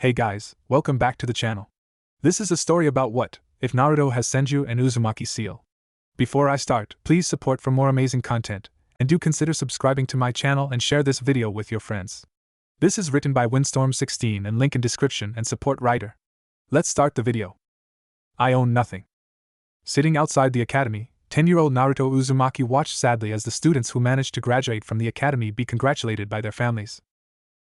Hey guys, welcome back to the channel. This is a story about what if Naruto has senju and uzumaki seal. Before I start, please support for more amazing content, and do consider subscribing to my channel and share this video with your friends. This is written by Windstorm16 and link in description and support writer. Let's start the video. I own nothing. Sitting outside the academy, 10-year-old Naruto Uzumaki watched sadly as the students who managed to graduate from the academy be congratulated by their families.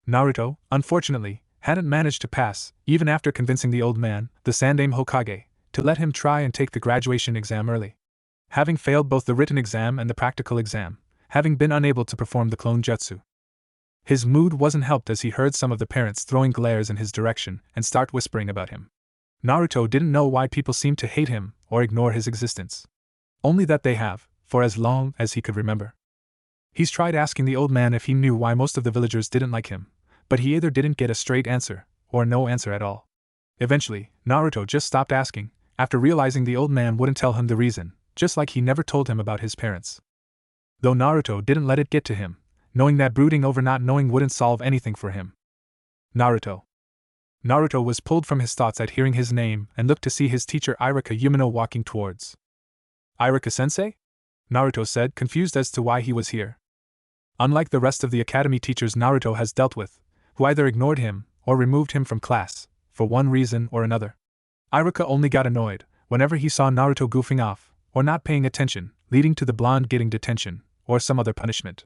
Naruto, unfortunately, hadn't managed to pass, even after convincing the old man, the Sandaime Hokage, to let him try and take the graduation exam early. Having failed both the written exam and the practical exam, having been unable to perform the clone jutsu. His mood wasn't helped as he heard some of the parents throwing glares in his direction and start whispering about him. Naruto didn't know why people seemed to hate him or ignore his existence. Only that they have, for as long as he could remember. He's tried asking the old man if he knew why most of the villagers didn't like him, but he either didn't get a straight answer, or no answer at all. Eventually, Naruto just stopped asking, after realizing the old man wouldn't tell him the reason, just like he never told him about his parents. Though Naruto didn't let it get to him, knowing that brooding over not knowing wouldn't solve anything for him. Naruto was pulled from his thoughts at hearing his name and looked to see his teacher Iruka Yumino walking towards. Iruka-sensei? Naruto said, confused as to why he was here. Unlike the rest of the academy teachers Naruto has dealt with, who either ignored him or removed him from class, for one reason or another, Iruka only got annoyed whenever he saw Naruto goofing off or not paying attention, leading to the blonde getting detention or some other punishment.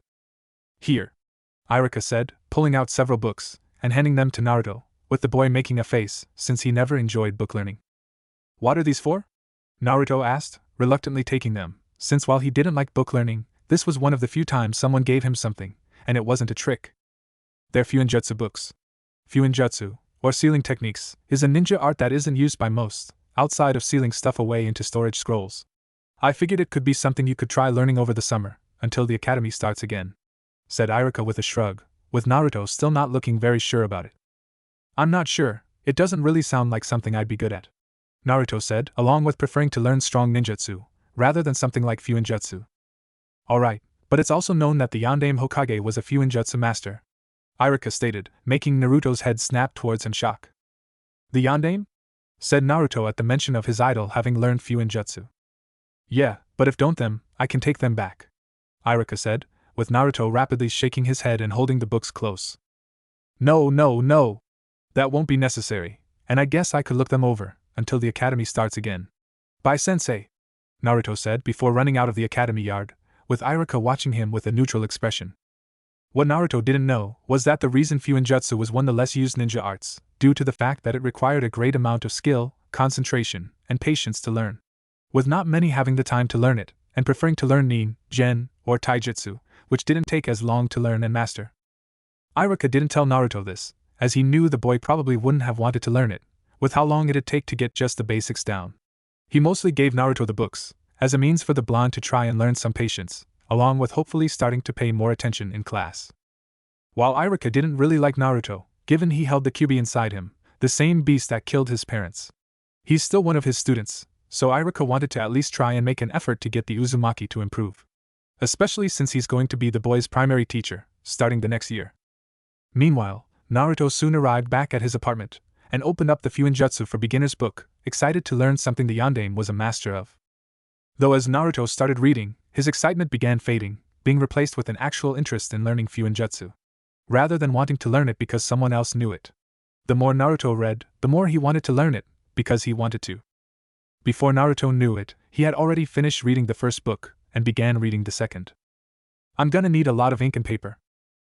Here, Iruka said, pulling out several books and handing them to Naruto, with the boy making a face since he never enjoyed book learning. What are these for? Naruto asked, reluctantly taking them, since while he didn't like book learning, this was one of the few times someone gave him something, and it wasn't a trick. They're Fuinjutsu books. Fuinjutsu, or sealing techniques, is a ninja art that isn't used by most, outside of sealing stuff away into storage scrolls. I figured it could be something you could try learning over the summer, until the academy starts again, said Iruka with a shrug, with Naruto still not looking very sure about it. I'm not sure, it doesn't really sound like something I'd be good at, Naruto said, along with preferring to learn strong ninjutsu, rather than something like Fuinjutsu. Alright, but it's also known that the Sandaime Hokage was a Fuinjutsu master, Iruka stated, making Naruto's head snap towards him shock. The Sandaime? Said Naruto at the mention of his idol having learned Fuinjutsu. Yeah, but if don't them, I can take them back, Iruka said, with Naruto rapidly shaking his head and holding the books close. No. That won't be necessary, and I guess I could look them over until the academy starts again. Bye sensei, Naruto said before running out of the academy yard, with Iruka watching him with a neutral expression. What Naruto didn't know was that the reason Fuinjutsu was one of the less used ninja arts, due to the fact that it required a great amount of skill, concentration, and patience to learn. With not many having the time to learn it, and preferring to learn nin, gen, or taijutsu, which didn't take as long to learn and master. Iruka didn't tell Naruto this, as he knew the boy probably wouldn't have wanted to learn it, with how long it'd take to get just the basics down. He mostly gave Naruto the books, as a means for the blonde to try and learn some patience, along with hopefully starting to pay more attention in class. While Iruka didn't really like Naruto, given he held the Kyuubi inside him, the same beast that killed his parents. He's still one of his students, so Iruka wanted to at least try and make an effort to get the Uzumaki to improve. Especially since he's going to be the boy's primary teacher, starting the next year. Meanwhile, Naruto soon arrived back at his apartment, and opened up the Fuinjutsu for Beginners book, excited to learn something the Sandaime was a master of. Though as Naruto started reading, his excitement began fading, being replaced with an actual interest in learning Fuinjutsu, rather than wanting to learn it because someone else knew it. The more Naruto read, the more he wanted to learn it, because he wanted to. Before Naruto knew it, he had already finished reading the first book, and began reading the second. I'm gonna need a lot of ink and paper,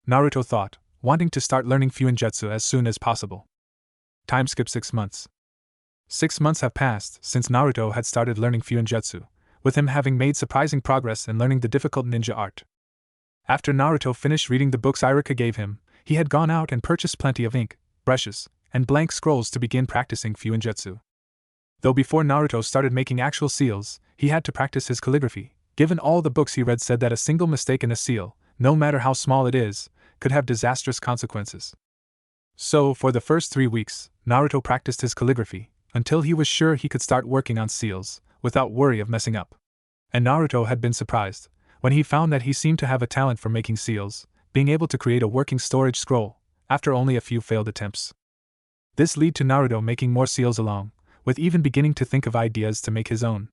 Naruto thought, wanting to start learning Fuinjutsu as soon as possible. Time skip 6 months. 6 months have passed since Naruto had started learning Fuinjutsu, with him having made surprising progress in learning the difficult ninja art. After Naruto finished reading the books Iruka gave him, he had gone out and purchased plenty of ink, brushes, and blank scrolls to begin practicing Fuinjutsu. Though before Naruto started making actual seals, he had to practice his calligraphy, given all the books he read said that a single mistake in a seal, no matter how small it is, could have disastrous consequences. So, for the first 3 weeks, Naruto practiced his calligraphy, until he was sure he could start working on seals, without worry of messing up. And Naruto had been surprised when he found that he seemed to have a talent for making seals, being able to create a working storage scroll, after only a few failed attempts. This led to Naruto making more seals along, with even beginning to think of ideas to make his own.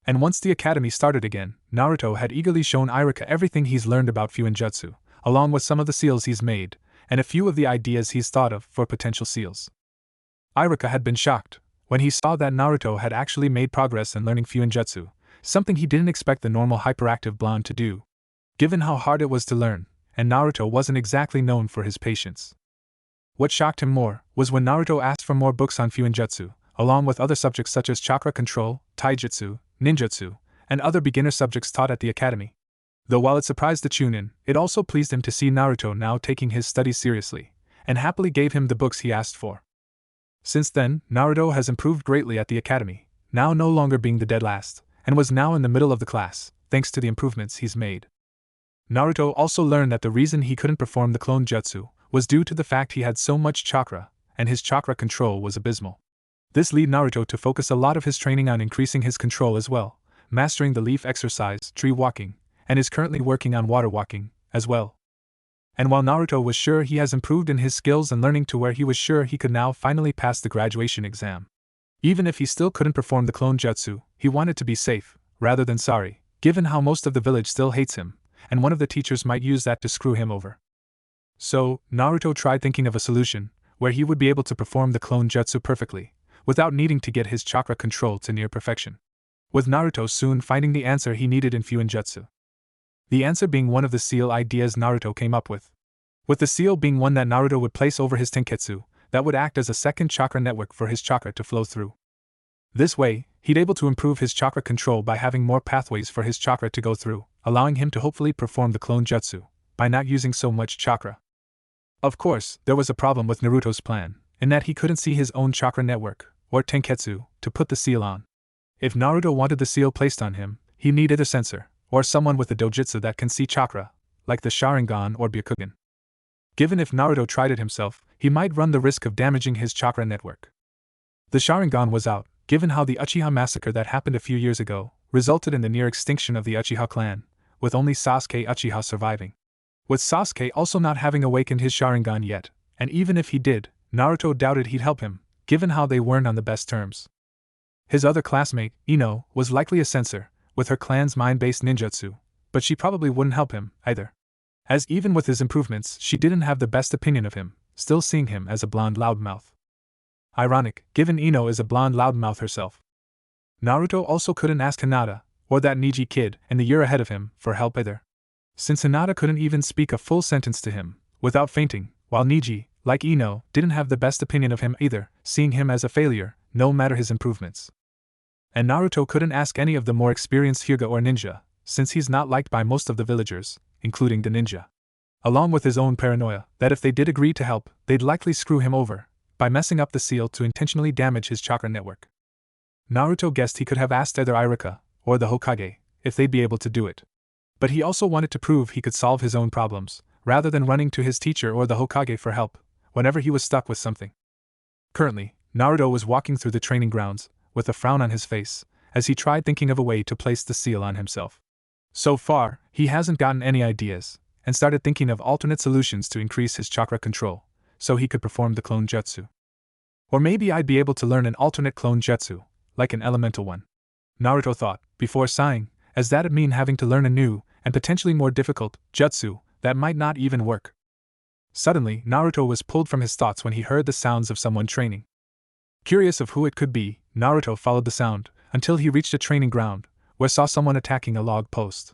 And once the academy started again, Naruto had eagerly shown Iruka everything he's learned about Fuinjutsu, along with some of the seals he's made, and a few of the ideas he's thought of for potential seals. Iruka had been shocked when he saw that Naruto had actually made progress in learning Fuinjutsu, something he didn't expect the normal hyperactive blonde to do, given how hard it was to learn, and Naruto wasn't exactly known for his patience. What shocked him more was when Naruto asked for more books on Fuinjutsu, along with other subjects such as chakra control, taijutsu, ninjutsu, and other beginner subjects taught at the academy. Though while it surprised the Jounin, it also pleased him to see Naruto now taking his studies seriously, and happily gave him the books he asked for. Since then, Naruto has improved greatly at the academy, now no longer being the dead last, and was now in the middle of the class, thanks to the improvements he's made. Naruto also learned that the reason he couldn't perform the clone jutsu was due to the fact he had so much chakra, and his chakra control was abysmal. This led Naruto to focus a lot of his training on increasing his control as well, mastering the leaf exercise, tree walking, and is currently working on water walking, as well. And while Naruto was sure he has improved in his skills and learning to where he was sure he could now finally pass the graduation exam, even if he still couldn't perform the clone jutsu, he wanted to be safe, rather than sorry, given how most of the village still hates him, and one of the teachers might use that to screw him over. So, Naruto tried thinking of a solution where he would be able to perform the clone jutsu perfectly, without needing to get his chakra control to near perfection, with Naruto soon finding the answer he needed in Fuinjutsu. The answer being one of the seal ideas Naruto came up with the seal being one that Naruto would place over his tenketsu, that would act as a second chakra network for his chakra to flow through. This way, he'd able to improve his chakra control by having more pathways for his chakra to go through, allowing him to hopefully perform the clone jutsu, by not using so much chakra. Of course, there was a problem with Naruto's plan, in that he couldn't see his own chakra network, or tenketsu, to put the seal on. If Naruto wanted the seal placed on him, he needed a sensor, or someone with a dojutsu that can see chakra, like the Sharingan or Byakugan. Given if Naruto tried it himself, he might run the risk of damaging his chakra network. The Sharingan was out, given how the Uchiha massacre that happened a few years ago resulted in the near extinction of the Uchiha clan, with only Sasuke Uchiha surviving. With Sasuke also not having awakened his Sharingan yet, and even if he did, Naruto doubted he'd help him, given how they weren't on the best terms. His other classmate, Ino, was likely a censor, with her clan's mind-based ninjutsu, but she probably wouldn't help him, either. As even with his improvements, she didn't have the best opinion of him, still seeing him as a blonde loudmouth. Ironic, given Ino is a blonde loudmouth herself. Naruto also couldn't ask Hinata, or that Niji kid, in the year ahead of him, for help either. Since Hinata couldn't even speak a full sentence to him, without fainting, while Niji, like Ino, didn't have the best opinion of him either, seeing him as a failure, no matter his improvements. And Naruto couldn't ask any of the more experienced Hyuga or ninja, since he's not liked by most of the villagers, including the ninja. Along with his own paranoia, that if they did agree to help, they'd likely screw him over, by messing up the seal to intentionally damage his chakra network. Naruto guessed he could have asked either Iruka, or the Hokage, if they'd be able to do it. But he also wanted to prove he could solve his own problems, rather than running to his teacher or the Hokage for help, whenever he was stuck with something. Currently, Naruto was walking through the training grounds, with a frown on his face, as he tried thinking of a way to place the seal on himself. So far, he hasn't gotten any ideas, and started thinking of alternate solutions to increase his chakra control, so he could perform the clone jutsu. Or maybe I'd be able to learn an alternate clone jutsu, like an elemental one. Naruto thought, before sighing, as that'd mean having to learn a new, and potentially more difficult, jutsu, that might not even work. Suddenly, Naruto was pulled from his thoughts when he heard the sounds of someone training. Curious of who it could be, Naruto followed the sound, until he reached a training ground, where saw someone attacking a log post.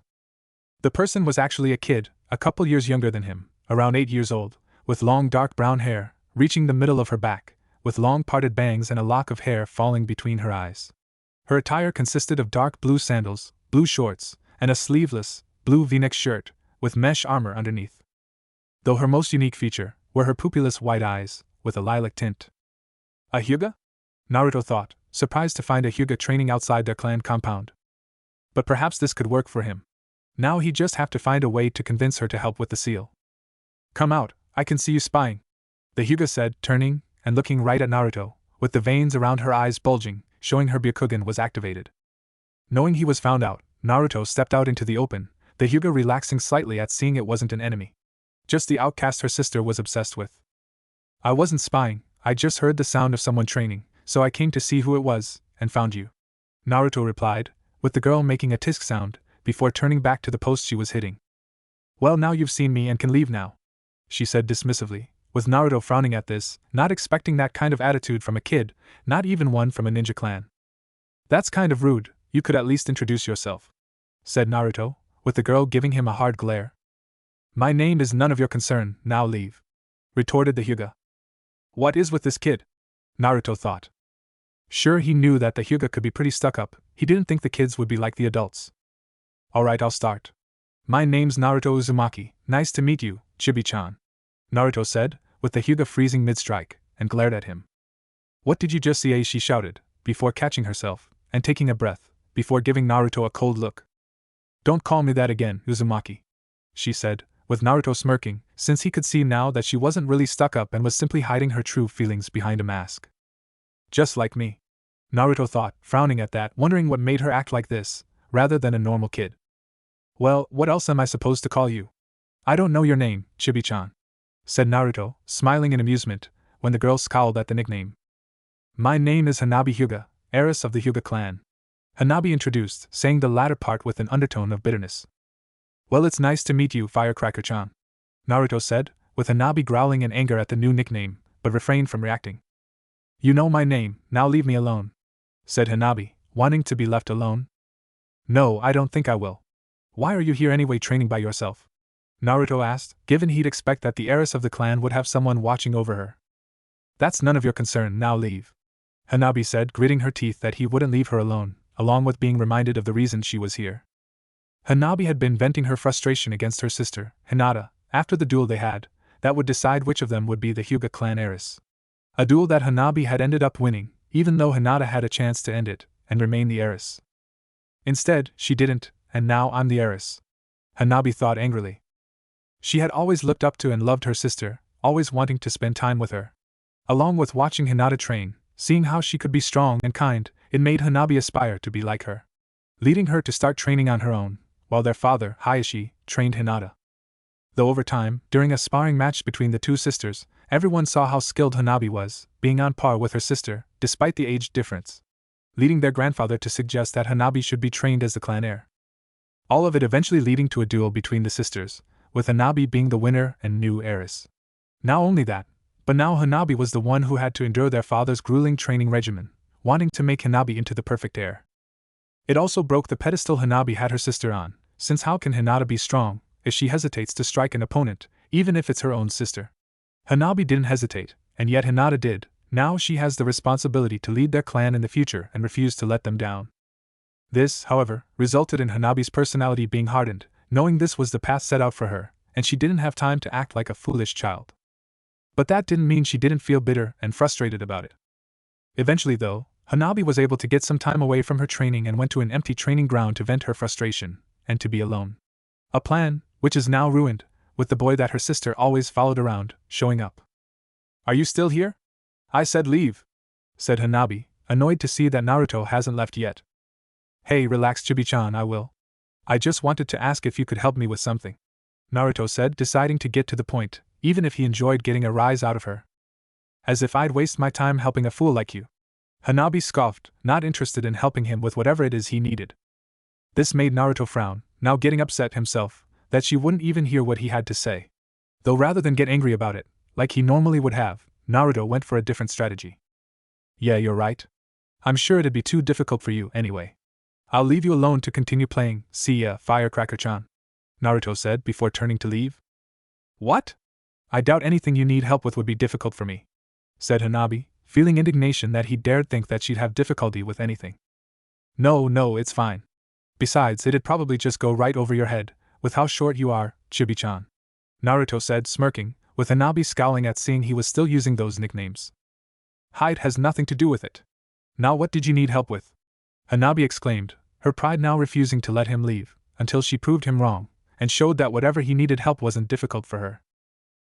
The person was actually a kid, a couple years younger than him, around 8 years old, with long dark brown hair, reaching the middle of her back, with long parted bangs and a lock of hair falling between her eyes. Her attire consisted of dark blue sandals, blue shorts, and a sleeveless, blue v-neck shirt, with mesh armor underneath. Though her most unique feature were her pupilless white eyes, with a lilac tint. A Hyuga? Naruto thought, surprised to find a Hyuga training outside their clan compound. But perhaps this could work for him. Now he'd just have to find a way to convince her to help with the seal. Come out, I can see you spying, the Hyuga said, turning and looking right at Naruto, with the veins around her eyes bulging, showing her Byakugan was activated. Knowing he was found out, Naruto stepped out into the open, the Hyuga relaxing slightly at seeing it wasn't an enemy. Just the outcast her sister was obsessed with. I wasn't spying, I just heard the sound of someone training, so I came to see who it was, and found you. Naruto replied, with the girl making a tisk sound, before turning back to the post she was hitting. Well, now you've seen me and can leave now, she said dismissively, with Naruto frowning at this, not expecting that kind of attitude from a kid, not even one from a ninja clan. That's kind of rude, you could at least introduce yourself, said Naruto, with the girl giving him a hard glare. My name is none of your concern, now leave, retorted the Hyuga. What is with this kid? Naruto thought. Sure, he knew that the Hyuga could be pretty stuck up, he didn't think the kids would be like the adults. Alright, I'll start. My name's Naruto Uzumaki, nice to meet you, Chibi-chan, Naruto said, with the Hyuga freezing mid-strike, and glared at him. What did you just say? She shouted, before catching herself, and taking a breath, before giving Naruto a cold look. Don't call me that again, Uzumaki, she said, with Naruto smirking, since he could see now that she wasn't really stuck up and was simply hiding her true feelings behind a mask. Just like me, Naruto thought, frowning at that, wondering what made her act like this, rather than a normal kid. Well, what else am I supposed to call you? I don't know your name, Chibi-chan, said Naruto, smiling in amusement, when the girl scowled at the nickname. My name is Hanabi Hyuga, heiress of the Hyuga clan, Hanabi introduced, saying the latter part with an undertone of bitterness. Well, it's nice to meet you, Firecracker-chan, Naruto said, with Hanabi growling in anger at the new nickname, but refrained from reacting. You know my name, now leave me alone, said Hanabi, wanting to be left alone. No, I don't think I will. Why are you here anyway, training by yourself? Naruto asked, given he'd expect that the heiress of the clan would have someone watching over her. That's none of your concern, now leave, Hanabi said, gritting her teeth that he wouldn't leave her alone, along with being reminded of the reason she was here. Hanabi had been venting her frustration against her sister, Hinata, after the duel they had, that would decide which of them would be the Hyuga clan heiress. A duel that Hanabi had ended up winning, even though Hinata had a chance to end it, and remain the heiress. Instead, she didn't, and now I'm the heiress, Hanabi thought angrily. She had always looked up to and loved her sister, always wanting to spend time with her. Along with watching Hinata train, seeing how she could be strong and kind, it made Hanabi aspire to be like her, leading her to start training on her own, while their father, Hayashi, trained Hinata. Though over time, during a sparring match between the two sisters, everyone saw how skilled Hanabi was, being on par with her sister, despite the age difference, leading their grandfather to suggest that Hanabi should be trained as the clan heir. All of it eventually leading to a duel between the sisters, with Hanabi being the winner and new heiress. Not only that, but now Hanabi was the one who had to endure their father's grueling training regimen, wanting to make Hanabi into the perfect heir. It also broke the pedestal Hanabi had her sister on, since how can Hinata be strong if she hesitates to strike an opponent, even if it's her own sister? Hanabi didn't hesitate, and yet Hinata did. Now she has the responsibility to lead their clan in the future and refused to let them down. This, however, resulted in Hanabi's personality being hardened, knowing this was the path set out for her, and she didn't have time to act like a foolish child. But that didn't mean she didn't feel bitter and frustrated about it. Eventually, though, Hanabi was able to get some time away from her training and went to an empty training ground to vent her frustration, and to be alone. A plan, which is now ruined, with the boy that her sister always followed around, showing up. Are you still here? I said leave, said Hanabi, annoyed to see that Naruto hasn't left yet. Hey, relax, Chibi-chan, I will. I just wanted to ask if you could help me with something, Naruto said, deciding to get to the point, even if he enjoyed getting a rise out of her. As if I'd waste my time helping a fool like you. Hanabi scoffed, not interested in helping him with whatever it is he needed. This made Naruto frown, now getting upset himself, that she wouldn't even hear what he had to say. Though rather than get angry about it, like he normally would have, Naruto went for a different strategy. Yeah, you're right. I'm sure it'd be too difficult for you anyway. I'll leave you alone to continue playing, see ya, Firecracker-chan, Naruto said before turning to leave. What? I doubt anything you need help with would be difficult for me, said Hanabi, feeling indignation that he dared think that she'd have difficulty with anything. No, it's fine. Besides, it'd probably just go right over your head, with how short you are, Chibi-chan, Naruto said, smirking, with Hanabi scowling at seeing he was still using those nicknames. Height has nothing to do with it. Now what did you need help with? Hanabi exclaimed, her pride now refusing to let him leave, until she proved him wrong, and showed that whatever he needed help wasn't difficult for her.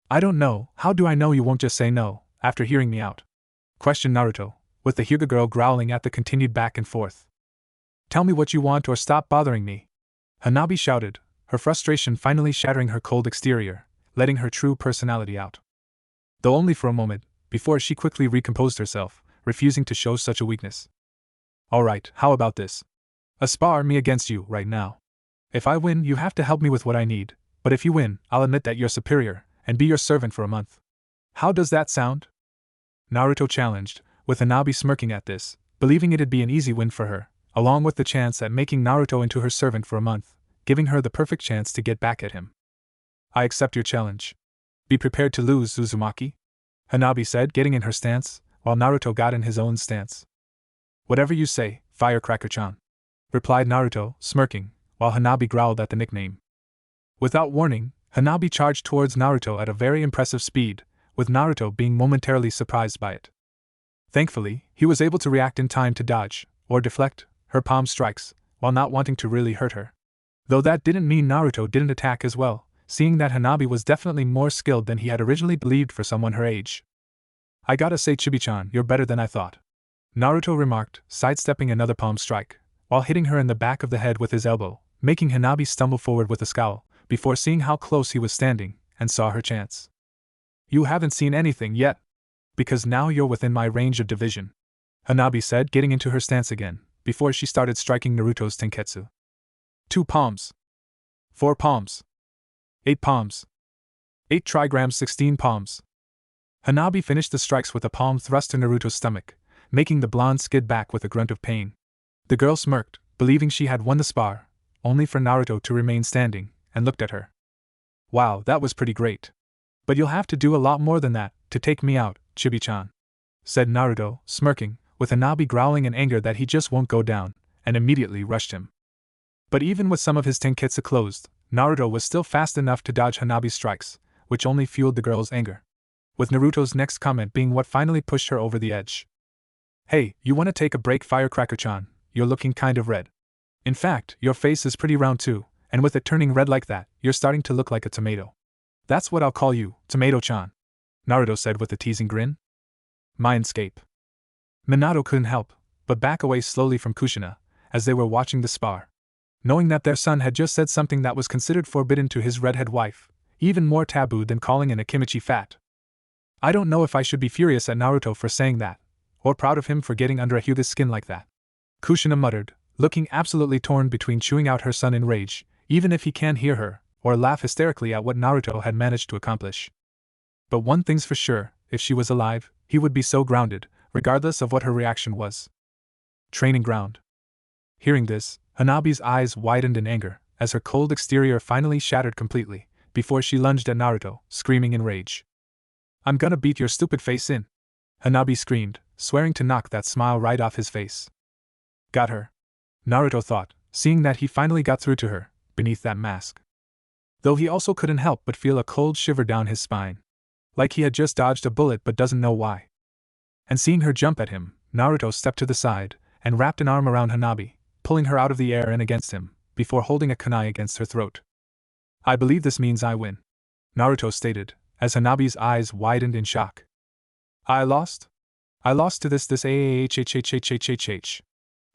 I don't know, how do I know you won't just say no, after hearing me out? Questioned Naruto, with the Hyuga girl growling at the continued back and forth. Tell me what you want or stop bothering me, Hanabi shouted, her frustration finally shattering her cold exterior, letting her true personality out. Though only for a moment, before she quickly recomposed herself, refusing to show such a weakness. Alright, how about this? A spar me against you right now. If I win, you have to help me with what I need, but if you win, I'll admit that you're superior, and be your servant for a month. How does that sound? Naruto challenged, with Hanabi smirking at this, believing it'd be an easy win for her, along with the chance at making Naruto into her servant for a month, giving her the perfect chance to get back at him. I accept your challenge. Be prepared to lose, Uzumaki, Hanabi said, getting in her stance, while Naruto got in his own stance. Whatever you say, Firecracker-chan, replied Naruto, smirking, while Hanabi growled at the nickname. Without warning, Hanabi charged towards Naruto at a very impressive speed, with Naruto being momentarily surprised by it. Thankfully, he was able to react in time to dodge, or deflect, her palm strikes, while not wanting to really hurt her. Though that didn't mean Naruto didn't attack as well, seeing that Hanabi was definitely more skilled than he had originally believed for someone her age. I gotta say, Chibi-chan, you're better than I thought, Naruto remarked, sidestepping another palm strike, while hitting her in the back of the head with his elbow, making Hanabi stumble forward with a scowl, before seeing how close he was standing, and saw her chance. You haven't seen anything yet, because now you're within my range of division, Hanabi said, getting into her stance again, before she started striking Naruto's tenketsu. 2 palms. 4 palms. 8 palms. 8 trigrams, 16 palms. Hanabi finished the strikes with a palm thrust to Naruto's stomach, making the blonde skid back with a grunt of pain. The girl smirked, believing she had won the spar, only for Naruto to remain standing, and looked at her. Wow, that was pretty great. But you'll have to do a lot more than that to take me out, Chibi-chan, said Naruto, smirking, with Hanabi growling in anger that he just won't go down, and immediately rushed him. But even with some of his tenketsu closed, Naruto was still fast enough to dodge Hanabi's strikes, which only fueled the girl's anger, with Naruto's next comment being what finally pushed her over the edge. Hey, you wanna take a break, Firecracker-chan? You're looking kind of red. In fact, your face is pretty round too, and with it turning red like that, you're starting to look like a tomato. That's what I'll call you, Tomato-chan, Naruto said with a teasing grin. Mindscape. Minato couldn't help but back away slowly from Kushina, as they were watching the spar, knowing that their son had just said something that was considered forbidden to his redhead wife, even more taboo than calling an Akimichi fat. I don't know if I should be furious at Naruto for saying that, or proud of him for getting under a Hyuga's skin like that, Kushina muttered, looking absolutely torn between chewing out her son in rage, even if he can't hear her, or laugh hysterically at what Naruto had managed to accomplish. But one thing's for sure, if she was alive, he would be so grounded, regardless of what her reaction was. Training ground. Hearing this, Hanabi's eyes widened in anger, as her cold exterior finally shattered completely, before she lunged at Naruto, screaming in rage. I'm gonna beat your stupid face in, Hanabi screamed, swearing to knock that smile right off his face. Got her, Naruto thought, seeing that he finally got through to her, beneath that mask. Though he also couldn't help but feel a cold shiver down his spine. Like he had just dodged a bullet but doesn't know why. And seeing her jump at him, Naruto stepped to the side, and wrapped an arm around Hanabi, pulling her out of the air and against him, before holding a kunai against her throat. I believe this means I win, Naruto stated, as Hanabi's eyes widened in shock. I lost? I lost to this ahhhhhhhh.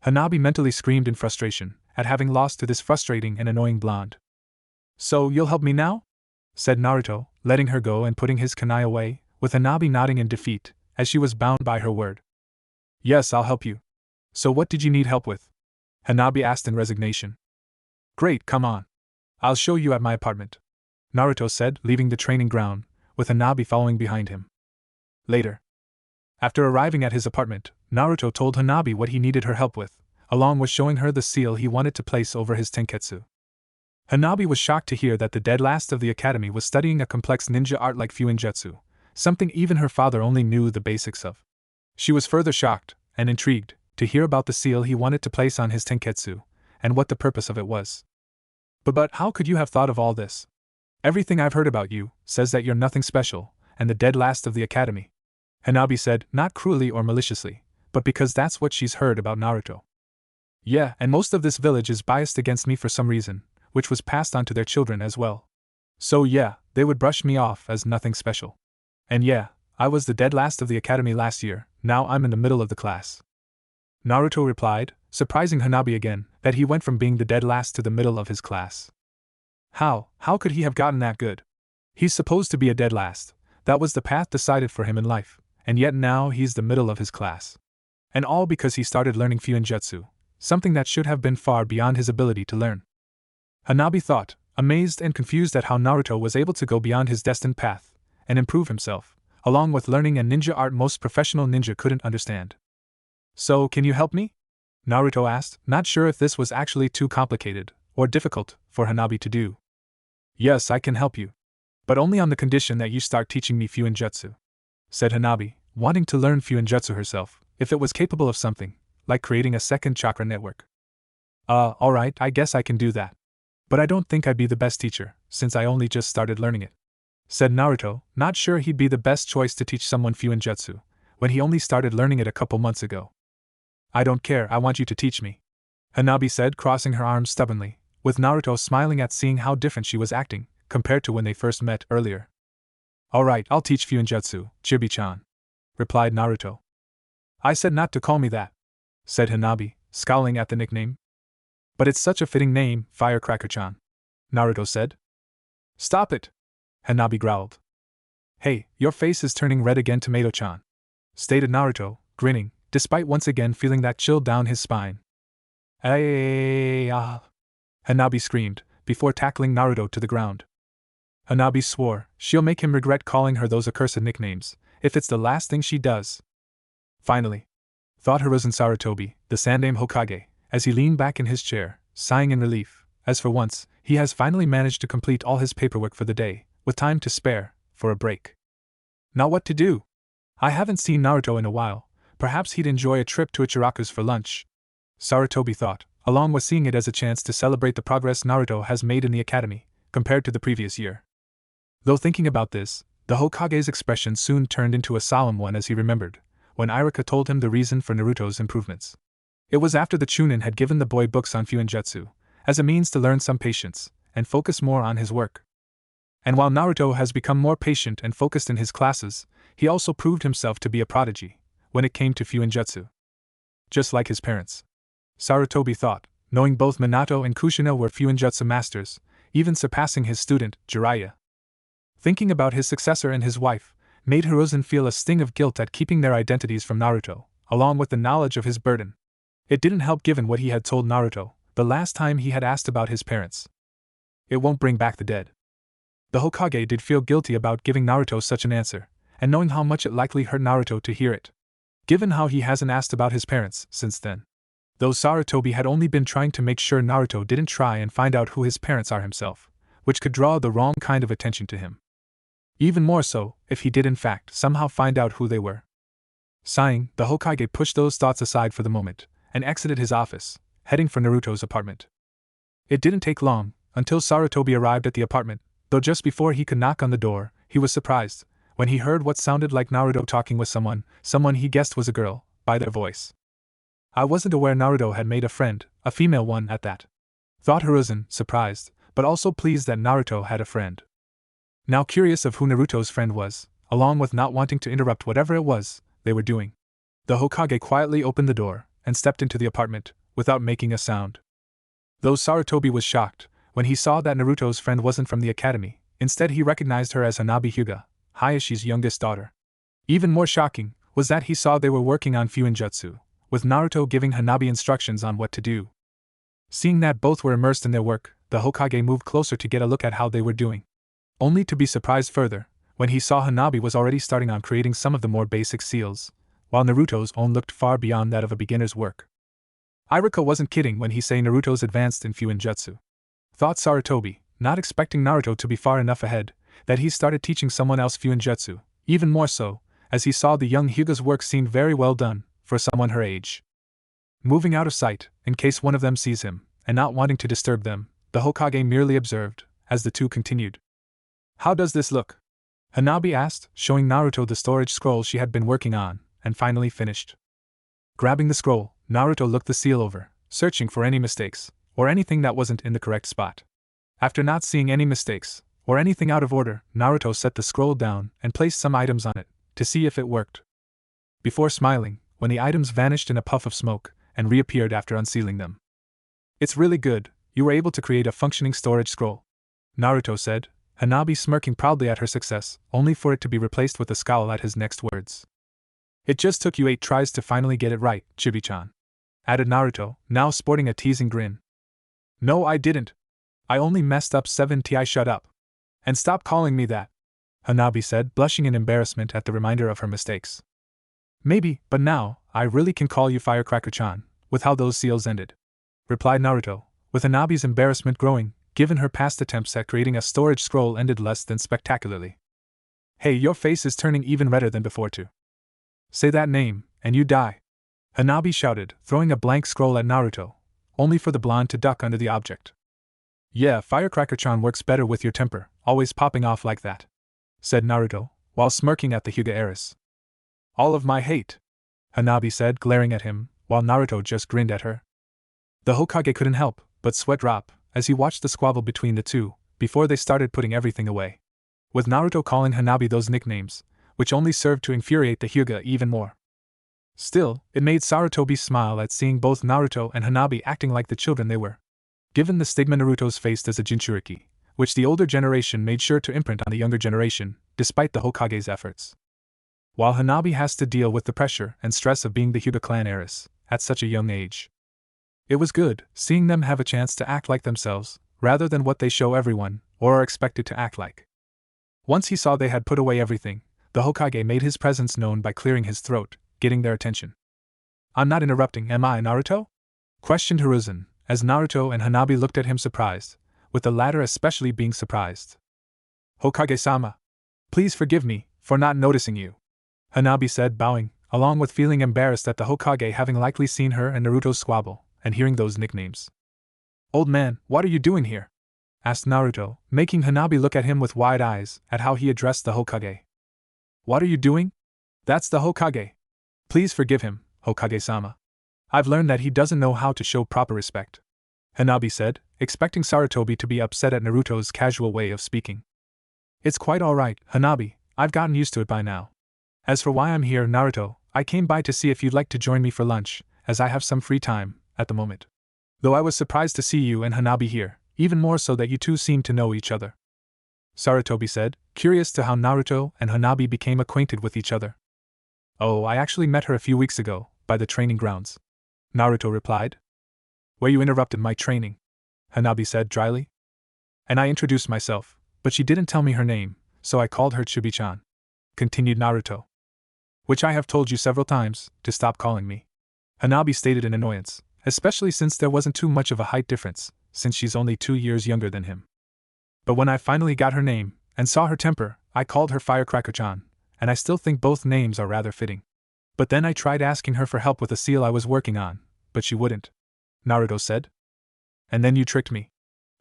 Hanabi mentally screamed in frustration, at having lost to this frustrating and annoying blonde. So you'll help me now? Said Naruto, letting her go and putting his kunai away, with Hanabi nodding in defeat, as she was bound by her word. Yes, I'll help you. So what did you need help with? Hanabi asked in resignation. Great, come on. I'll show you at my apartment, Naruto said, leaving the training ground, with Hanabi following behind him. Later. After arriving at his apartment, Naruto told Hanabi what he needed her help with, along with showing her the seal he wanted to place over his tenketsu. Hanabi was shocked to hear that the dead last of the academy was studying a complex ninja art like Fuinjutsu, something even her father only knew the basics of. She was further shocked, and intrigued, to hear about the seal he wanted to place on his tenketsu, and what the purpose of it was. But how could you have thought of all this? Everything I've heard about you says that you're nothing special, and the dead last of the academy, Hanabi said, not cruelly or maliciously, but because that's what she's heard about Naruto. Yeah, and most of this village is biased against me for some reason, which was passed on to their children as well. So yeah, they would brush me off as nothing special. And yeah, I was the dead last of the academy last year, now I'm in the middle of the class. Naruto replied, surprising Hanabi again, that he went from being the dead last to the middle of his class. How could he have gotten that good? He's supposed to be a dead last, that was the path decided for him in life, and yet now he's the middle of his class. And all because he started learning Fuinjutsu, something that should have been far beyond his ability to learn. Hanabi thought, amazed and confused at how Naruto was able to go beyond his destined path and improve himself, along with learning a ninja art most professional ninja couldn't understand. So, can you help me? Naruto asked, not sure if this was actually too complicated or difficult for Hanabi to do. Yes, I can help you. But only on the condition that you start teaching me Fuinjutsu, said Hanabi, wanting to learn Fuinjutsu herself, if it was capable of something, like creating a second chakra network. Alright, I guess I can do that. But I don't think I'd be the best teacher, since I only just started learning it, said Naruto, not sure he'd be the best choice to teach someone Fuinjutsu, when he only started learning it a couple months ago. I don't care, I want you to teach me, Hanabi said, crossing her arms stubbornly, with Naruto smiling at seeing how different she was acting, compared to when they first met earlier. Alright, I'll teach Fuinjutsu, Chibi-chan, replied Naruto. I said not to call me that, said Hanabi, scowling at the nickname. But it's such a fitting name, Firecracker-chan, Naruto said. Stop it, Hanabi growled. Hey, your face is turning red again, Tomato-chan, stated Naruto, grinning, despite once again feeling that chill down his spine. Hanabi screamed, before tackling Naruto to the ground. Hanabi swore she'll make him regret calling her those accursed nicknames, if it's the last thing she does. Finally, thought Hiruzen Sarutobi, the Sandaime Hokage, as he leaned back in his chair, sighing in relief, as for once, he has finally managed to complete all his paperwork for the day, with time to spare for a break. Now what to do? I haven't seen Naruto in a while, perhaps he'd enjoy a trip to Ichiraku's for lunch, Sarutobi thought, along with seeing it as a chance to celebrate the progress Naruto has made in the academy, compared to the previous year. Though thinking about this, the Hokage's expression soon turned into a solemn one as he remembered, when Iruka told him the reason for Naruto's improvements. It was after the Chunin had given the boy books on Fuinjutsu, as a means to learn some patience, and focus more on his work. And while Naruto has become more patient and focused in his classes, he also proved himself to be a prodigy, when it came to Fuinjutsu. Just like his parents, Sarutobi thought, knowing both Minato and Kushina were Fuinjutsu masters, even surpassing his student, Jiraiya. Thinking about his successor and his wife, made Hiruzen feel a sting of guilt at keeping their identities from Naruto, along with the knowledge of his burden. It didn't help given what he had told Naruto, the last time he had asked about his parents. It won't bring back the dead. The Hokage did feel guilty about giving Naruto such an answer, and knowing how much it likely hurt Naruto to hear it. Given how he hasn't asked about his parents since then. Though Sarutobi had only been trying to make sure Naruto didn't try and find out who his parents are himself, which could draw the wrong kind of attention to him. Even more so, if he did in fact somehow find out who they were. Sighing, the Hokage pushed those thoughts aside for the moment, and exited his office, heading for Naruto's apartment. It didn't take long, until Sarutobi arrived at the apartment, though just before he could knock on the door, he was surprised, when he heard what sounded like Naruto talking with someone he guessed was a girl, by their voice. I wasn't aware Naruto had made a friend, a female one at that, thought Hiruzen, surprised, but also pleased that Naruto had a friend. Now curious of who Naruto's friend was, along with not wanting to interrupt whatever it was they were doing, the Hokage quietly opened the door and stepped into the apartment, without making a sound. Though Sarutobi was shocked when he saw that Naruto's friend wasn't from the academy, instead he recognized her as Hanabi Hyuga, Hayashi's youngest daughter. Even more shocking was that he saw they were working on Fuinjutsu, with Naruto giving Hanabi instructions on what to do. Seeing that both were immersed in their work, the Hokage moved closer to get a look at how they were doing. Only to be surprised further, when he saw Hanabi was already starting on creating some of the more basic seals, while Naruto's own looked far beyond that of a beginner's work. Iruka wasn't kidding when he said Naruto's advanced in Fuinjutsu, thought Sarutobi, not expecting Naruto to be far enough ahead, that he started teaching someone else Fuinjutsu, even more so, as he saw the young Hyuga's work seemed very well done, for someone her age. Moving out of sight, in case one of them sees him, and not wanting to disturb them, the Hokage merely observed, as the two continued. How does this look? Hanabi asked, showing Naruto the storage scroll she had been working on, and finally finished. Grabbing the scroll, Naruto looked the seal over, searching for any mistakes, or anything that wasn't in the correct spot. After not seeing any mistakes, or anything out of order, Naruto set the scroll down and placed some items on it, to see if it worked. Before smiling, when the items vanished in a puff of smoke, and reappeared after unsealing them. It's really good, you were able to create a functioning storage scroll, Naruto said, Hanabi smirking proudly at her success, only for it to be replaced with a scowl at his next words. It just took you 8 tries to finally get it right, Chibi-chan," added Naruto, now sporting a teasing grin. "No, I didn't. I only messed up 7 ti. Shut up. And stop calling me that," Hanabi said, blushing in embarrassment at the reminder of her mistakes. "Maybe, but now, I really can call you Firecracker-chan, with how those seals ended," replied Naruto, with Hanabi's embarrassment growing, given her past attempts at creating a storage scroll ended less than spectacularly. "Hey, your face is turning even redder than before too. Say that name, and you die," Hanabi shouted, throwing a blank scroll at Naruto, only for the blonde to duck under the object. "Yeah, Firecracker-chan works better with your temper, always popping off like that," said Naruto, while smirking at the Hyuga heiress. "All of my hate," Hanabi said, glaring at him, while Naruto just grinned at her. The Hokage couldn't help but sweat drop as he watched the squabble between the two, before they started putting everything away. With Naruto calling Hanabi those nicknames, which only served to infuriate the Hyuga even more. Still, it made Sarutobi smile at seeing both Naruto and Hanabi acting like the children they were. Given the stigma Naruto's faced as a Jinchuriki, which the older generation made sure to imprint on the younger generation, despite the Hokage's efforts. While Hanabi has to deal with the pressure and stress of being the Hyuga clan heiress, at such a young age. It was good, seeing them have a chance to act like themselves, rather than what they show everyone, or are expected to act like. Once he saw they had put away everything, the Hokage made his presence known by clearing his throat, getting their attention. "I'm not interrupting, am I, Naruto?" questioned Hiruzen, as Naruto and Hanabi looked at him surprised, with the latter especially being surprised. "Hokage-sama, please forgive me for not noticing you," Hanabi said, bowing, along with feeling embarrassed at the Hokage having likely seen her and Naruto's squabble, and hearing those nicknames. "Old man, what are you doing here?" asked Naruto, making Hanabi look at him with wide eyes at how he addressed the Hokage. "What are you doing? That's the Hokage. Please forgive him, Hokage-sama. I've learned that he doesn't know how to show proper respect," Hanabi said, expecting Sarutobi to be upset at Naruto's casual way of speaking. "It's quite alright, Hanabi, I've gotten used to it by now. As for why I'm here, Naruto, I came by to see if you'd like to join me for lunch, as I have some free time, at the moment. Though I was surprised to see you and Hanabi here, even more so that you two seem to know each other," Sarutobi said, curious to how Naruto and Hanabi became acquainted with each other. "Oh, I actually met her a few weeks ago, by the training grounds," Naruto replied. "Where you interrupted my training," Hanabi said dryly. "And I introduced myself, but she didn't tell me her name, so I called her Chibi-chan," continued Naruto. "Which I have told you several times, to stop calling me," Hanabi stated in annoyance, especially since there wasn't too much of a height difference, since she's only 2 years younger than him. "But when I finally got her name, and saw her temper, I called her Firecracker-chan, and I still think both names are rather fitting. But then I tried asking her for help with a seal I was working on, but she wouldn't," Naruto said. "And then you tricked me,"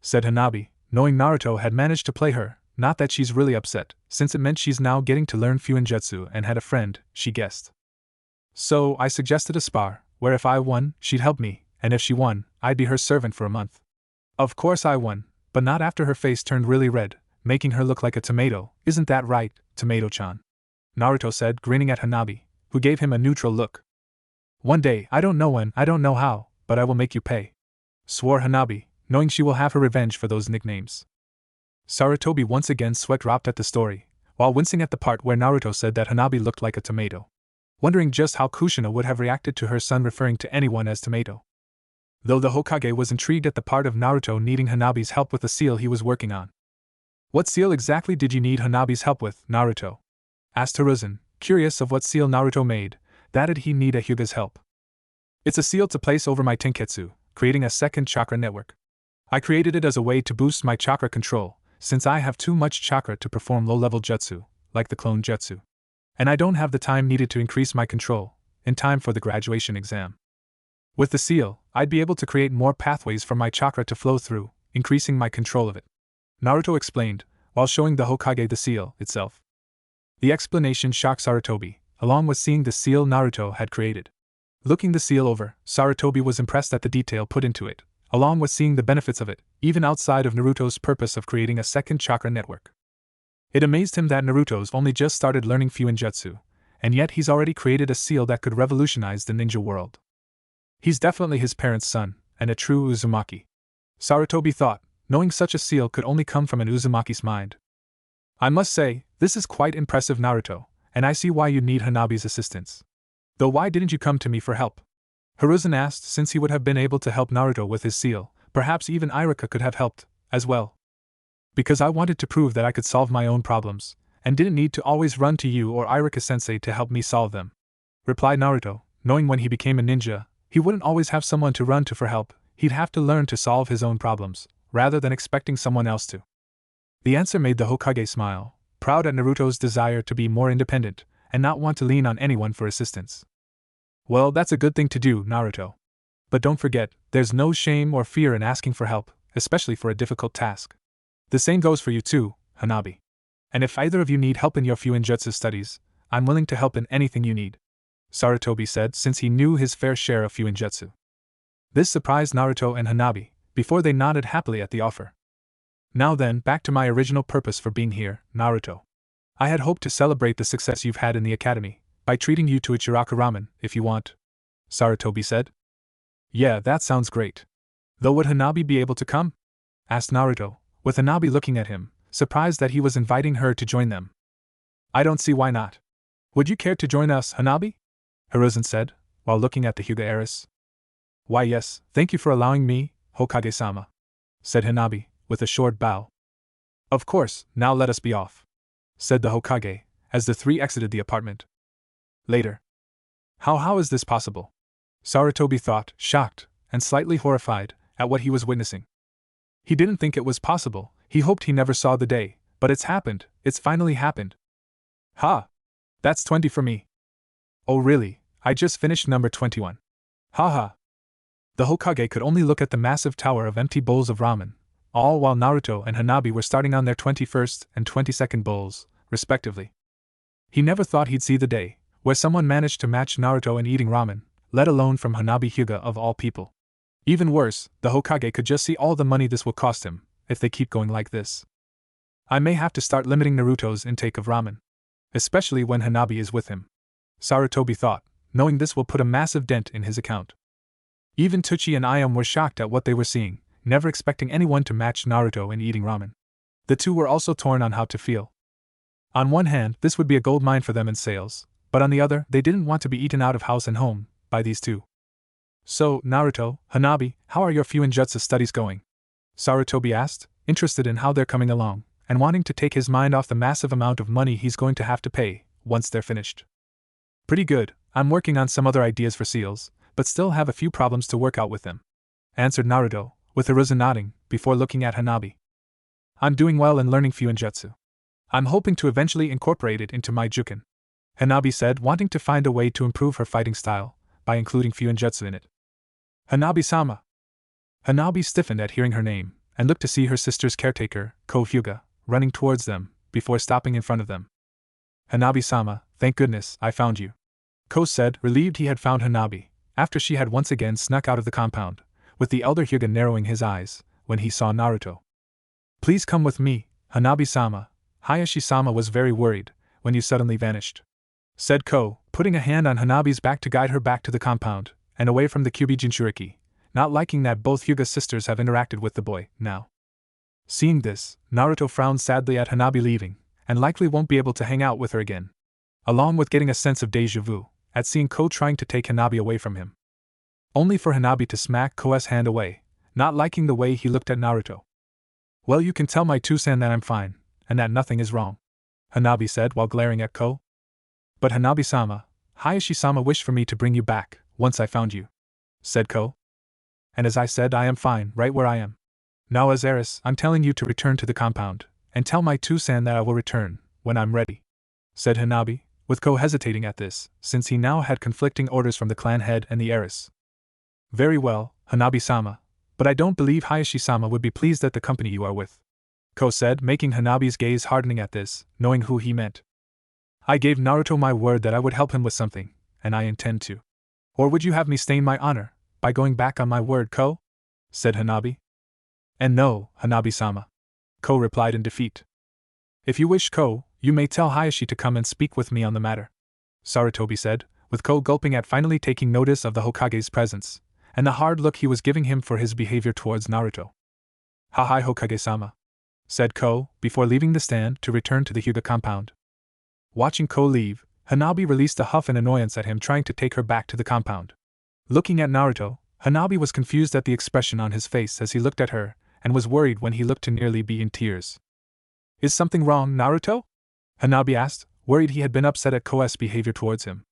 said Hanabi, knowing Naruto had managed to play her, not that she's really upset, since it meant she's now getting to learn Fuinjutsu and had a friend, she guessed. "So, I suggested a spar, where if I won, she'd help me, and if she won, I'd be her servant for a month. Of course I won, but not after her face turned really red, making her look like a tomato, isn't that right, Tomato-chan?" Naruto said, grinning at Hanabi, who gave him a neutral look. "One day, I don't know when, I don't know how, but I will make you pay," swore Hanabi, knowing she will have her revenge for those nicknames. Sarutobi once again sweat dropped at the story, while wincing at the part where Naruto said that Hanabi looked like a tomato, wondering just how Kushina would have reacted to her son referring to anyone as tomato. Though the Hokage was intrigued at the part of Naruto needing Hanabi's help with the seal he was working on. "What seal exactly did you need Hanabi's help with, Naruto?" asked Hiruzen, curious of what seal Naruto made, that did he need a Hyuga's help. "It's a seal to place over my Tenketsu, creating a second chakra network. I created it as a way to boost my chakra control, since I have too much chakra to perform low-level jutsu, like the clone jutsu. And I don't have the time needed to increase my control, in time for the graduation exam. With the seal, I'd be able to create more pathways for my chakra to flow through, increasing my control of it," Naruto explained, while showing the Hokage the seal itself. The explanation shocked Sarutobi, along with seeing the seal Naruto had created. Looking the seal over, Sarutobi was impressed at the detail put into it, along with seeing the benefits of it, even outside of Naruto's purpose of creating a second chakra network. It amazed him that Naruto's only just started learning Fuinjutsu, and yet he's already created a seal that could revolutionize the ninja world. He's definitely his parents' son, and a true Uzumaki, Sarutobi thought, knowing such a seal could only come from an Uzumaki's mind. "I must say, this is quite impressive, Naruto, and I see why you need Hanabi's assistance," Though why didn't you come to me for help? Hiruzen asked, since he would have been able to help Naruto with his seal. Perhaps even Irika could have helped, as well. Because I wanted to prove that I could solve my own problems, and didn't need to always run to you or Irika-sensei to help me solve them, replied Naruto, knowing when he became a ninja, he wouldn't always have someone to run to for help, he'd have to learn to solve his own problems, rather than expecting someone else to. The answer made the Hokage smile, proud at Naruto's desire to be more independent, and not want to lean on anyone for assistance. Well, that's a good thing to do, Naruto. But don't forget, there's no shame or fear in asking for help, especially for a difficult task. The same goes for you too, Hanabi. And if either of you need help in your Fuinjutsu studies, I'm willing to help in anything you need, Sarutobi said, since he knew his fair share of Fuinjutsu. This surprised Naruto and Hanabi, before they nodded happily at the offer. Now then, back to my original purpose for being here, Naruto. I had hoped to celebrate the success you've had in the academy, by treating you to a Chiraku ramen, if you want, Sarutobi said. Yeah, that sounds great. Though would Hanabi be able to come? Asked Naruto, with Hanabi looking at him, surprised that he was inviting her to join them. I don't see why not. Would you care to join us, Hanabi? Hiruzen said, while looking at the Hyuga heiress. Why yes, thank you for allowing me, Hokage-sama, said Hanabi, with a short bow. Of course, now let us be off, said the Hokage, as the three exited the apartment. Later. How is this possible? Sarutobi thought, shocked, and slightly horrified, at what he was witnessing. He didn't think it was possible, he hoped he never saw the day, but it's happened, it's finally happened. Ha! That's 20 for me. Oh really, I just finished number 21. Haha. The Hokage could only look at the massive tower of empty bowls of ramen, all while Naruto and Hanabi were starting on their 21st and 22nd bowls, respectively. He never thought he'd see the day where someone managed to match Naruto in eating ramen, let alone from Hanabi Hyuga of all people. Even worse, the Hokage could just see all the money this will cost him, if they keep going like this. I may have to start limiting Naruto's intake of ramen, especially when Hanabi is with him, Sarutobi thought, knowing this will put a massive dent in his account. Even Tsuchi and Ayam were shocked at what they were seeing, never expecting anyone to match Naruto in eating ramen. The two were also torn on how to feel. On one hand, this would be a goldmine for them in sales, but on the other, they didn't want to be eaten out of house and home by these two. So, Naruto, Hanabi, how are your Fuinjutsu studies going? Sarutobi asked, interested in how they're coming along, and wanting to take his mind off the massive amount of money he's going to have to pay once they're finished. Pretty good, I'm working on some other ideas for seals, but still have a few problems to work out with them, answered Naruto, with Hiruzen nodding, before looking at Hanabi. I'm doing well in learning Fuinjutsu. I'm hoping to eventually incorporate it into my Jukin, Hanabi said, wanting to find a way to improve her fighting style, by including Fuinjutsu in it. Hanabi-sama. Hanabi stiffened at hearing her name, and looked to see her sister's caretaker, Ko Hyuga, running towards them, before stopping in front of them. Hanabi-sama, thank goodness, I found you, Ko said, relieved he had found Hanabi, after she had once again snuck out of the compound, with the elder Hyuga narrowing his eyes, when he saw Naruto. Please come with me, Hanabi-sama. Hayashi-sama was very worried, when you suddenly vanished, said Ko, putting a hand on Hanabi's back to guide her back to the compound, and away from the Kyubi Jinchuriki, not liking that both Hyuga sisters have interacted with the boy, now. Seeing this, Naruto frowned sadly at Hanabi leaving, and likely won't be able to hang out with her again, along with getting a sense of déjà vu, at seeing Ko trying to take Hanabi away from him. Only for Hanabi to smack Ko's hand away, not liking the way he looked at Naruto. Well, you can tell my Tusan that I'm fine, and that nothing is wrong, Hanabi said while glaring at Ko. But Hanabi-sama, Hayashi-sama wished for me to bring you back, once I found you, said Ko. And as I said, I am fine, right where I am. Now as heiress, I'm telling you to return to the compound, and tell my Tusan that I will return, when I'm ready, said Hanabi, with Ko hesitating at this, since he now had conflicting orders from the clan head and the heiress. Very well, Hanabi-sama, but I don't believe Hayashi-sama would be pleased at the company you are with, Ko said, making Hanabi's gaze hardening at this, knowing who he meant. I gave Naruto my word that I would help him with something, and I intend to. Or would you have me stain my honor, by going back on my word, Ko? Said Hanabi. And no, Hanabi-sama, Ko replied in defeat. If you wish, Ko, you may tell Hayashi to come and speak with me on the matter, Sarutobi said, with Ko gulping at finally taking notice of the Hokage's presence, and the hard look he was giving him for his behavior towards Naruto. Hi Hokage-sama, said Ko, before leaving the stand to return to the Hyuga compound. Watching Ko leave, Hanabi released a huff in annoyance at him trying to take her back to the compound. Looking at Naruto, Hanabi was confused at the expression on his face as he looked at her, and was worried when he looked to nearly be in tears. Is something wrong, Naruto? Hanabi asked, worried he had been upset at Koe's behavior towards him.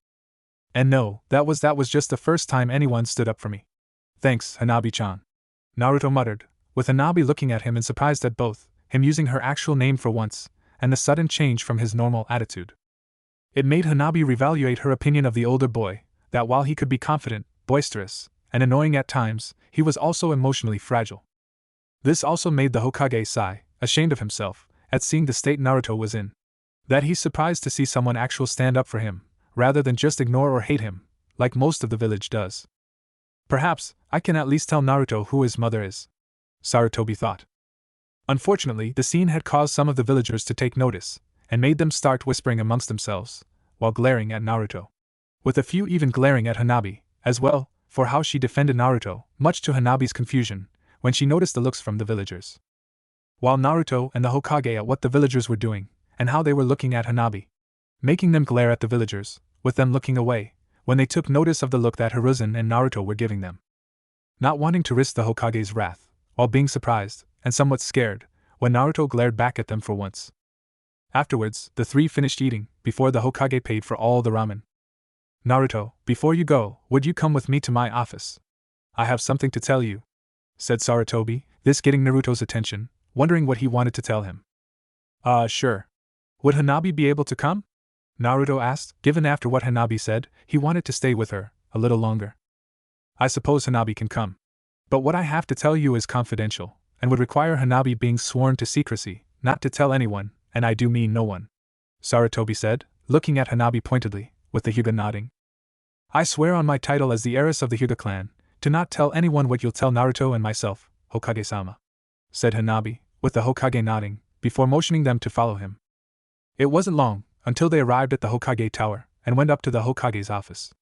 And no, that was just the first time anyone stood up for me. Thanks, Hanabi-chan. Naruto muttered, with Hanabi looking at him and surprised at both, him using her actual name for once, and the sudden change from his normal attitude. It made Hanabi reevaluate her opinion of the older boy, that while he could be confident, boisterous, and annoying at times, he was also emotionally fragile. This also made the Hokage sigh, ashamed of himself, at seeing the state Naruto was in. That he's surprised to see someone actually stand up for him, rather than just ignore or hate him, like most of the village does. Perhaps, I can at least tell Naruto who his mother is, Sarutobi thought. Unfortunately, the scene had caused some of the villagers to take notice, and made them start whispering amongst themselves, while glaring at Naruto. With a few even glaring at Hanabi, as well, for how she defended Naruto, much to Hanabi's confusion, when she noticed the looks from the villagers. While Naruto and the Hokage at what the villagers were doing, and how they were looking at Hanabi, making them glare at the villagers, with them looking away, when they took notice of the look that Hiruzen and Naruto were giving them. Not wanting to risk the Hokage's wrath, while being surprised, and somewhat scared, when Naruto glared back at them for once. Afterwards, the three finished eating, before the Hokage paid for all the ramen. Naruto, before you go, would you come with me to my office? I have something to tell you, said Sarutobi, this getting Naruto's attention, wondering what he wanted to tell him. Sure. Would Hanabi be able to come? Naruto asked, given after what Hanabi said, he wanted to stay with her, a little longer. I suppose Hanabi can come. But what I have to tell you is confidential, and would require Hanabi being sworn to secrecy, not to tell anyone, and I do mean no one, Sarutobi said, looking at Hanabi pointedly, with the Hyuga nodding. I swear on my title as the heiress of the Hyuga clan, to not tell anyone what you'll tell Naruto and myself, Hokage-sama, said Hanabi, with the Hokage nodding, before motioning them to follow him. It wasn't long, until they arrived at the Hokage tower, and went up to the Hokage's office.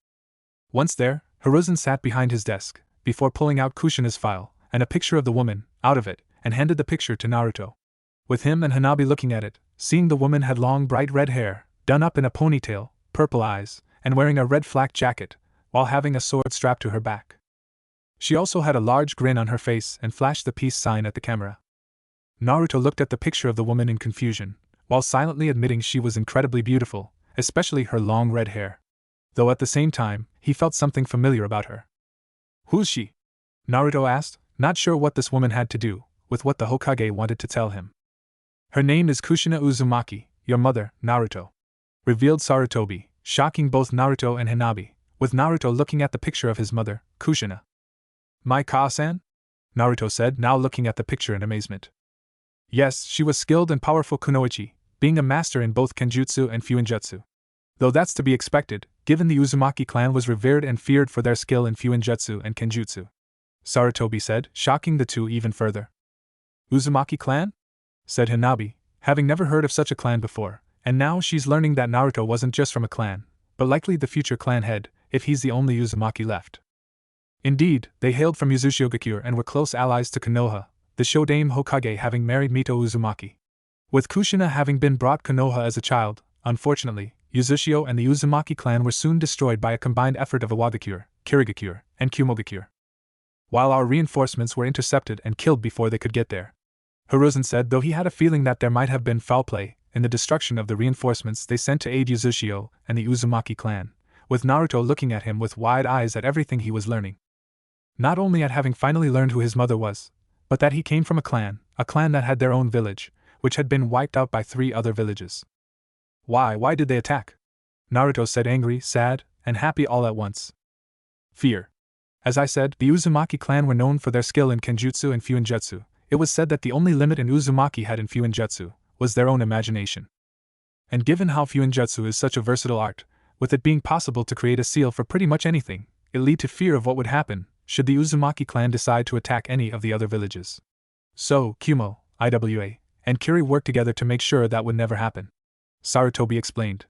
Once there, Hiruzen sat behind his desk, before pulling out Kushina's file, and a picture of the woman, out of it, and handed the picture to Naruto. With him and Hanabi looking at it, seeing the woman had long bright red hair, done up in a ponytail, purple eyes, and wearing a red flak jacket, while having a sword strapped to her back. She also had a large grin on her face and flashed the peace sign at the camera. Naruto looked at the picture of the woman in confusion, while silently admitting she was incredibly beautiful, especially her long red hair. Though at the same time, he felt something familiar about her. Who's she? Naruto asked, not sure what this woman had to do with what the Hokage wanted to tell him. Her name is Kushina Uzumaki, your mother, Naruto, revealed Sarutobi, shocking both Naruto and Hanabi, with Naruto looking at the picture of his mother, Kushina. My Ka-san? Naruto said, now looking at the picture in amazement. Yes, she was skilled and powerful kunoichi, being a master in both Kenjutsu and Fuinjutsu. Though that's to be expected, given the Uzumaki clan was revered and feared for their skill in Fuinjutsu and Kenjutsu, Sarutobi said, shocking the two even further. Uzumaki clan? Said Hanabi, having never heard of such a clan before, and now she's learning that Naruto wasn't just from a clan, but likely the future clan head, if he's the only Uzumaki left. Indeed, they hailed from Uzushio-gakure and were close allies to Konoha, the Shodaime Hokage having married Mito Uzumaki. With Kushina having been brought Konoha as a child, unfortunately, Uzushio and the Uzumaki clan were soon destroyed by a combined effort of Iwagakure, Kirigakure, and Kumogakure. While our reinforcements were intercepted and killed before they could get there, Hiruzen said, though he had a feeling that there might have been foul play in the destruction of the reinforcements they sent to aid Uzushio and the Uzumaki clan, with Naruto looking at him with wide eyes at everything he was learning. Not only at having finally learned who his mother was, but that he came from a clan that had their own village, which had been wiped out by 3 other villages. Why did they attack? Naruto said, angry, sad, and happy all at once. Fear. As I said, the Uzumaki clan were known for their skill in Kenjutsu and Fuinjutsu. It was said that the only limit an Uzumaki had in Fuinjutsu was their own imagination. And given how Fuinjutsu is such a versatile art, with it being possible to create a seal for pretty much anything, it led to fear of what would happen should the Uzumaki clan decide to attack any of the other villages. So, Kumo, Iwa, and Kiri worked together to make sure that would never happen, Sarutobi explained.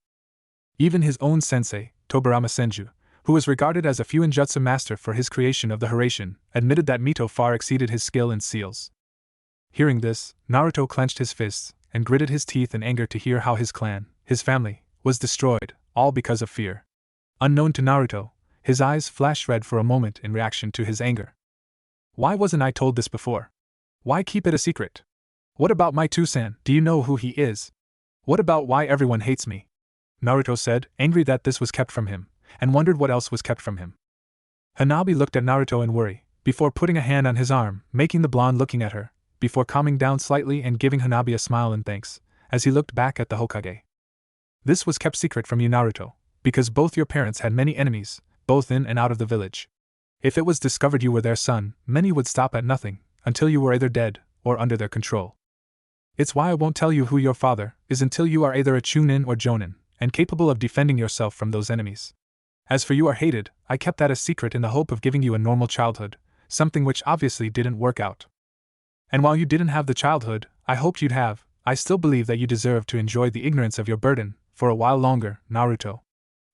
Even his own sensei, Tobirama Senju, who was regarded as a Fuinjutsu master for his creation of the Hiraishin, admitted that Mito far exceeded his skill in seals. Hearing this, Naruto clenched his fists and gritted his teeth in anger to hear how his clan, his family, was destroyed, all because of fear. Unknown to Naruto, his eyes flashed red for a moment in reaction to his anger. Why wasn't I told this before? Why keep it a secret? What about my Tusan? Do you know who he is? What about why everyone hates me? Naruto said, angry that this was kept from him, and wondered what else was kept from him. Hanabi looked at Naruto in worry, before putting a hand on his arm, making the blonde looking at her, before calming down slightly and giving Hanabi a smile in thanks, as he looked back at the Hokage. This was kept secret from you, Naruto, because both your parents had many enemies, both in and out of the village. If it was discovered you were their son, many would stop at nothing, until you were either dead, or under their control. It's why I won't tell you who your father is until you are either a Jounin or Jounin, and capable of defending yourself from those enemies. As for you are hated, I kept that a secret in the hope of giving you a normal childhood, something which obviously didn't work out. And while you didn't have the childhood I hoped you'd have, I still believe that you deserve to enjoy the ignorance of your burden for a while longer, Naruto.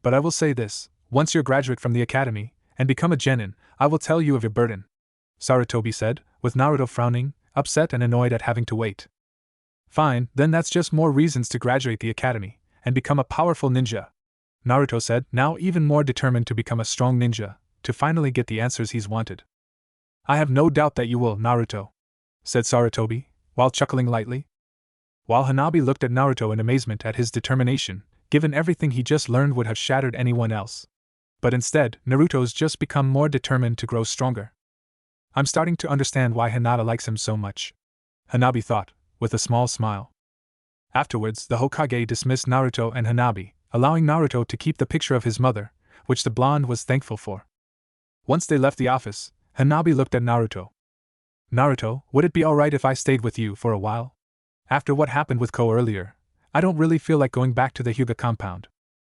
But I will say this, once you're graduate from the academy and become a genin, I will tell you of your burden. Sarutobi said, with Naruto frowning, upset and annoyed at having to wait. Fine, then that's just more reasons to graduate the academy and become a powerful ninja, Naruto said, now even more determined to become a strong ninja, to finally get the answers he's wanted. I have no doubt that you will, Naruto, said Sarutobi, while chuckling lightly. While Hanabi looked at Naruto in amazement at his determination, given everything he just learned would have shattered anyone else. But instead, Naruto's just become more determined to grow stronger. I'm starting to understand why Hinata likes him so much, Hanabi thought, with a small smile. Afterwards, the Hokage dismissed Naruto and Hanabi, allowing Naruto to keep the picture of his mother, which the blonde was thankful for. Once they left the office, Hanabi looked at Naruto. Naruto, would it be alright if I stayed with you for a while? After what happened with Ko earlier, I don't really feel like going back to the Hyuga compound,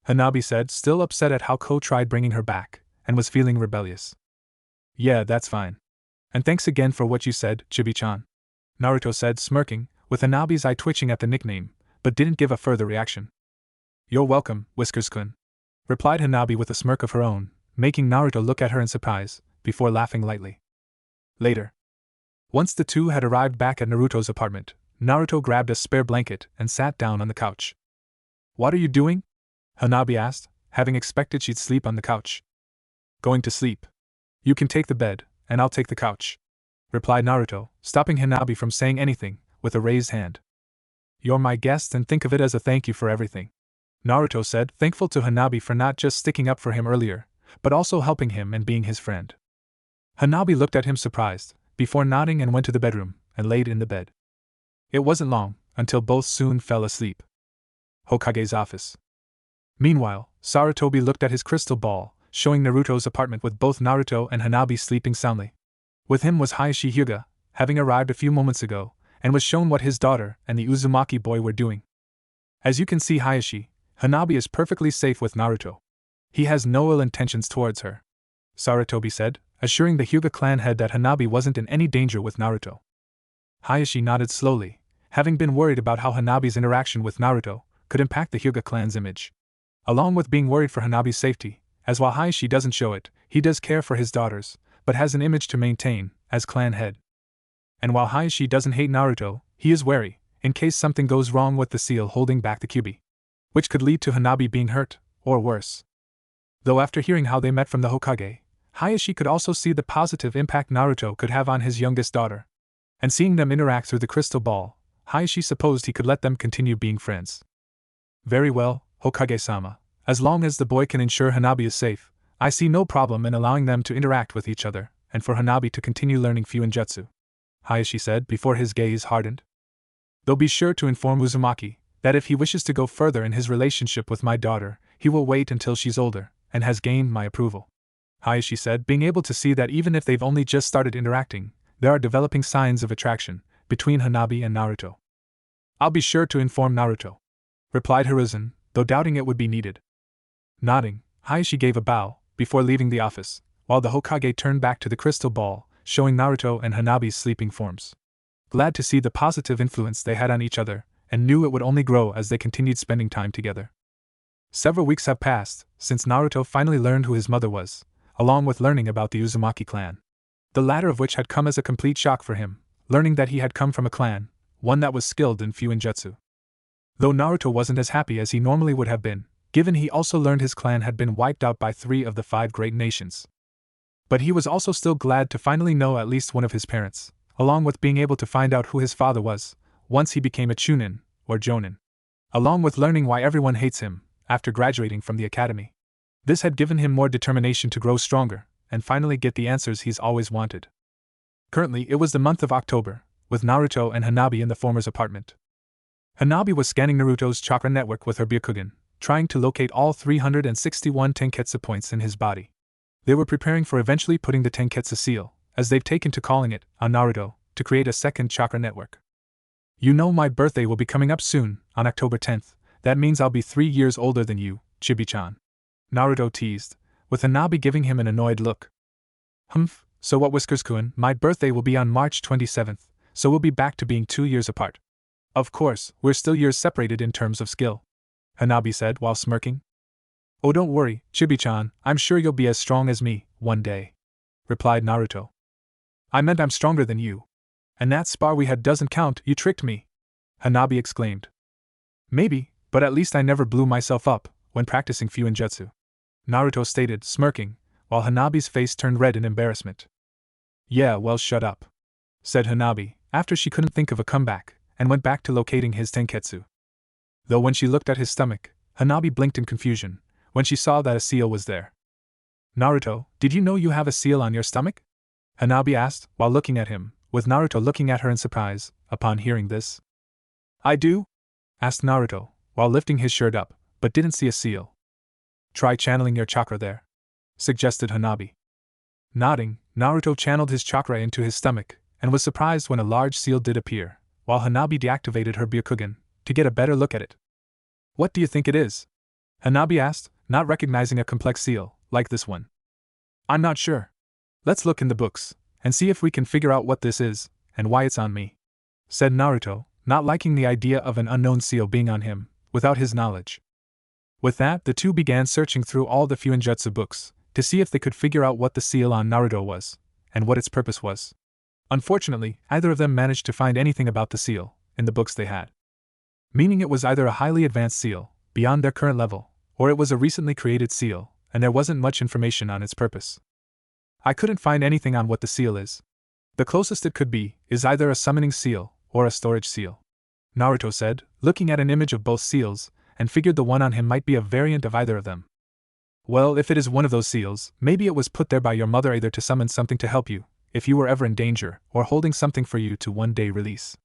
Hanabi said, still upset at how Ko tried bringing her back, and was feeling rebellious. Yeah, that's fine. And thanks again for what you said, Chibi-chan, Naruto said, smirking, with Hanabi's eye twitching at the nickname, but didn't give a further reaction. You're welcome, Whiskers-kun, replied Hanabi with a smirk of her own, making Naruto look at her in surprise, before laughing lightly. Later. Once the two had arrived back at Naruto's apartment, Naruto grabbed a spare blanket and sat down on the couch. What are you doing? Hanabi asked, having expected she'd sleep on the couch. Going to sleep. You can take the bed, and I'll take the couch, replied Naruto, stopping Hanabi from saying anything, with a raised hand. You're my guest and think of it as a thank you for everything, Naruto said, thankful to Hanabi for not just sticking up for him earlier, but also helping him and being his friend. Hanabi looked at him surprised, before nodding and went to the bedroom, and laid in the bed. It wasn't long, until both soon fell asleep. Hokage's office. Meanwhile, Sarutobi looked at his crystal ball, showing Naruto's apartment with both Naruto and Hanabi sleeping soundly. With him was Hayashi Hyuga, having arrived a few moments ago, and was shown what his daughter and the Uzumaki boy were doing. As you can see, Hayashi, Hanabi is perfectly safe with Naruto. He has no ill intentions towards her, Sarutobi said, assuring the Hyuga clan head that Hanabi wasn't in any danger with Naruto. Hayashi nodded slowly, having been worried about how Hanabi's interaction with Naruto could impact the Hyuga clan's image. Along with being worried for Hanabi's safety, as while Hayashi doesn't show it, he does care for his daughters, but has an image to maintain, as clan head. And while Hayashi doesn't hate Naruto, he is wary, in case something goes wrong with the seal holding back the Kyuubi, which could lead to Hanabi being hurt, or worse. Though after hearing how they met from the Hokage, Hayashi could also see the positive impact Naruto could have on his youngest daughter. And seeing them interact through the crystal ball, Hayashi supposed he could let them continue being friends. Very well, Hokage-sama. As long as the boy can ensure Hanabi is safe, I see no problem in allowing them to interact with each other, and for Hanabi to continue learning Fuinjutsu, Hayashi said before his gaze hardened. Though be sure to inform Uzumaki that if he wishes to go further in his relationship with my daughter, he will wait until she's older and has gained my approval, Hayashi said, being able to see that even if they've only just started interacting, there are developing signs of attraction between Hanabi and Naruto. I'll be sure to inform Naruto, replied Hiruzen, though doubting it would be needed. Nodding, Hayashi gave a bow before leaving the office, while the Hokage turned back to the crystal ball, showing Naruto and Hanabi's sleeping forms. Glad to see the positive influence they had on each other, and knew it would only grow as they continued spending time together. Several weeks have passed since Naruto finally learned who his mother was, along with learning about the Uzumaki clan. The latter of which had come as a complete shock for him, learning that he had come from a clan, one that was skilled in Fuinjutsu. Though Naruto wasn't as happy as he normally would have been, given he also learned his clan had been wiped out by 3 of the 5 great nations. But he was also still glad to finally know at least one of his parents, along with being able to find out who his father was, once he became a Chunin, or Jounin. Along with learning why everyone hates him, after graduating from the academy. This had given him more determination to grow stronger, and finally get the answers he's always wanted. Currently, it was the month of October, with Naruto and Hanabi in the former's apartment. Hanabi was scanning Naruto's chakra network with her Byakugan, trying to locate all 361 Tenketsu points in his body. They were preparing for eventually putting the Tenketsu seal, as they've taken to calling it, on Naruto, to create a second chakra network. You know my birthday will be coming up soon, on October 10th, that means I'll be 3 years older than you, Chibi-chan. Naruto teased, with Hanabi giving him an annoyed look. Humph, so what Whiskers-kun, my birthday will be on March 27th, so we'll be back to being 2 years apart. Of course, we're still years separated in terms of skill, Hanabi said while smirking. Oh, don't worry, Chibi-chan, I'm sure you'll be as strong as me, one day, replied Naruto. I meant I'm stronger than you. And that spar we had doesn't count, you tricked me, Hanabi exclaimed. Maybe, but at least I never blew myself up when practicing Fuinjutsu, Naruto stated, smirking, while Hanabi's face turned red in embarrassment. Yeah, well, shut up, said Hanabi, after she couldn't think of a comeback, and went back to locating his Tenketsu. Though when she looked at his stomach, Hanabi blinked in confusion when she saw that a seal was there. Naruto, did you know you have a seal on your stomach? Hanabi asked, while looking at him, with Naruto looking at her in surprise, upon hearing this. I do? Asked Naruto, while lifting his shirt up, but didn't see a seal. Try channeling your chakra there, suggested Hanabi. Nodding, Naruto channeled his chakra into his stomach, and was surprised when a large seal did appear, while Hanabi deactivated her Byakugan, to get a better look at it. What do you think it is? Hanabi asked, not recognizing a complex seal, like this one. I'm not sure. Let's look in the books, and see if we can figure out what this is, and why it's on me, said Naruto, not liking the idea of an unknown seal being on him, without his knowledge. With that, the two began searching through all the Fuinjutsu books, to see if they could figure out what the seal on Naruto was, and what its purpose was. Unfortunately, neither of them managed to find anything about the seal, in the books they had. Meaning it was either a highly advanced seal, beyond their current level, or it was a recently created seal, and there wasn't much information on its purpose. I couldn't find anything on what the seal is. The closest it could be is either a summoning seal or a storage seal, Naruto said, looking at an image of both seals, and figured the one on him might be a variant of either of them. Well, if it is one of those seals, maybe it was put there by your mother either to summon something to help you, if you were ever in danger, or holding something for you to one day release,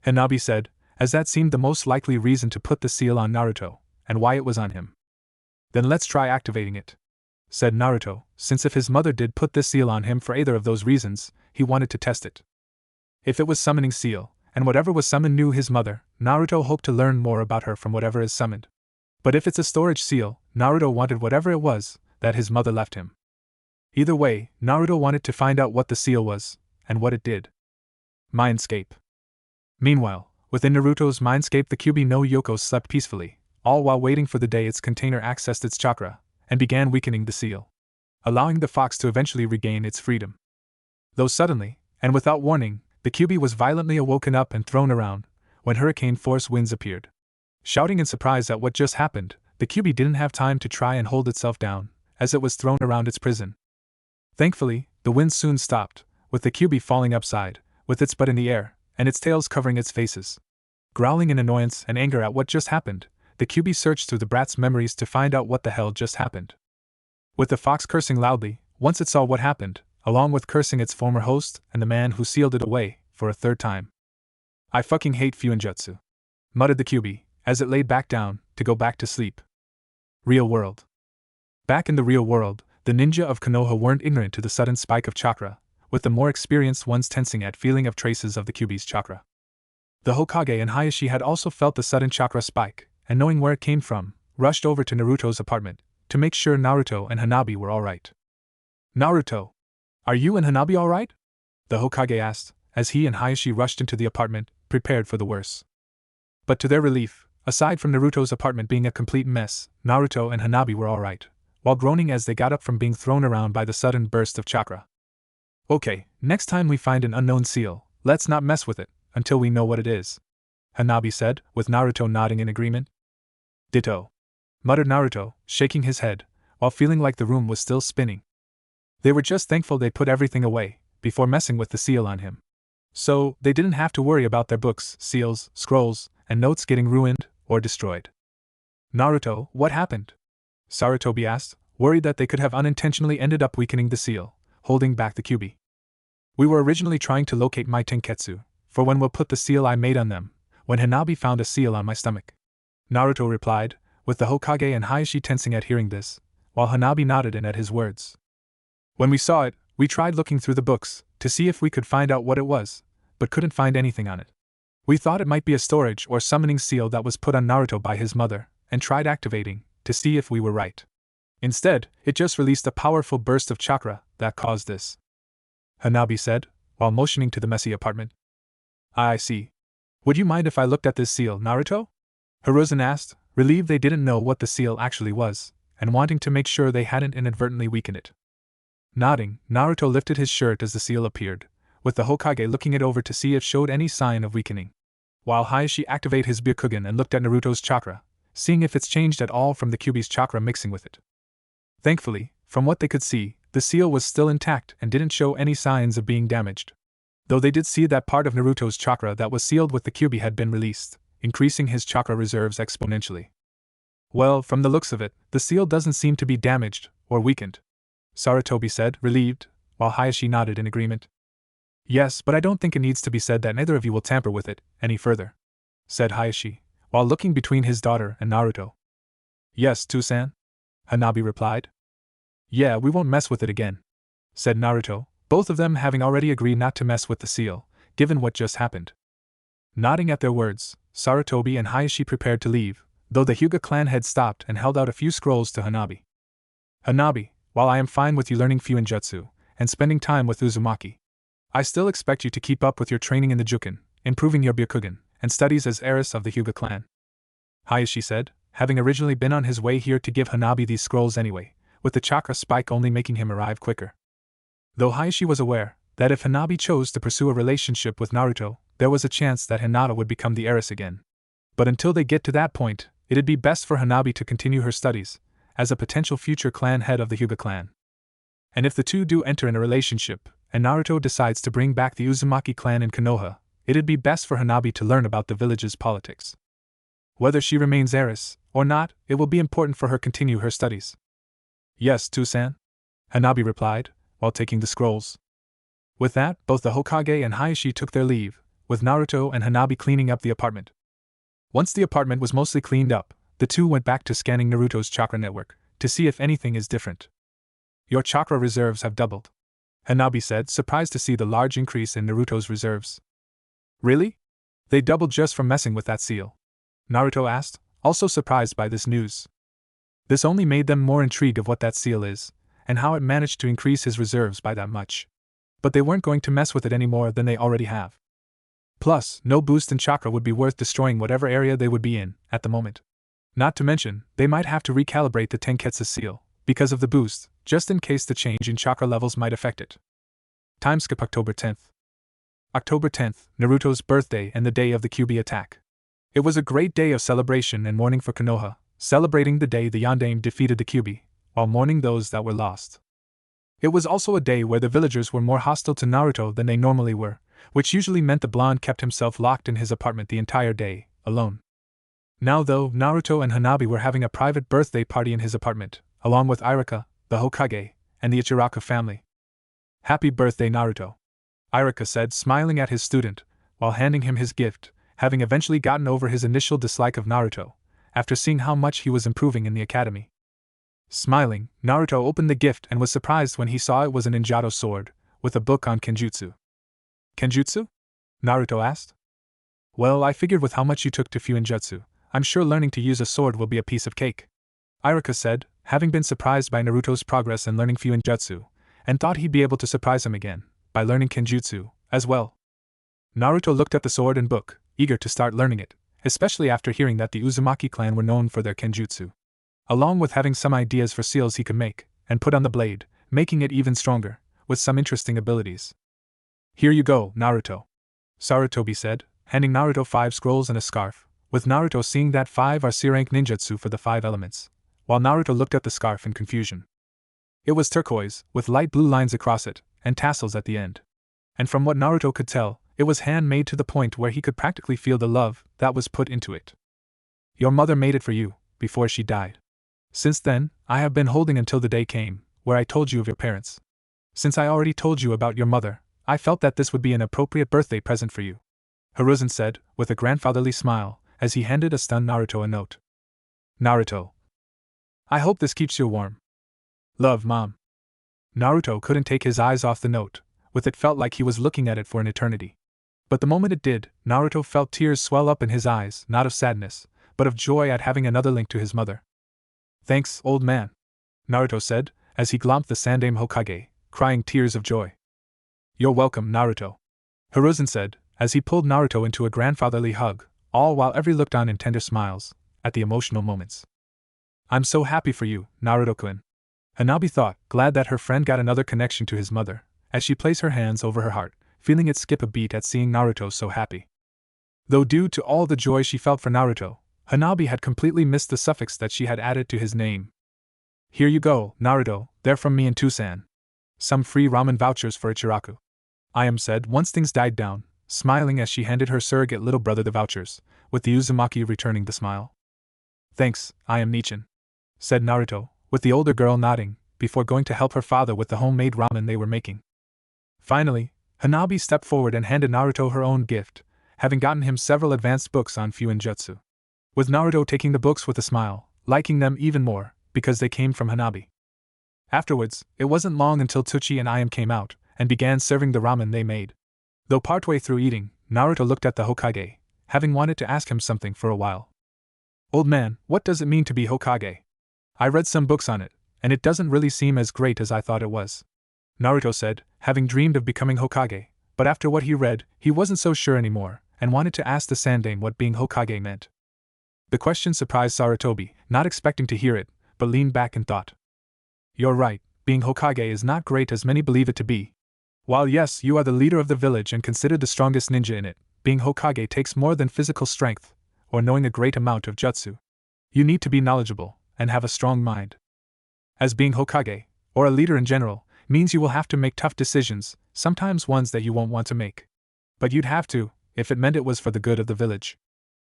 Hanabi said, as that seemed the most likely reason to put the seal on Naruto, and why it was on him. Then let's try activating it, said Naruto, since if his mother did put this seal on him for either of those reasons, he wanted to test it. If it was summoning seal, and whatever was summoned knew his mother, Naruto hoped to learn more about her from whatever is summoned. But if it's a storage seal, Naruto wanted whatever it was that his mother left him. Either way, Naruto wanted to find out what the seal was, and what it did. Mindscape. Meanwhile, within Naruto's mindscape, the Kyuubi no Yoko slept peacefully, all while waiting for the day its container accessed its chakra, and began weakening the seal, allowing the fox to eventually regain its freedom. Though suddenly, and without warning, the Kyuubi was violently awoken up and thrown around, when hurricane-force winds appeared. Shouting in surprise at what just happened, the Kyuubi didn't have time to try and hold itself down, as it was thrown around its prison. Thankfully, the winds soon stopped, with the Kyuubi falling upside, with its butt in the air, and its tails covering its faces. Growling in annoyance and anger at what just happened, the Kyuubi searched through the brat's memories to find out what the hell just happened. With the fox cursing loudly, once it saw what happened, along with cursing its former host and the man who sealed it away, for a third time. I fucking hate Fuinjutsu, muttered the Kyuubi, as it laid back down, to go back to sleep. Real world. Back in the real world, the ninja of Konoha weren't ignorant to the sudden spike of chakra, with the more experienced ones tensing at feeling of traces of the Kyuubi's chakra. The Hokage and Hayashi had also felt the sudden chakra spike, and knowing where it came from, rushed over to Naruto's apartment, to make sure Naruto and Hanabi were alright. Naruto, are you and Hanabi alright? The Hokage asked, as he and Hayashi rushed into the apartment, prepared for the worst. But to their relief, aside from Naruto's apartment being a complete mess, Naruto and Hanabi were alright, while groaning as they got up from being thrown around by the sudden burst of chakra. Okay, next time we find an unknown seal, let's not mess with it, until we know what it is, Hanabi said, with Naruto nodding in agreement. Ditto, muttered Naruto, shaking his head, while feeling like the room was still spinning. They were just thankful they put everything away, before messing with the seal on him. So, they didn't have to worry about their books, seals, scrolls, and notes getting ruined or destroyed. Naruto, what happened? Sarutobi asked, worried that they could have unintentionally ended up weakening the seal, holding back the Kyuubi. We were originally trying to locate my tenketsu, for when we'll put the seal I made on them, when Hanabi found a seal on my stomach. Naruto replied, with the Hokage and Hayashi tensing at hearing this, while Hanabi nodded in at his words. When we saw it, we tried looking through the books, to see if we could find out what it was, but couldn't find anything on it. We thought it might be a storage or summoning seal that was put on Naruto by his mother, and tried activating, to see if we were right. Instead, it just released a powerful burst of chakra that caused this. Hanabi said, while motioning to the messy apartment. I see. Would you mind if I looked at this seal, Naruto? Hiruzen asked, relieved they didn't know what the seal actually was, and wanting to make sure they hadn't inadvertently weakened it. Nodding, Naruto lifted his shirt as the seal appeared, with the Hokage looking it over to see if it showed any sign of weakening. While Hayashi activated his Byakugan and looked at Naruto's chakra, seeing if it's changed at all from the Kyuubi's chakra mixing with it. Thankfully, from what they could see, the seal was still intact and didn't show any signs of being damaged. Though they did see that part of Naruto's chakra that was sealed with the Kyuubi had been released, increasing his chakra reserves exponentially. Well, from the looks of it, the seal doesn't seem to be damaged or weakened, Sarutobi said, relieved, while Hayashi nodded in agreement. Yes, but I don't think it needs to be said that neither of you will tamper with it any further, said Hayashi, while looking between his daughter and Naruto. Yes, Toussaint, Hanabi replied. Yeah, we won't mess with it again, said Naruto, both of them having already agreed not to mess with the seal, given what just happened. Nodding at their words, Sarutobi and Hayashi prepared to leave, though the Hyuga clan had stopped and held out a few scrolls to Hanabi. Hanabi, while I am fine with you learning Fuinjutsu and spending time with Uzumaki, I still expect you to keep up with your training in the Jukin, improving your Byakugan, and studies as heiress of the Hyuga clan, Hayashi said, having originally been on his way here to give Hanabi these scrolls anyway, with the chakra spike only making him arrive quicker. Though Hayashi was aware that if Hanabi chose to pursue a relationship with Naruto, there was a chance that Hinata would become the heiress again. But until they get to that point, it'd be best for Hanabi to continue her studies, as a potential future clan head of the Hyuga clan. And if the two do enter in a relationship, and Naruto decides to bring back the Uzumaki clan in Konoha, it'd be best for Hanabi to learn about the village's politics. Whether she remains heiress or not, it will be important for her to continue her studies. Yes, Toussaint, Hanabi replied, while taking the scrolls. With that, both the Hokage and Hayashi took their leave, with Naruto and Hanabi cleaning up the apartment. Once the apartment was mostly cleaned up, the two went back to scanning Naruto's chakra network, to see if anything is different. Your chakra reserves have doubled, Hanabi said, surprised to see the large increase in Naruto's reserves. Really? They doubled just from messing with that seal? Naruto asked, also surprised by this news. This only made them more intrigued of what that seal is, and how it managed to increase his reserves by that much. But they weren't going to mess with it any more than they already have. Plus, no boost in chakra would be worth destroying whatever area they would be in, at the moment. Not to mention, they might have to recalibrate the Tenketsu seal, because of the boost, just in case the change in chakra levels might affect it. Time skip October 10th. October 10th, Naruto's birthday and the day of the Kyuubi attack. It was a great day of celebration and mourning for Konoha, celebrating the day the Yondaime defeated the Kyuubi, while mourning those that were lost. It was also a day where the villagers were more hostile to Naruto than they normally were, which usually meant the blonde kept himself locked in his apartment the entire day, alone. Now though, Naruto and Hanabi were having a private birthday party in his apartment, along with Irika, the Hokage, and the Ichiraku family. Happy birthday, Naruto, Irika said, smiling at his student, while handing him his gift, having eventually gotten over his initial dislike of Naruto, after seeing how much he was improving in the academy. Smiling, Naruto opened the gift and was surprised when he saw it was a ninjato sword, with a book on Kenjutsu. Kenjutsu? Naruto asked. Well, I figured with how much you took to Fuinjutsu, I'm sure learning to use a sword will be a piece of cake, Irika said, having been surprised by Naruto's progress in learning Fuinjutsu, and thought he'd be able to surprise him again, by learning Kenjutsu, as well. Naruto looked at the sword and book, eager to start learning it, especially after hearing that the Uzumaki clan were known for their Kenjutsu. Along with having some ideas for seals he could make, and put on the blade, making it even stronger, with some interesting abilities. Here you go, Naruto, Sarutobi said, handing Naruto 5 scrolls and a scarf, with Naruto seeing that 5 are C-rank ninjutsu for the 5 elements, while Naruto looked at the scarf in confusion. It was turquoise, with light blue lines across it, and tassels at the end. And from what Naruto could tell, it was handmade to the point where he could practically feel the love that was put into it. Your mother made it for you, before she died. Since then, I have been holding until the day came, where I told you of your parents. Since I already told you about your mother, I felt that this would be an appropriate birthday present for you, Hiruzen said, with a grandfatherly smile, as he handed a stunned Naruto a note. Naruto. I hope this keeps you warm. Love, Mom. Naruto couldn't take his eyes off the note, with it felt like he was looking at it for an eternity. But the moment it did, Naruto felt tears swell up in his eyes, not of sadness, but of joy at having another link to his mother. Thanks, old man, Naruto said, as he glomped the Sandaime Hokage, crying tears of joy. You're welcome, Naruto, Hiruzen said, as he pulled Naruto into a grandfatherly hug, all while every looked on in tender smiles, at the emotional moments. I'm so happy for you, Naruto-kun, Hanabi thought, glad that her friend got another connection to his mother, as she placed her hands over her heart, feeling it skip a beat at seeing Naruto so happy. Though due to all the joy she felt for Naruto, Hanabi had completely missed the suffix that she had added to his name. Here you go, Naruto, they're from me and Tusan. Some free ramen vouchers for Ichiraku. Ayam said once things died down, smiling as she handed her surrogate little brother the vouchers, with the Uzumaki returning the smile. Thanks, Ayam Nichin, said Naruto, with the older girl nodding, before going to help her father with the homemade ramen they were making. Finally, Hanabi stepped forward and handed Naruto her own gift, having gotten him several advanced books on Fuinjutsu. With Naruto taking the books with a smile, liking them even more, because they came from Hanabi. Afterwards, it wasn't long until Tuchi and Ayam came out, and began serving the ramen they made. Though partway through eating, Naruto looked at the Hokage, having wanted to ask him something for a while. Old man, what does it mean to be Hokage? I read some books on it, and it doesn't really seem as great as I thought it was, Naruto said, having dreamed of becoming Hokage, but after what he read, he wasn't so sure anymore, and wanted to ask the Sandaime what being Hokage meant. The question surprised Sarutobi, not expecting to hear it, but leaned back and thought. You're right, being Hokage is not great as many believe it to be. While yes, you are the leader of the village and considered the strongest ninja in it, being Hokage takes more than physical strength, or knowing a great amount of jutsu. You need to be knowledgeable, and have a strong mind. As being Hokage, or a leader in general, means you will have to make tough decisions, sometimes ones that you won't want to make. But you'd have to, if it meant it was for the good of the village.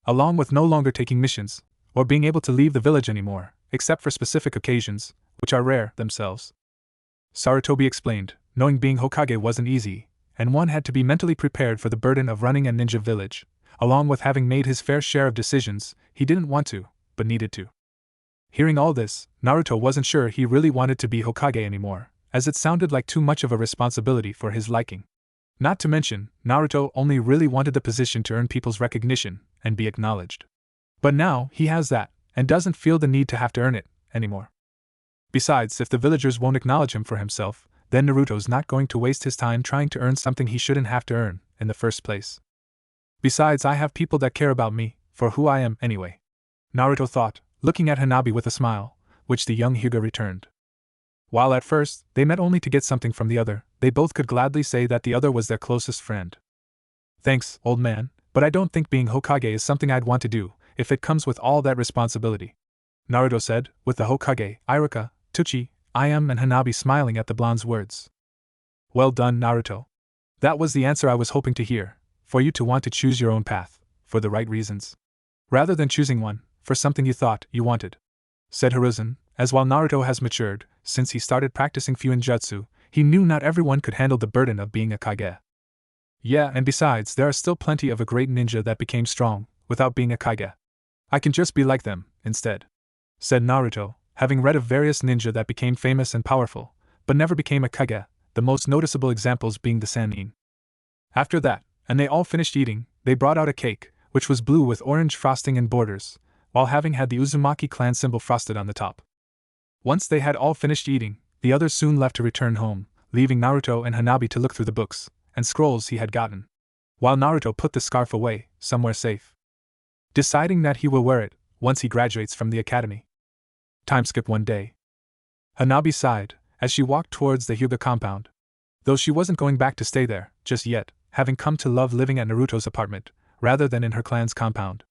Along with no longer taking missions, or being able to leave the village anymore, except for specific occasions, which are rare themselves. Sarutobi explained, knowing being Hokage wasn't easy, and one had to be mentally prepared for the burden of running a ninja village, along with having made his fair share of decisions he didn't want to, but needed to. Hearing all this, Naruto wasn't sure he really wanted to be Hokage anymore, as it sounded like too much of a responsibility for his liking. Not to mention, Naruto only really wanted the position to earn people's recognition and be acknowledged. But now, he has that, and doesn't feel the need to have to earn it anymore. Besides, if the villagers won't acknowledge him for himself, then Naruto's not going to waste his time trying to earn something he shouldn't have to earn in the first place. Besides, I have people that care about me, for who I am anyway, Naruto thought, looking at Hanabi with a smile, which the young Hyuga returned. While at first, they met only to get something from the other, they both could gladly say that the other was their closest friend. Thanks, old man, but I don't think being Hokage is something I'd want to do, if it comes with all that responsibility, Naruto said, with the Hokage, Iruka, Tuchi, Ayam and Hanabi smiling at the blonde's words. Well done, Naruto. That was the answer I was hoping to hear, for you to want to choose your own path, for the right reasons, rather than choosing one, for something you thought you wanted, said Hiruzen, as while Naruto has matured, since he started practicing Fuinjutsu, he knew not everyone could handle the burden of being a Kage. Yeah, and besides, there are still plenty of a great ninja that became strong, without being a Kage. I can just be like them, instead, said Naruto, having read of various ninja that became famous and powerful, but never became a Kage, the most noticeable examples being the Sannin. After that, and they all finished eating, they brought out a cake, which was blue with orange frosting and borders, while having had the Uzumaki clan symbol frosted on the top. Once they had all finished eating, the others soon left to return home, leaving Naruto and Hanabi to look through the books and scrolls he had gotten, while Naruto put the scarf away, somewhere safe, deciding that he will wear it once he graduates from the academy. Time skip one day. Hanabi sighed as she walked towards the Hyuga compound. Though she wasn't going back to stay there just yet, having come to love living at Naruto's apartment, rather than in her clan's compound.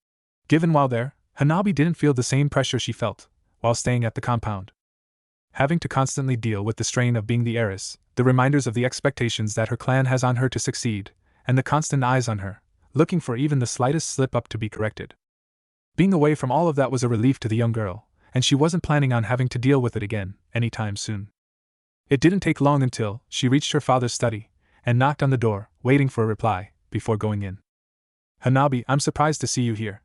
Given while there, Hanabi didn't feel the same pressure she felt while staying at the compound. Having to constantly deal with the strain of being the heiress, the reminders of the expectations that her clan has on her to succeed, and the constant eyes on her, looking for even the slightest slip-up to be corrected. Being away from all of that was a relief to the young girl, and she wasn't planning on having to deal with it again anytime soon. It didn't take long until she reached her father's study and knocked on the door, waiting for a reply before going in. "Hanabi, I'm surprised to see you here.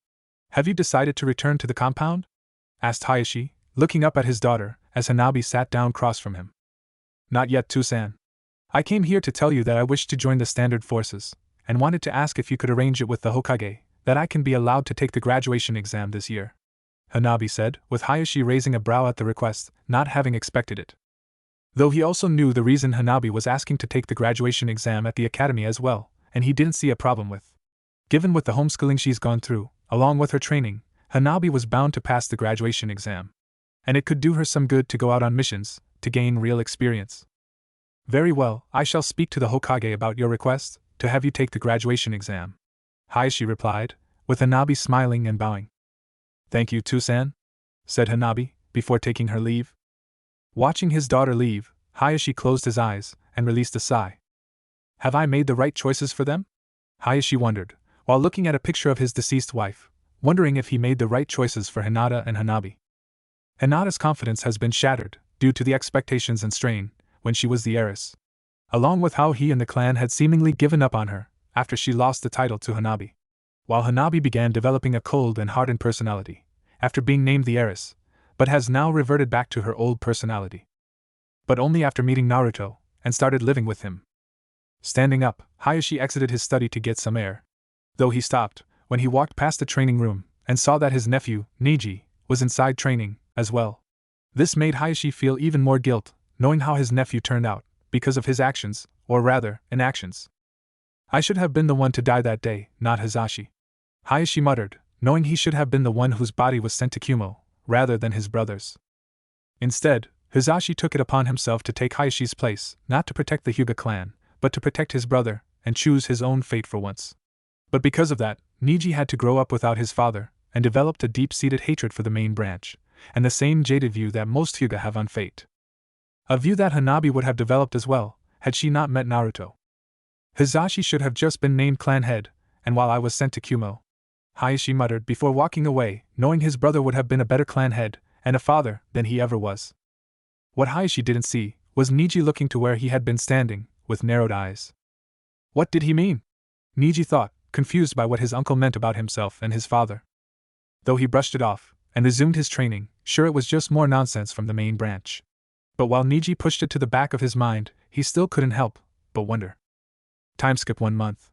Have you decided to return to the compound?" asked Hayashi, looking up at his daughter as Hanabi sat down across from him. "Not yet, Tusan. I came here to tell you that I wish to join the standard forces, and wanted to ask if you could arrange it with the Hokage, that I can be allowed to take the graduation exam this year," Hanabi said, with Hayashi raising a brow at the request, not having expected it. Though he also knew the reason Hanabi was asking to take the graduation exam at the academy as well, and he didn't see a problem with. Given with the homeschooling she's gone through, along with her training, Hanabi was bound to pass the graduation exam. And it could do her some good to go out on missions, to gain real experience. "Very well, I shall speak to the Hokage about your request, to have you take the graduation exam," Hayashi replied, with Hanabi smiling and bowing. "Thank you, Tusan," said Hanabi, before taking her leave. Watching his daughter leave, Hayashi closed his eyes and released a sigh. Have I made the right choices for them? Hayashi wondered, while looking at a picture of his deceased wife, wondering if he made the right choices for Hinata and Hanabi. Hinata's confidence has been shattered, due to the expectations and strain, when she was the heiress. Along with how he and the clan had seemingly given up on her, after she lost the title to Hanabi. While Hanabi began developing a cold and hardened personality, after being named the heiress, but has now reverted back to her old personality. But only after meeting Naruto, and started living with him. Standing up, Hayashi exited his study to get some air. Though he stopped, when he walked past the training room, and saw that his nephew, Niji, was inside training, as well. This made Hayashi feel even more guilt, knowing how his nephew turned out, because of his actions, or rather, inactions. I should have been the one to die that day, not Hizashi. Hayashi muttered, knowing he should have been the one whose body was sent to Kumo, rather than his brother's. Instead, Hizashi took it upon himself to take Hayashi's place, not to protect the Hyuga clan, but to protect his brother, and choose his own fate for once. But because of that, Niji had to grow up without his father, and developed a deep-seated hatred for the main branch, and the same jaded view that most Hyuga have on fate. A view that Hanabi would have developed as well, had she not met Naruto. Hizashi should have just been named clan head, and while I was sent to Kumo. Hayashi muttered before walking away, knowing his brother would have been a better clan head, and a father, than he ever was. What Hayashi didn't see, was Niji looking to where he had been standing, with narrowed eyes. What did he mean? Niji thought, confused by what his uncle meant about himself and his father. Though he brushed it off, and resumed his training, sure it was just more nonsense from the main branch. But while Niji pushed it to the back of his mind, he still couldn't help but wonder. Time skip 1 month.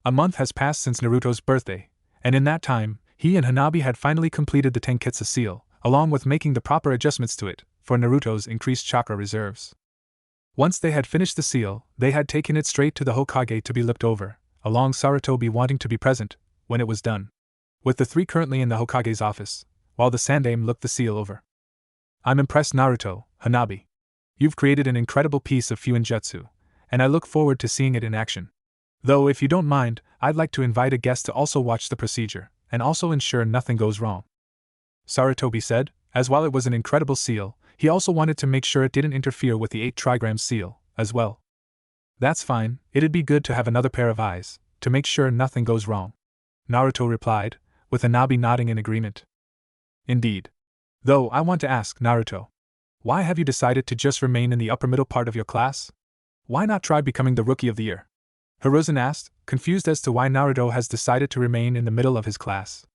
A month has passed since Naruto's birthday, and in that time, he and Hanabi had finally completed the Tenketsu seal, along with making the proper adjustments to it, for Naruto's increased chakra reserves. Once they had finished the seal, they had taken it straight to the Hokage to be looked over, along Sarutobi wanting to be present, when it was done. With the 3 currently in the Hokage's office, while the Sandaime looked the seal over. I'm impressed, Naruto, Hanabi. You've created an incredible piece of Fuinjutsu, and I look forward to seeing it in action. Though if you don't mind, I'd like to invite a guest to also watch the procedure, and also ensure nothing goes wrong. Sarutobi said, as while it was an incredible seal, he also wanted to make sure it didn't interfere with the 8 trigram seal, as well. That's fine, it'd be good to have another pair of eyes, to make sure nothing goes wrong. Naruto replied, with Hanabi nodding in agreement. Indeed. Though I want to ask, Naruto. Why have you decided to just remain in the upper middle part of your class? Why not try becoming the Rookie of the Year? Hiruzen asked, confused as to why Naruto has decided to remain in the middle of his class.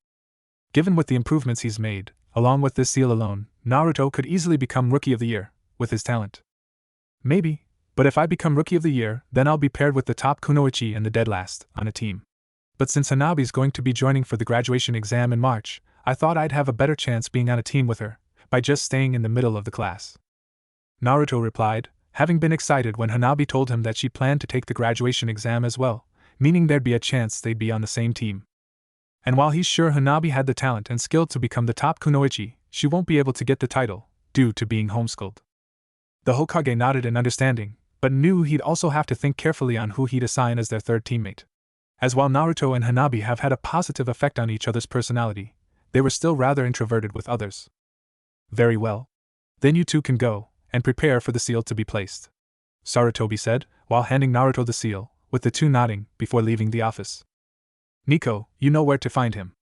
Given with the improvements he's made, along with this seal alone, Naruto could easily become Rookie of the Year, with his talent. Maybe, but if I become Rookie of the Year, then I'll be paired with the top kunoichi and the dead last, on a team. But since Hanabi's going to be joining for the graduation exam in March, I thought I'd have a better chance being on a team with her, by just staying in the middle of the class. Naruto replied, having been excited when Hanabi told him that she planned to take the graduation exam as well, meaning there'd be a chance they'd be on the same team. And while he's sure Hanabi had the talent and skill to become the top kunoichi, she won't be able to get the title, due to being homeschooled. The Hokage nodded in understanding, but knew he'd also have to think carefully on who he'd assign as their third teammate. As while Naruto and Hanabi have had a positive effect on each other's personality, they were still rather introverted with others. Very well. Then you two can go, and prepare for the seal to be placed, Sarutobi said, while handing Naruto the seal, with the two nodding before leaving the office. Nico, you know where to find him,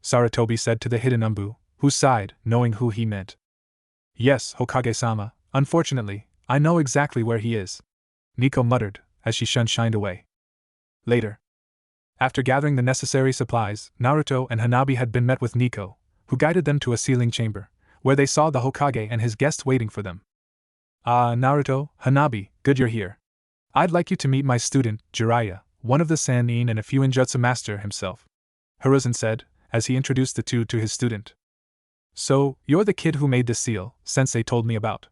Sarutobi said to the hidden Umbu, who sighed, knowing who he meant. Yes, Hokage-sama, unfortunately, I know exactly where he is, Nico muttered, as she shined away. Later. After gathering the necessary supplies, Naruto and Hanabi had been met with Nico, who guided them to a sealing chamber, where they saw the Hokage and his guests waiting for them. Ah, Naruto, Hanabi, good you're here. I'd like you to meet my student, Jiraiya, one of the Sannin and a Fuinjutsu master himself, Hiruzen said, as he introduced the two to his student. So, you're the kid who made the seal, Sensei told me about,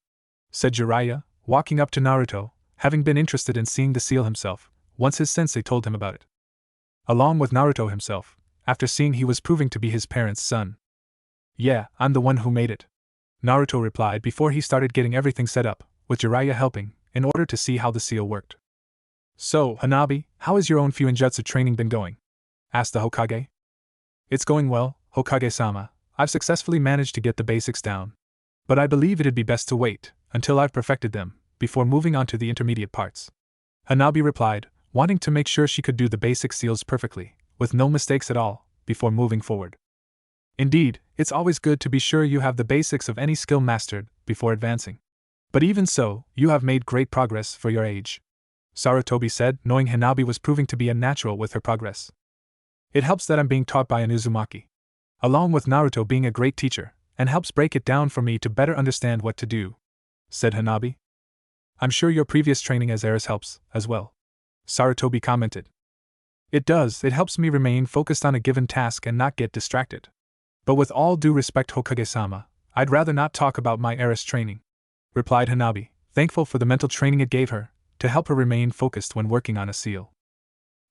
said Jiraiya, walking up to Naruto, having been interested in seeing the seal himself, once his sensei told him about it. Along with Naruto himself, after seeing he was proving to be his parents' son. Yeah, I'm the one who made it, Naruto replied before he started getting everything set up, with Jiraiya helping, in order to see how the seal worked. So, Hanabi, how has your own Fuinjutsu training been going? Asked the Hokage. It's going well, Hokage-sama. I've successfully managed to get the basics down. But I believe it'd be best to wait until I've perfected them, before moving on to the intermediate parts, Hanabi replied, wanting to make sure she could do the basic seals perfectly, with no mistakes at all, before moving forward. Indeed, it's always good to be sure you have the basics of any skill mastered, before advancing. But even so, you have made great progress for your age, Sarutobi said, knowing Hanabi was proving to be a natural with her progress. It helps that I'm being taught by an uzumaki, along with Naruto being a great teacher, and helps break it down for me to better understand what to do, said Hanabi. I'm sure your previous training as heiress helps, as well, Sarutobi commented. It does, it helps me remain focused on a given task and not get distracted. But with all due respect, Hokage-sama, I'd rather not talk about my heiress training, replied Hanabi, thankful for the mental training it gave her, to help her remain focused when working on a seal.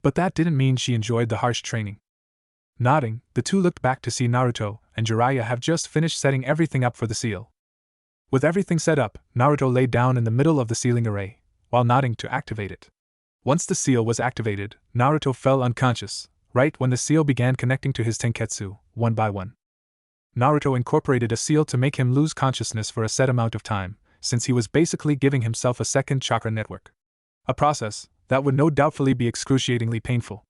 But that didn't mean she enjoyed the harsh training. Nodding, the two looked back to see Naruto and Jiraiya have just finished setting everything up for the seal. With everything set up, Naruto lay down in the middle of the sealing array, while nodding to activate it. Once the seal was activated, Naruto fell unconscious, right when the seal began connecting to his tenketsu, one by one. Naruto incorporated a seal to make him lose consciousness for a set amount of time, since he was basically giving himself a second chakra network. A process that would no doubtfully be excruciatingly painful.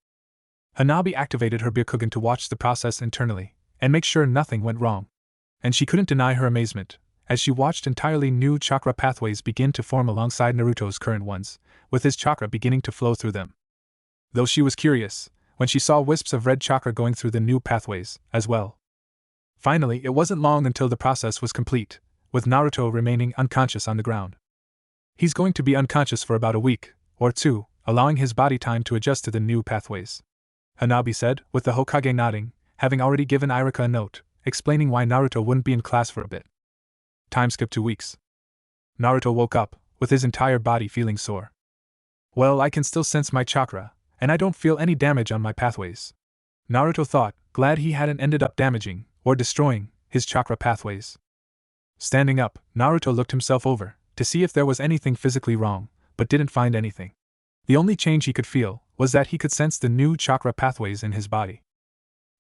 Hanabi activated her Byakugan to watch the process internally, and make sure nothing went wrong. And she couldn't deny her amazement, as she watched entirely new chakra pathways begin to form alongside Naruto's current ones, with his chakra beginning to flow through them. Though she was curious, when she saw wisps of red chakra going through the new pathways, as well. Finally, it wasn't long until the process was complete, with Naruto remaining unconscious on the ground. He's going to be unconscious for about a week, or two, allowing his body time to adjust to the new pathways, Hanabi said, with the Hokage nodding, having already given Irika a note, explaining why Naruto wouldn't be in class for a bit. Time skipped 2 weeks. Naruto woke up, with his entire body feeling sore. Well, I can still sense my chakra, and I don't feel any damage on my pathways, Naruto thought, glad he hadn't ended up damaging, or destroying, his chakra pathways. Standing up, Naruto looked himself over, to see if there was anything physically wrong, but didn't find anything. The only change he could feel was that he could sense the new chakra pathways in his body.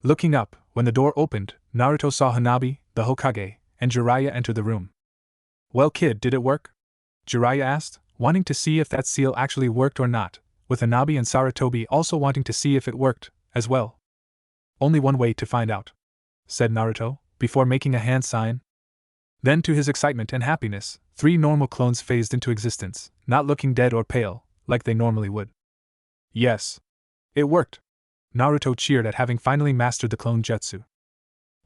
Looking up, when the door opened, Naruto saw Hanabi, the Hokage, and Jiraiya enter the room. Well, kid, did it work? Jiraiya asked, wanting to see if that seal actually worked or not, with Hanabi and Sarutobi also wanting to see if it worked, as well. Only one way to find out, said Naruto, before making a hand sign. Then, to his excitement and happiness, 3 normal clones phased into existence, not looking dead or pale, like they normally would. Yes. It worked. Naruto cheered at having finally mastered the clone jutsu.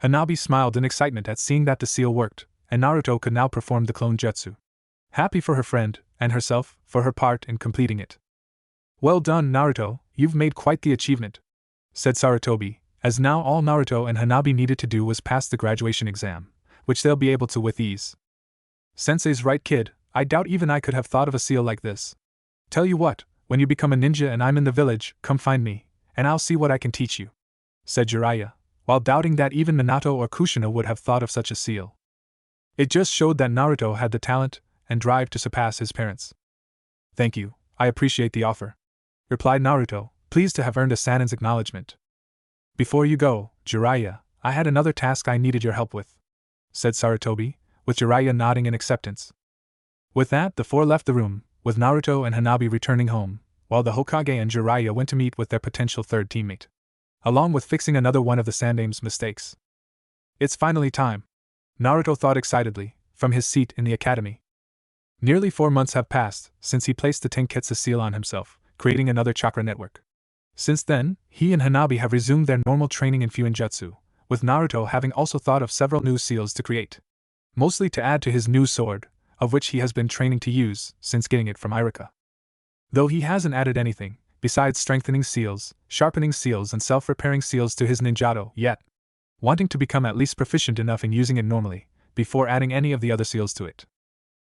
Hanabi smiled in excitement at seeing that the seal worked, and Naruto could now perform the clone jutsu. Happy for her friend, and herself, for her part in completing it. Well done, Naruto, you've made quite the achievement, said Sarutobi, as now all Naruto and Hanabi needed to do was pass the graduation exam, which they'll be able to with ease. Sensei's right, kid, I doubt even I could have thought of a seal like this. Tell you what, when you become a ninja and I'm in the village, come find me, and I'll see what I can teach you, said Jiraiya, while doubting that even Minato or Kushina would have thought of such a seal. It just showed that Naruto had the talent and drive to surpass his parents. Thank you, I appreciate the offer, replied Naruto, pleased to have earned a Sanin's acknowledgement. Before you go, Jiraiya, I had another task I needed your help with, said Sarutobi, with Jiraiya nodding in acceptance. With that, the four left the room, with Naruto and Hanabi returning home, while the Hokage and Jiraiya went to meet with their potential third teammate, along with fixing another one of the Sandame's mistakes. It's finally time, Naruto thought excitedly, from his seat in the academy. Nearly 4 months have passed since he placed the Tenketsu seal on himself, creating another chakra network. Since then, he and Hanabi have resumed their normal training in Fuinjutsu, with Naruto having also thought of several new seals to create. Mostly to add to his new sword, of which he has been training to use since getting it from Irika. Though he hasn't added anything, besides strengthening seals, sharpening seals and self-repairing seals to his ninjato yet, wanting to become at least proficient enough in using it normally, before adding any of the other seals to it.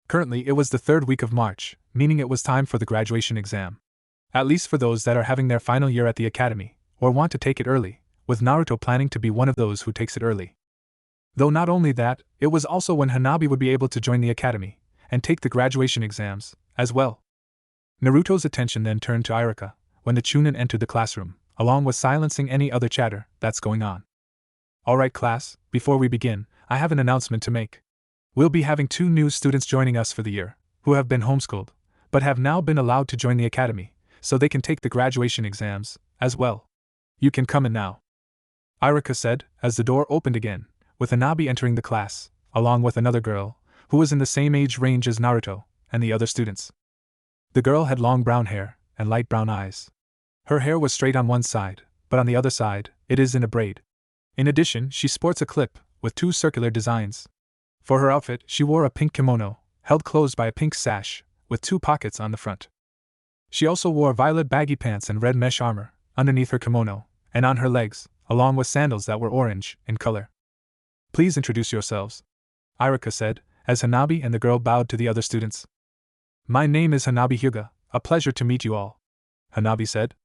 Currently it was the 3rd week of March, meaning it was time for the graduation exam. At least for those that are having their final year at the academy, or want to take it early, with Naruto planning to be one of those who takes it early. Though not only that, it was also when Hanabi would be able to join the academy, and take the graduation exams, as well. Naruto's attention then turned to Irika, when the Jounin entered the classroom, along with silencing any other chatter that's going on. Alright class, before we begin, I have an announcement to make. We'll be having 2 new students joining us for the year, who have been homeschooled, but have now been allowed to join the academy, so they can take the graduation exams, as well. You can come in now, Irika said, as the door opened again, with Hanabi entering the class, along with another girl, who was in the same age range as Naruto, and the other students. The girl had long brown hair, and light brown eyes. Her hair was straight on one side, but on the other side, it is in a braid. In addition, she sports a clip, with 2 circular designs. For her outfit, she wore a pink kimono, held closed by a pink sash, with 2 pockets on the front. She also wore violet baggy pants and red mesh armor, underneath her kimono, and on her legs, along with sandals that were orange in color. Please introduce yourselves, Irika said, as Hanabi and the girl bowed to the other students. My name is Hanabi Hyuga, a pleasure to meet you all, Hanabi said.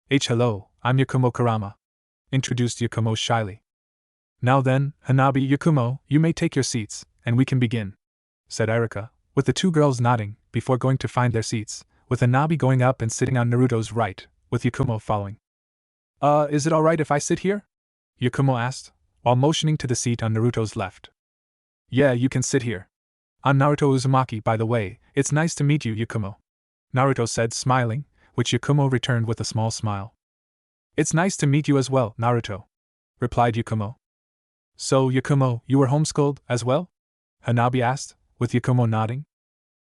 Hello, I'm Yakumo Kurama, introduced Yakumo shyly. Now then, Hanabi, Yakumo, you may take your seats, and we can begin, said Irika, with the 2 girls nodding, before going to find their seats, with Hanabi going up and sitting on Naruto's right, with Yakumo following. Is it alright if I sit here? Yakumo asked, while motioning to the seat on Naruto's left. Yeah, you can sit here. I'm Naruto Uzumaki, by the way, it's nice to meet you, Yakumo, Naruto said, smiling, which Yakumo returned with a small smile. It's nice to meet you as well, Naruto, replied Yakumo. So, Yakumo, you were homeschooled, as well? Hanabi asked, with Yakumo nodding.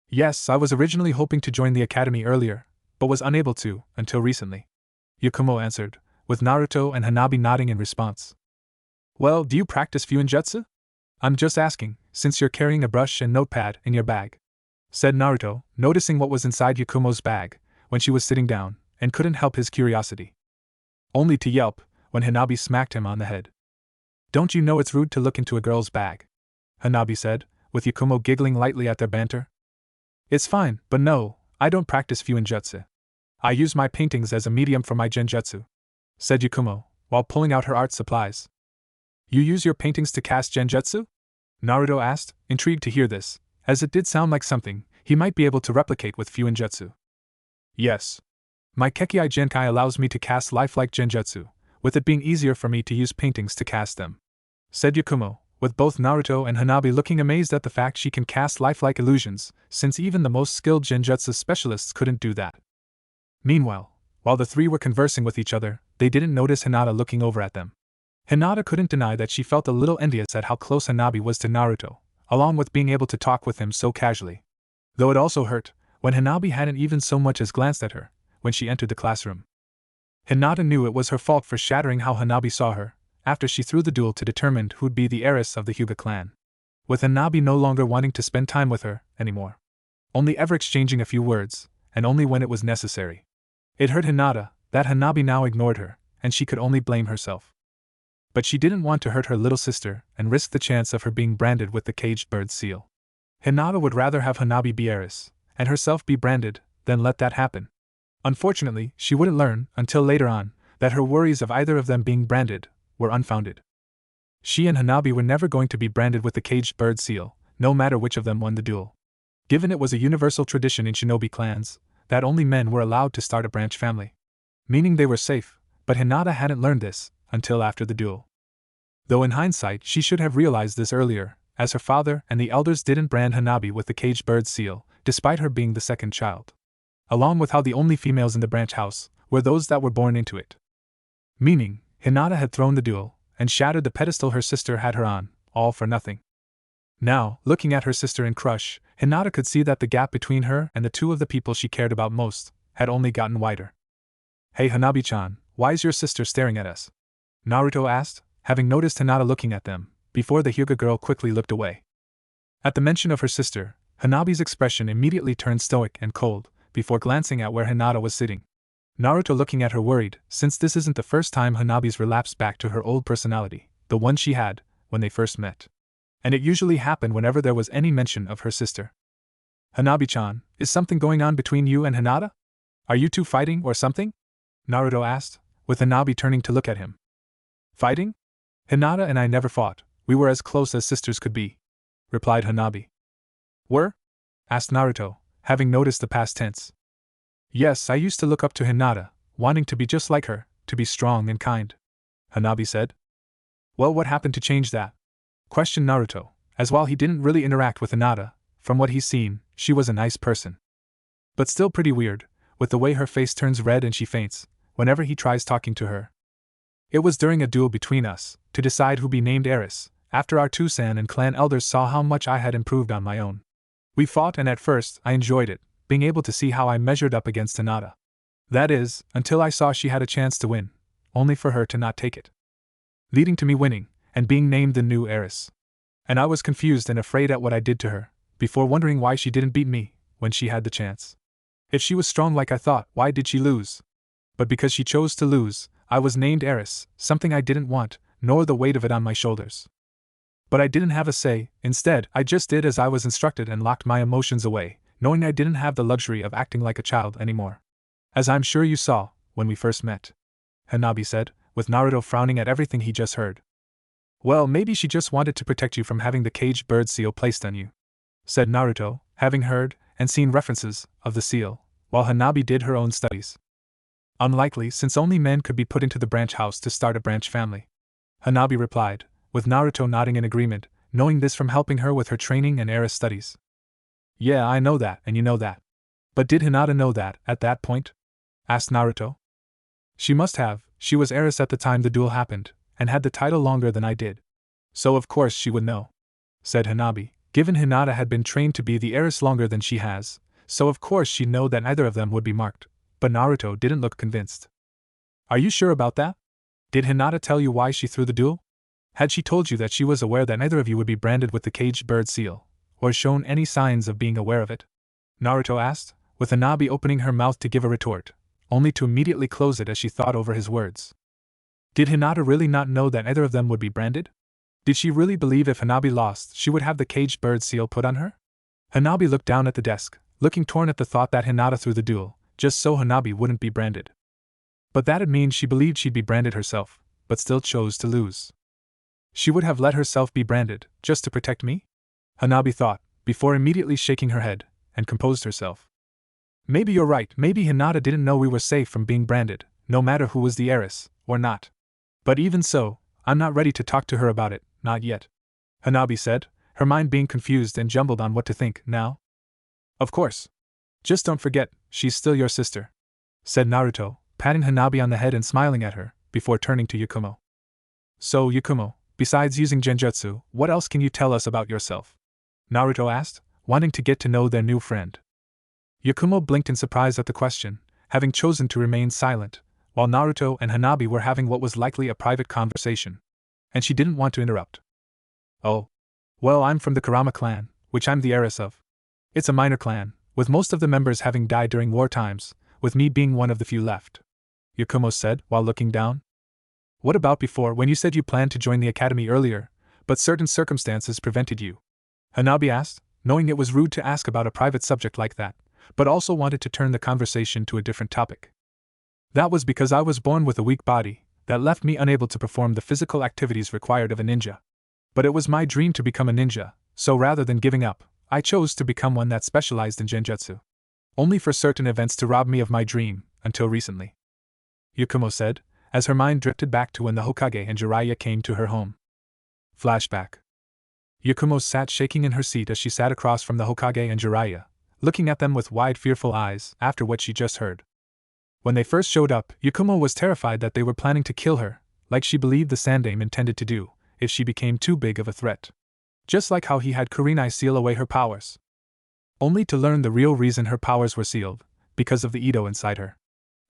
Yes, I was originally hoping to join the academy earlier, but was unable to, until recently, Yakumo answered, with Naruto and Hanabi nodding in response. Well, do you practice Fuinjutsu? I'm just asking, since you're carrying a brush and notepad in your bag, said Naruto, noticing what was inside Yakumo's bag, when she was sitting down, and couldn't help his curiosity. Only to yelp, when Hanabi smacked him on the head. Don't you know it's rude to look into a girl's bag? Hanabi said, with Yakumo giggling lightly at their banter. It's fine, but no, I don't practice Fuinjutsu. I use my paintings as a medium for my genjutsu, said Yakumo, while pulling out her art supplies. You use your paintings to cast genjutsu? Naruto asked, intrigued to hear this, as it did sound like something he might be able to replicate with Fuinjutsu. Yes. My Kekkei Genkai allows me to cast lifelike genjutsu, with it being easier for me to use paintings to cast them, said Yakumo, with both Naruto and Hanabi looking amazed at the fact she can cast lifelike illusions, since even the most skilled genjutsu specialists couldn't do that. Meanwhile, while the 3 were conversing with each other, they didn't notice Hinata looking over at them. Hinata couldn't deny that she felt a little envious at how close Hanabi was to Naruto, along with being able to talk with him so casually. Though it also hurt, when Hanabi hadn't even so much as glanced at her, when she entered the classroom. Hinata knew it was her fault for shattering how Hanabi saw her, after she threw the duel to determine who'd be the heiress of the Hyuga clan. With Hanabi no longer wanting to spend time with her anymore. Only ever exchanging a few words, and only when it was necessary. It hurt Hinata that Hanabi now ignored her, and she could only blame herself. But she didn't want to hurt her little sister and risk the chance of her being branded with the caged bird seal. Hinata would rather have Hanabi be heiress, and herself be branded, than let that happen. Unfortunately, she wouldn't learn, until later on, that her worries of either of them being branded were unfounded. She and Hanabi were never going to be branded with the caged bird seal, no matter which of them won the duel. Given it was a universal tradition in shinobi clans, that only men were allowed to start a branch family. meaning they were safe, but Hinata hadn't learned this until after the duel. Though in hindsight she should have realized this earlier, as her father and the elders didn't brand Hanabi with the caged bird seal, despite her being the second child. Along with how the only females in the branch house were those that were born into it. Meaning, Hinata had thrown the duel and shattered the pedestal her sister had her on, all for nothing. Now, looking at her sister in crush, Hinata could see that the gap between her and the two of the people she cared about most had only gotten wider. "Hey Hanabi-chan, why is your sister staring at us?" Naruto asked, having noticed Hinata looking at them, before the Hyuga girl quickly looked away. At the mention of her sister, Hanabi's expression immediately turned stoic and cold, before glancing at where Hinata was sitting. Naruto looking at her worried, since this isn't the first time Hanabi's relapsed back to her old personality, the one she had when they first met. And it usually happened whenever there was any mention of her sister. "Hanabi-chan, is something going on between you and Hinata? Are you two fighting or something?" Naruto asked, with Hanabi turning to look at him. "Fighting? Hinata and I never fought, we were as close as sisters could be," replied Hanabi. "Were?" asked Naruto, having noticed the past tense. "Yes, I used to look up to Hinata, wanting to be just like her, to be strong and kind," Hanabi said. "Well, what happened to change that?" questioned Naruto, as while he didn't really interact with Hinata, from what he's seen, she was a nice person. But still pretty weird, with the way her face turns red and she faints whenever he tries talking to her. "It was during a duel between us, to decide who be named heiress, after our Tusan and clan elders saw how much I had improved on my own. We fought and at first I enjoyed it, being able to see how I measured up against Hinata. That is, until I saw she had a chance to win, only for her to not take it. Leading to me winning, and being named the new heiress. And I was confused and afraid at what I did to her, before wondering why she didn't beat me, when she had the chance. If she was strong like I thought, why did she lose? But because she chose to lose, I was named heiress, something I didn't want, nor the weight of it on my shoulders. But I didn't have a say, instead, I just did as I was instructed and locked my emotions away, knowing I didn't have the luxury of acting like a child anymore. As I'm sure you saw, when we first met," Hanabi said, with Naruto frowning at everything he just heard. "Well, maybe she just wanted to protect you from having the caged bird seal placed on you," said Naruto, having heard and seen references of the seal, while Hanabi did her own studies. "Unlikely, since only men could be put into the branch house to start a branch family," Hanabi replied, with Naruto nodding in agreement, knowing this from helping her with her training and heiress studies. "Yeah, I know that, and you know that. But did Hinata know that, at that point?" asked Naruto. "She must have, she was heiress at the time the duel happened, and had the title longer than I did. So of course she would know," said Hanabi, given Hinata had been trained to be the heiress longer than she has, so of course she'd know that neither of them would be marked, but Naruto didn't look convinced. "Are you sure about that? Did Hinata tell you why she threw the duel? Had she told you that she was aware that neither of you would be branded with the caged bird seal, or shown any signs of being aware of it?" Naruto asked, with Hanabi opening her mouth to give a retort, only to immediately close it as she thought over his words. Did Hinata really not know that either of them would be branded? Did she really believe if Hanabi lost, she would have the caged bird seal put on her? Hanabi looked down at the desk, looking torn at the thought that Hinata threw the duel, just so Hanabi wouldn't be branded. But that'd mean she believed she'd be branded herself, but still chose to lose. She would have let herself be branded, just to protect me? Hanabi thought, before immediately shaking her head, and composed herself. Maybe you're right, maybe Hinata didn't know we were safe from being branded, no matter who was the heiress, or not. But even so, I'm not ready to talk to her about it, not yet, Hanabi said, her mind being confused and jumbled on what to think now. Of course. Just don't forget, she's still your sister, said Naruto, patting Hanabi on the head and smiling at her, before turning to Yakumo. So, Yakumo, besides using genjutsu, what else can you tell us about yourself? Naruto asked, wanting to get to know their new friend. Yakumo blinked in surprise at the question, having chosen to remain silent, while Naruto and Hanabi were having what was likely a private conversation, and she didn't want to interrupt. Oh. Well, I'm from the Kurama clan, which I'm the heiress of. It's a minor clan, with most of the members having died during war times, with me being one of the few left, Yakumo said while looking down. What about before, when you said you planned to join the academy earlier, but certain circumstances prevented you? Hanabi asked, knowing it was rude to ask about a private subject like that, but also wanted to turn the conversation to a different topic. That was because I was born with a weak body, that left me unable to perform the physical activities required of a ninja. But it was my dream to become a ninja, so rather than giving up, I chose to become one that specialized in genjutsu. Only for certain events to rob me of my dream, until recently. Yakumo said, as her mind drifted back to when the Hokage and Jiraiya came to her home. Flashback. Yakumo sat shaking in her seat as she sat across from the Hokage and Jiraiya, looking at them with wide, fearful eyes after what she just heard. When they first showed up, Yakumo was terrified that they were planning to kill her, like she believed the Sandaime intended to do, if she became too big of a threat. Just like how he had Kurenai seal away her powers. Only to learn the real reason her powers were sealed, because of the Ito inside her.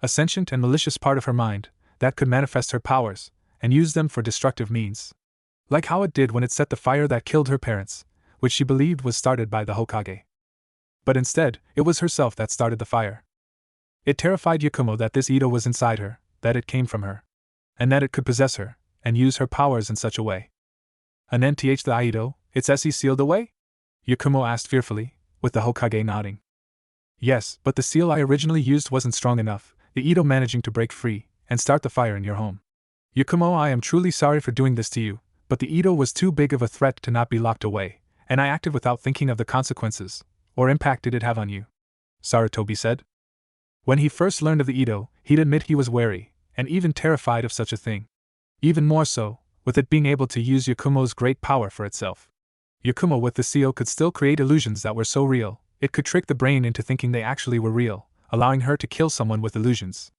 A sentient and malicious part of her mind, that could manifest her powers, and use them for destructive means. Like how it did when it set the fire that killed her parents, which she believed was started by the Hokage. But instead, it was herself that started the fire. It terrified Yakumo that this Ito was inside her, that it came from her, and that it could possess her, and use her powers in such a way. And then the Ito, it's SE sealed away? Yakumo asked fearfully, with the Hokage nodding. Yes, but the seal I originally used wasn't strong enough, the Ito managing to break free, and start the fire in your home. Yakumo, I am truly sorry for doing this to you, but the Ito was too big of a threat to not be locked away, and I acted without thinking of the consequences, or impact it'd have on you, Sarutobi said. When he first learned of the Ito, he'd admit he was wary, and even terrified of such a thing. Even more so, with it being able to use Yakumo's great power for itself. Yakumo with the seal could still create illusions that were so real, it could trick the brain into thinking they actually were real, allowing her to kill someone with illusions.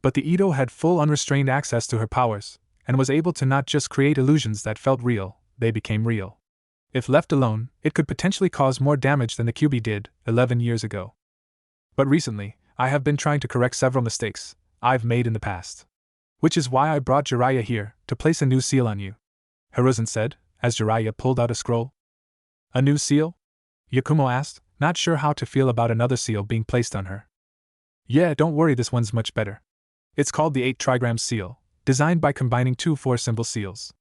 But the Ito had full unrestrained access to her powers, and was able to not just create illusions that felt real, they became real. If left alone, it could potentially cause more damage than the QB did 11 years ago. But recently, I have been trying to correct several mistakes I've made in the past. Which is why I brought Jiraiya here, to place a new seal on you, Hiruzen said, as Jiraiya pulled out a scroll. A new seal? Yakumo asked, not sure how to feel about another seal being placed on her. Yeah, don't worry, this one's much better. It's called the 8 trigram seal, designed by combining 2 4-symbol seals.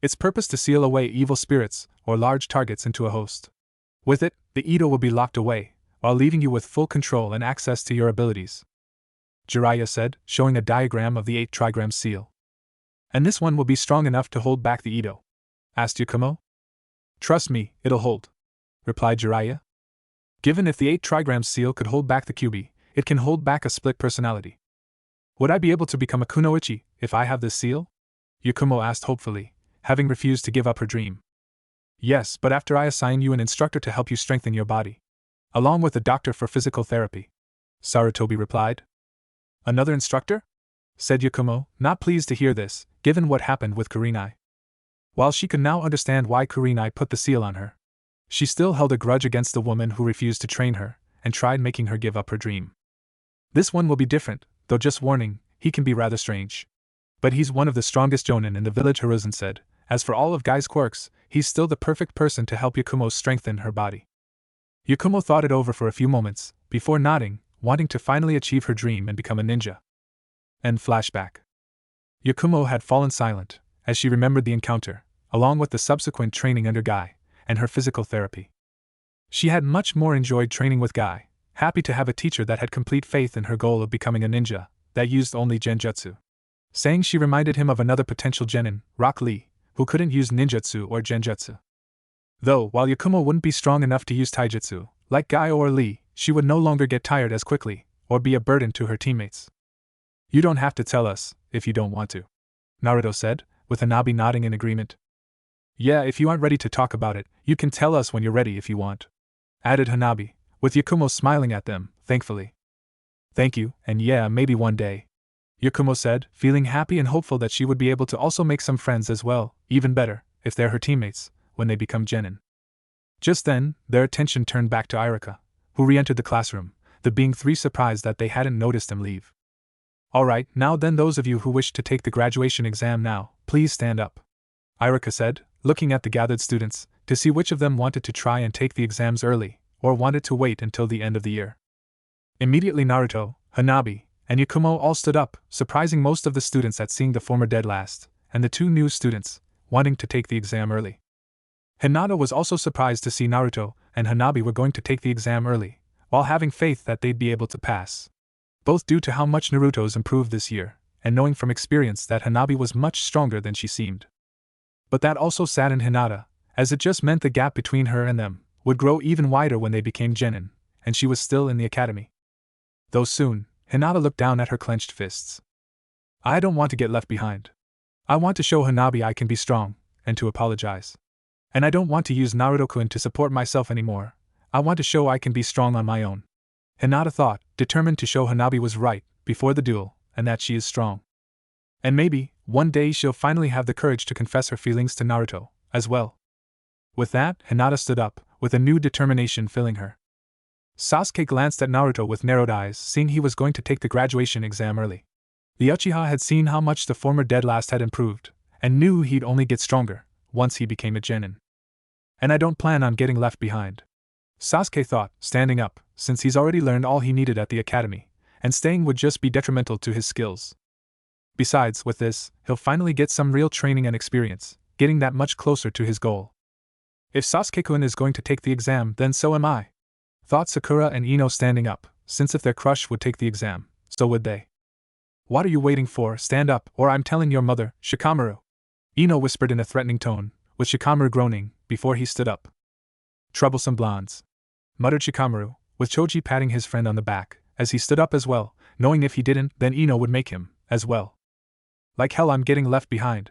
Its purpose to seal away evil spirits, or large targets into a host. With it, the Ito will be locked away, while leaving you with full control and access to your abilities. Jiraiya said, showing a diagram of the 8 trigram seal. And this one will be strong enough to hold back the Ito? Asked Yakumo. Trust me, it'll hold, replied Jiraiya. Given if the 8 trigram seal could hold back the QB, it can hold back a split personality. Would I be able to become a kunoichi if I have this seal? Yakumo asked hopefully, having refused to give up her dream. Yes, but after I assign you an instructor to help you strengthen your body. Along with a doctor for physical therapy, Sarutobi replied. Another instructor? Said Yakumo, not pleased to hear this, given what happened with Kurenai. While she could now understand why Kurenai put the seal on her, she still held a grudge against the woman who refused to train her, and tried making her give up her dream. This one will be different, though just warning, he can be rather strange. But he's one of the strongest Jounin in the village, Hiruzen said. As for all of Guy's quirks, he's still the perfect person to help Yakumo strengthen her body. Yakumo thought it over for a few moments, before nodding, wanting to finally achieve her dream and become a ninja. End flashback. Yakumo had fallen silent, as she remembered the encounter, along with the subsequent training under Guy, and her physical therapy. She had much more enjoyed training with Guy, happy to have a teacher that had complete faith in her goal of becoming a ninja, that used only genjutsu. Saying she reminded him of another potential genin, Rock Lee, who couldn't use ninjutsu or genjutsu. Though, while Yakumo wouldn't be strong enough to use taijutsu, like Guy or Lee, she would no longer get tired as quickly, or be a burden to her teammates. You don't have to tell us, if you don't want to, Naruto said, with Hanabi nodding in agreement. Yeah, if you aren't ready to talk about it, you can tell us when you're ready if you want, added Hanabi, with Yakumo smiling at them, thankfully. Thank you, and yeah, maybe one day, Yakumo said, feeling happy and hopeful that she would be able to also make some friends as well, even better, if they're her teammates, when they become genin. Just then, their attention turned back to Irika, who re-entered the classroom, the being 3 surprised that they hadn't noticed him leave. Alright, now then, those of you who wish to take the graduation exam now, please stand up, Irika said, looking at the gathered students, to see which of them wanted to try and take the exams early, or wanted to wait until the end of the year. Immediately Naruto, Hanabi, and Yakumo all stood up, surprising most of the students at seeing the former dead last, and the 2 new students, wanting to take the exam early. Hinata was also surprised to see Naruto and Hanabi were going to take the exam early, while having faith that they'd be able to pass. Both due to how much Naruto's improved this year, and knowing from experience that Hanabi was much stronger than she seemed. But that also saddened Hinata, as it just meant the gap between her and them would grow even wider when they became genin, and she was still in the academy. Though soon, Hinata looked down at her clenched fists. I don't want to get left behind. I want to show Hanabi I can be strong, and to apologize. And I don't want to use Naruto-kun to support myself anymore. I want to show I can be strong on my own. Hinata thought, determined to show Hanabi was right before the duel, and that she is strong. And maybe, one day she'll finally have the courage to confess her feelings to Naruto, as well. With that, Hinata stood up, with a new determination filling her. Sasuke glanced at Naruto with narrowed eyes, seeing he was going to take the graduation exam early. The Uchiha had seen how much the former dead last had improved, and knew he'd only get stronger once he became a genin. And I don't plan on getting left behind. Sasuke thought, standing up, since he's already learned all he needed at the academy, and staying would just be detrimental to his skills. Besides, with this, he'll finally get some real training and experience, getting that much closer to his goal. If Sasuke-kun is going to take the exam, then so am I, thought Sakura and Ino, standing up, since if their crush would take the exam, so would they. What are you waiting for? Stand up, or I'm telling your mother, Shikamaru, Ino whispered in a threatening tone, with Shikamaru groaning, before he stood up. Troublesome blondes, muttered Shikamaru, with Choji patting his friend on the back, as he stood up as well, knowing if he didn't, then Ino would make him, as well. Like hell I'm getting left behind,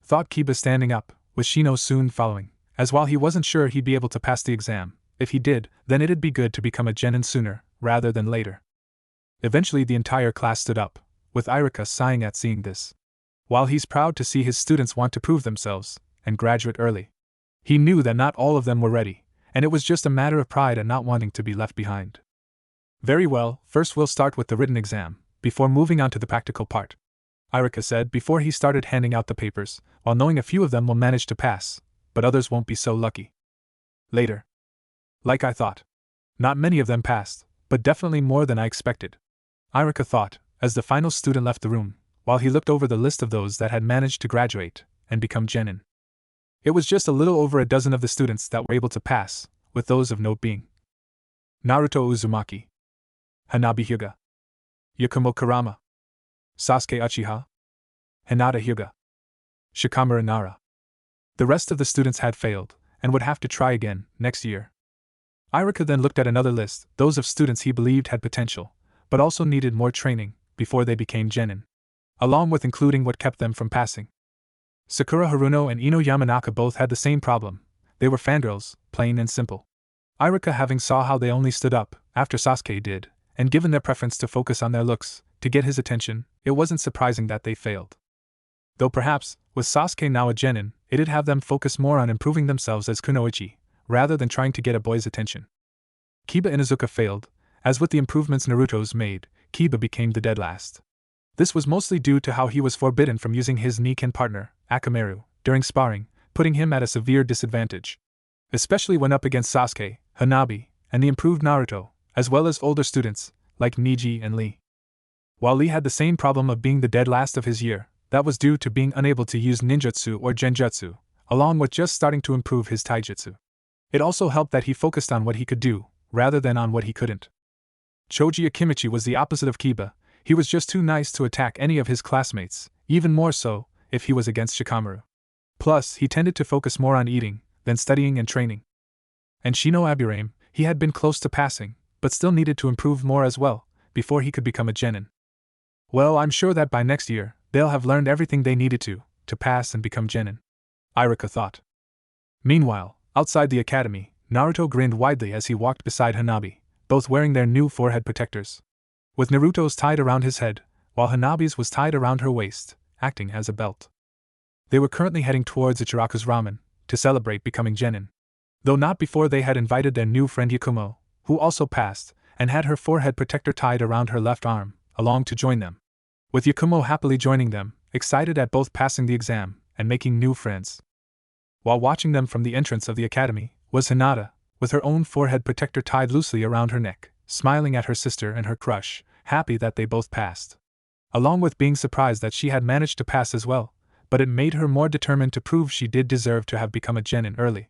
thought Kiba, standing up, with Shino soon following, as while he wasn't sure he'd be able to pass the exam, if he did, then it'd be good to become a genin sooner, rather than later. Eventually the entire class stood up, with Irika sighing at seeing this. While he's proud to see his students want to prove themselves, and graduate early, he knew that not all of them were ready, and it was just a matter of pride and not wanting to be left behind. Very well, first we'll start with the written exam, before moving on to the practical part, Irika said before he started handing out the papers, while knowing a few of them will manage to pass, but others won't be so lucky. Later. Like I thought. Not many of them passed, but definitely more than I expected, Irika thought, as the final student left the room, while he looked over the list of those that had managed to graduate and become genin. It was just a little over a dozen of the students that were able to pass, with those of note being Naruto Uzumaki, Hanabi Hyuga, Yakumo Kurama, Sasuke Uchiha, Hinata Hyuga, Shikamaru Nara. The rest of the students had failed, and would have to try again next year. Irika then looked at another list, those of students he believed had potential, but also needed more training before they became genin, along with including what kept them from passing. Sakura Haruno and Ino Yamanaka both had the same problem. They were fangirls, plain and simple. Irika, having saw how they only stood up after Sasuke did, and given their preference to focus on their looks to get his attention, it wasn't surprising that they failed. Though perhaps, with Sasuke now a genin, it'd have them focus more on improving themselves as kunoichi, rather than trying to get a boy's attention. Kiba Inuzuka failed, as with the improvements Naruto's made, Kiba became the dead last. This was mostly due to how he was forbidden from using his Niken partner, Akamaru, during sparring, putting him at a severe disadvantage. Especially when up against Sasuke, Hanabi, and the improved Naruto, as well as older students, like Niji and Lee. While Lee had the same problem of being the dead last of his year, that was due to being unable to use ninjutsu or genjutsu, along with just starting to improve his taijutsu. It also helped that he focused on what he could do, rather than on what he couldn't. Choji Akimichi was the opposite of Kiba. He was just too nice to attack any of his classmates, even more so if he was against Shikamaru. Plus, he tended to focus more on eating than studying and training. And Shino Aburame, he had been close to passing, but still needed to improve more as well, before he could become a genin. Well, I'm sure that by next year, they'll have learned everything they needed to pass and become genin, Irika thought. Meanwhile, outside the academy, Naruto grinned widely as he walked beside Hanabi, both wearing their new forehead protectors. With Naruto's tied around his head, while Hanabi's was tied around her waist, acting as a belt. They were currently heading towards Ichiraku's ramen, to celebrate becoming genin. Though not before they had invited their new friend Yakumo, who also passed, and had her forehead protector tied around her left arm, along to join them. With Yakumo happily joining them, excited at both passing the exam and making new friends. While watching them from the entrance of the academy, was Hinata, with her own forehead protector tied loosely around her neck, smiling at her sister and her crush, happy that they both passed. Along with being surprised that she had managed to pass as well, but it made her more determined to prove she did deserve to have become a genin early.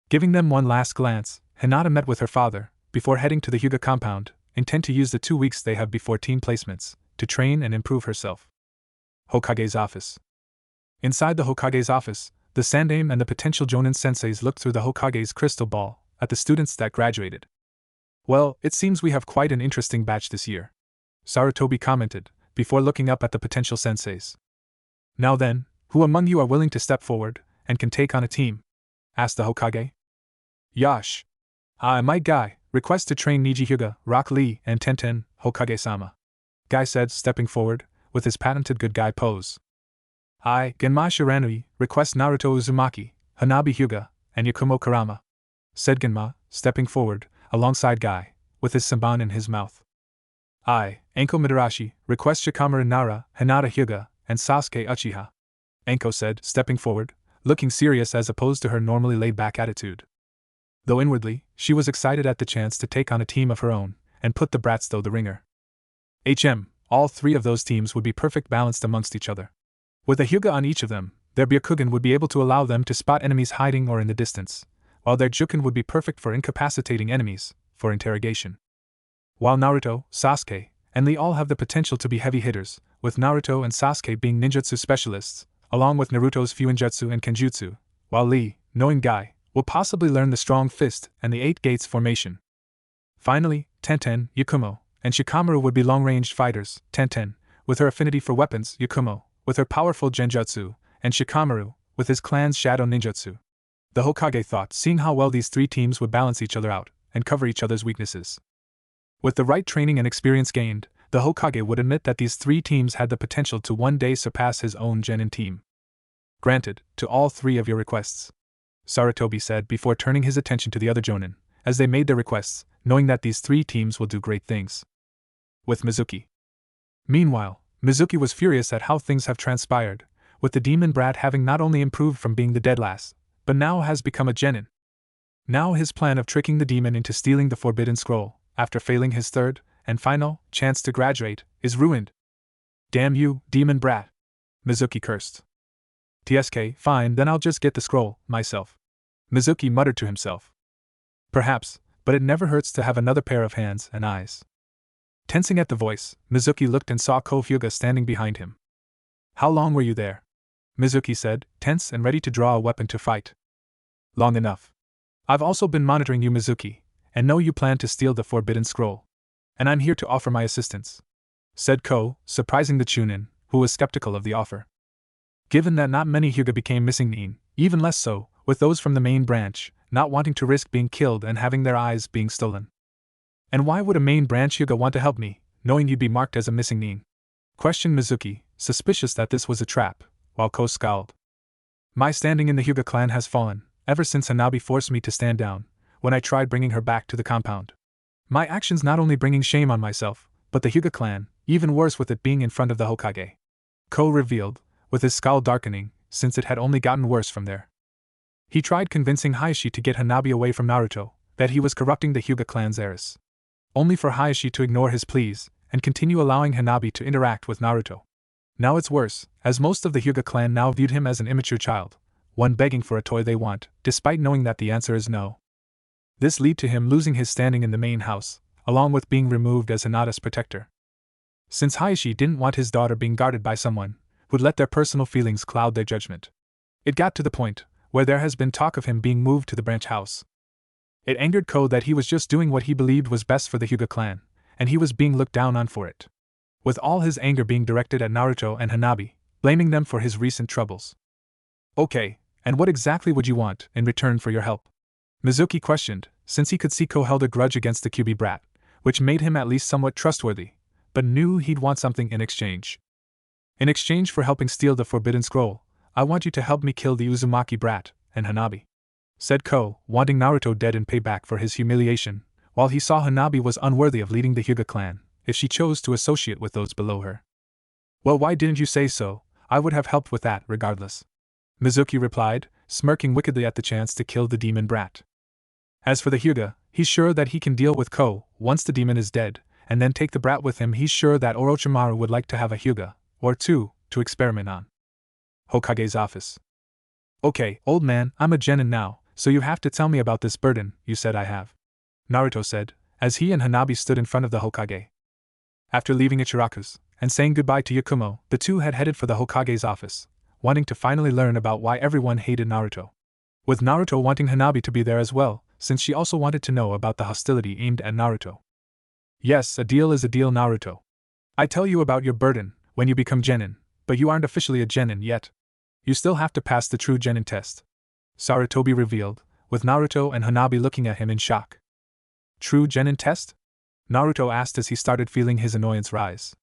Giving them one last glance, Hinata met with her father, before heading to the Hyuga compound, intent to use the 2 weeks they have before team placements, to train and improve herself. Hokage's office. Inside the Hokage's office, the Sandaime and the potential Jounin senseis looked through the Hokage's crystal ball at the students that graduated. Well, it seems we have quite an interesting batch this year, Sarutobi commented, before looking up at the potential senseis. Now then, who among you are willing to step forward and can take on a team? Asked the Hokage. Yash. My guy, request to train Niji Hyuga, Rock Lee, and Tenten, Hokage-sama. Guy said, stepping forward, with his patented good guy pose. I, Genma Shiranui, request Naruto Uzumaki, Hanabi Hyuga, and Yakumo Karama. Said Genma, stepping forward, alongside Guy, with his samban in his mouth. I, Anko Midarashi, request Shikamaru Nara, Hinata Hyuga, and Sasuke Uchiha. Anko said, stepping forward, looking serious as opposed to her normally laid-back attitude. Though inwardly, she was excited at the chance to take on a team of her own, and put the brats through the ringer. All three of those teams would be perfect balanced amongst each other. With a Hyuga on each of them, their Byakugan would be able to allow them to spot enemies hiding or in the distance, while their Juken would be perfect for incapacitating enemies, for interrogation. While Naruto, Sasuke, and Lee all have the potential to be heavy hitters, with Naruto and Sasuke being ninjutsu specialists, along with Naruto's Fuinjutsu and Kenjutsu, while Lee, knowing Guy, will possibly learn the strong fist and the 8 gates formation. Finally, Tenten, Yakumo, and Shikamaru would be long-range fighters, Tenten, with her affinity for weapons, Yakumo, with her powerful genjutsu, and Shikamaru, with his clan's shadow ninjutsu. The Hokage thought, seeing how well these 3 teams would balance each other out, and cover each other's weaknesses. With the right training and experience gained, the Hokage would admit that these 3 teams had the potential to one day surpass his own genin team. Granted, to all 3 of your requests, Sarutobi said before turning his attention to the other Jounin, as they made their requests, knowing that these 3 teams will do great things. With Mizuki. Meanwhile, Mizuki was furious at how things have transpired, with the demon brat having not only improved from being the dead last, but now has become a genin. Now his plan of tricking the demon into stealing the forbidden scroll, after failing his third, and final, chance to graduate, is ruined. Damn you, demon brat! Mizuki cursed. TSK, fine, then I'll just get the scroll, myself. Mizuki muttered to himself. Perhaps, but it never hurts to have another pair of hands and eyes. Tensing at the voice, Mizuki looked and saw Ko Hyuga standing behind him. How long were you there? Mizuki said, tense and ready to draw a weapon to fight. Long enough. I've also been monitoring you, Mizuki, and know you plan to steal the forbidden scroll. And I'm here to offer my assistance, said Ko, surprising the Chunin, who was skeptical of the offer. Given that not many Hyuga became missing nin, even less so, with those from the main branch, not wanting to risk being killed and having their eyes being stolen. And why would a main branch Hyuga want to help me, knowing you'd be marked as a missing nin? Questioned Mizuki, suspicious that this was a trap, while Ko scowled. My standing in the Hyuga clan has fallen, ever since Hanabi forced me to stand down, when I tried bringing her back to the compound. My actions not only bringing shame on myself, but the Hyuga clan, even worse with it being in front of the Hokage. Ko revealed, with his scowl darkening, since it had only gotten worse from there. He tried convincing Hayashi to get Hanabi away from Naruto, that he was corrupting the Hyuga clan's heiress. Only for Hayashi to ignore his pleas, and continue allowing Hanabi to interact with Naruto. Now it's worse, as most of the Hyuga clan now viewed him as an immature child, one begging for a toy they want, despite knowing that the answer is no. This led to him losing his standing in the main house, along with being removed as Hinata's protector. Since Hayashi didn't want his daughter being guarded by someone who'd let their personal feelings cloud their judgment. It got to the point where there has been talk of him being moved to the branch house. It angered Ko that he was just doing what he believed was best for the Hyuga clan, and he was being looked down on for it. With all his anger being directed at Naruto and Hanabi, blaming them for his recent troubles. Okay, and what exactly would you want in return for your help? Mizuki questioned, since he could see Ko held a grudge against the QB brat, which made him at least somewhat trustworthy, but knew he'd want something in exchange. In exchange for helping steal the forbidden scroll, I want you to help me kill the Uzumaki brat and Hanabi, said Ko, wanting Naruto dead in payback for his humiliation, while he saw Hanabi was unworthy of leading the Hyuga clan, if she chose to associate with those below her. Well, why didn't you say so? I would have helped with that, regardless. Mizuki replied, smirking wickedly at the chance to kill the demon brat. As for the Hyuga, he's sure that he can deal with Ko once the demon is dead, and then take the brat with him. He's sure that Orochimaru would like to have a Hyuga, or 2, to experiment on. Hokage's office. Okay, old man, I'm a genin now, so you have to tell me about this burden you said I have. Naruto said, as he and Hanabi stood in front of the Hokage. After leaving Ichiraku's, and saying goodbye to Yakumo, the two had headed for the Hokage's office, wanting to finally learn about why everyone hated Naruto. With Naruto wanting Hanabi to be there as well, since she also wanted to know about the hostility aimed at Naruto. Yes, a deal is a deal, Naruto. I tell you about your burden when you become genin, but you aren't officially a genin yet. You still have to pass the true genin test. Sarutobi revealed, with Naruto and Hanabi looking at him in shock. True genin test? Naruto asked as he started feeling his annoyance rise.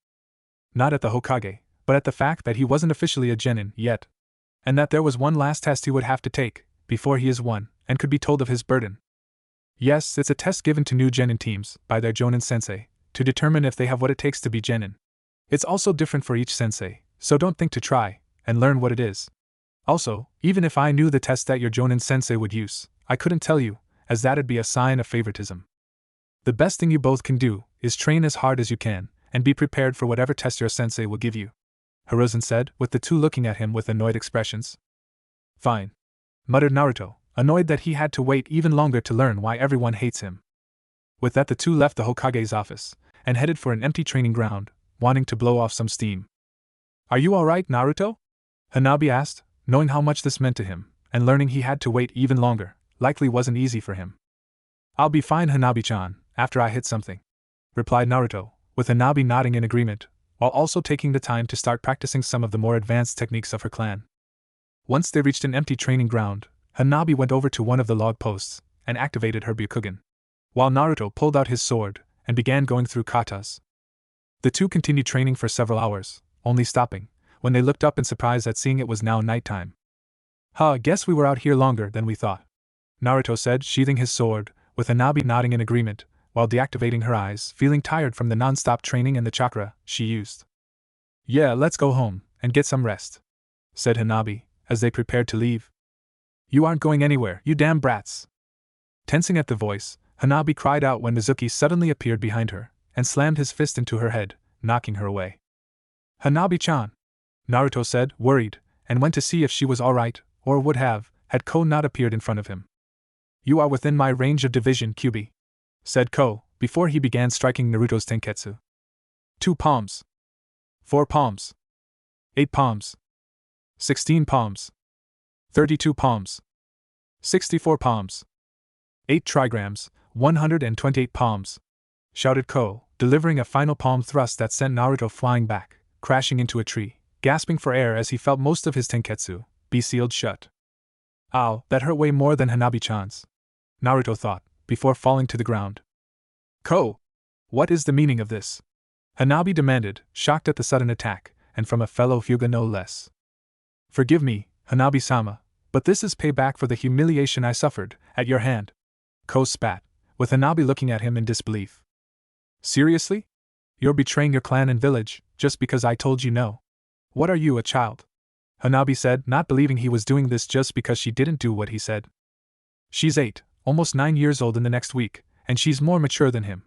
Not at the Hokage, but at the fact that he wasn't officially a genin yet. And that there was one last test he would have to take, before he is one, and could be told of his burden. Yes, it's a test given to new genin teams, by their Jounin sensei, to determine if they have what it takes to be genin. It's also different for each sensei, so don't think to try, and learn what it is. Also, even if I knew the test that your Jounin sensei would use, I couldn't tell you, as that'd be a sign of favoritism. The best thing you both can do, is train as hard as you can, and be prepared for whatever test your sensei will give you. Hiruzen said, with the two looking at him with annoyed expressions. Fine. Muttered Naruto, annoyed that he had to wait even longer to learn why everyone hates him. With that the two left the Hokage's office, and headed for an empty training ground, wanting to blow off some steam. Are you alright, Naruto? Hanabi asked, knowing how much this meant to him, and learning he had to wait even longer, likely wasn't easy for him. I'll be fine, Hanabi-chan, after I hit something, replied Naruto, with Hanabi nodding in agreement, while also taking the time to start practicing some of the more advanced techniques of her clan. Once they reached an empty training ground, Hanabi went over to one of the log posts, and activated her Byakugan, while Naruto pulled out his sword, and began going through katas. The two continued training for several hours, only stopping when they looked up in surprise at seeing it was now nighttime. Guess we were out here longer than we thought, Naruto said, sheathing his sword, with Hanabi nodding in agreement, while deactivating her eyes, feeling tired from the non-stop training and the chakra she used. Yeah, let's go home, and get some rest, said Hanabi, as they prepared to leave. You aren't going anywhere, you damn brats. Tensing at the voice, Hanabi cried out when Mizuki suddenly appeared behind her, and slammed his fist into her head, knocking her away. Hanabi-chan, Naruto said, worried, and went to see if she was alright, or would have, had Ko not appeared in front of him. You are within my range of division, Kyubi, said Ko, before he began striking Naruto's tenketsu. 2 palms. 4 palms. 8 palms. 16 palms. 32 palms. 64 palms. 8 trigrams, 128 palms, shouted Ko, delivering a final palm thrust that sent Naruto flying back, crashing into a tree, gasping for air as he felt most of his tenketsu be sealed shut. Ow, that hurt way more than Hanabi-chan's, Naruto thought, before falling to the ground. Ko! What is the meaning of this? Hanabi demanded, shocked at the sudden attack, and from a fellow Hyuga no less. Forgive me, Hanabi-sama, but this is payback for the humiliation I suffered at your hand. Ko spat, with Hanabi looking at him in disbelief. Seriously? You're betraying your clan and village, just because I told you no. What are you, a child? Hanabi said, not believing he was doing this just because she didn't do what he said. She's 8, almost 9 years old in the next week, and she's more mature than him.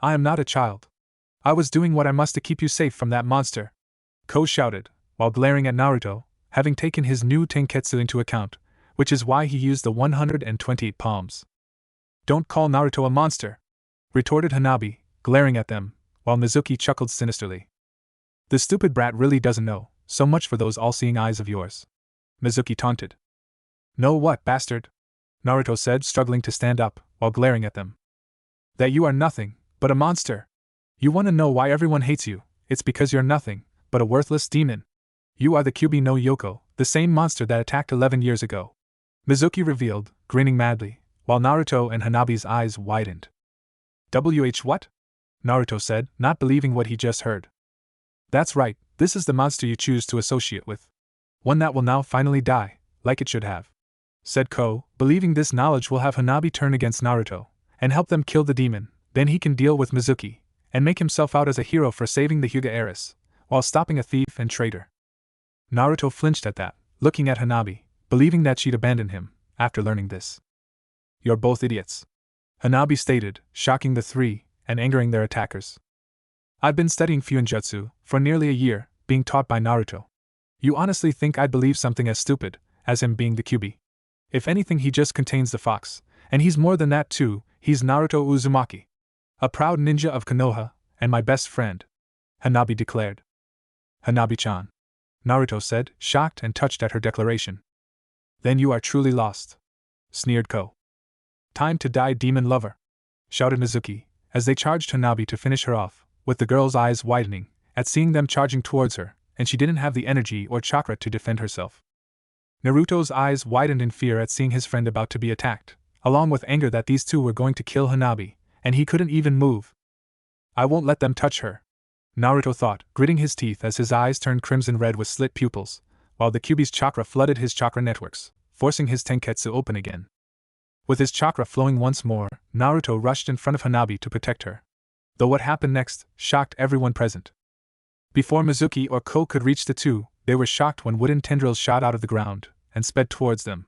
I am not a child. I was doing what I must to keep you safe from that monster, Ko shouted, while glaring at Naruto, having taken his new tenketsu into account, which is why he used the 128 palms. Don't call Naruto a monster, retorted Hanabi, glaring at them, while Mizuki chuckled sinisterly. The stupid brat really doesn't know, so much for those all-seeing eyes of yours, Mizuki taunted. Know what, bastard? Naruto said, struggling to stand up, while glaring at them. That you are nothing but a monster. You want to know why everyone hates you? It's because you're nothing but a worthless demon. You are the Kyubi no Yoko, the same monster that attacked 11 years ago, Mizuki revealed, grinning madly, while Naruto and Hanabi's eyes widened. What? Naruto said, not believing what he just heard. That's right, this is the monster you choose to associate with. One that will now finally die, like it should have, said Ko, believing this knowledge will have Hanabi turn against Naruto, and help them kill the demon. Then he can deal with Mizuki, and make himself out as a hero for saving the Hyuga heiress, while stopping a thief and traitor. Naruto flinched at that, looking at Hanabi, believing that she'd abandon him, after learning this. You're both idiots, Hanabi stated, shocking the three, and angering their attackers. I've been studying Fuinjutsu for nearly a year, being taught by Naruto. You honestly think I'd believe something as stupid as him being the Kyubi? If anything, he just contains the fox, and he's more than that too. He's Naruto Uzumaki, a proud ninja of Konoha, and my best friend, Hanabi declared. Hanabi-chan, Naruto said, shocked and touched at her declaration. Then you are truly lost, sneered Ko. Time to die, demon lover, shouted Mizuki, as they charged Hanabi to finish her off, with the girl's eyes widening at seeing them charging towards her, and she didn't have the energy or chakra to defend herself. Naruto's eyes widened in fear at seeing his friend about to be attacked, along with anger that these two were going to kill Hanabi, and he couldn't even move. I won't let them touch her, Naruto thought, gritting his teeth as his eyes turned crimson red with slit pupils, while the Kyuubi's chakra flooded his chakra networks, forcing his tenketsu open again. With his chakra flowing once more, Naruto rushed in front of Hanabi to protect her. Though what happened next shocked everyone present. Before Mizuki or Ko could reach the two, they were shocked when wooden tendrils shot out of the ground and sped towards them.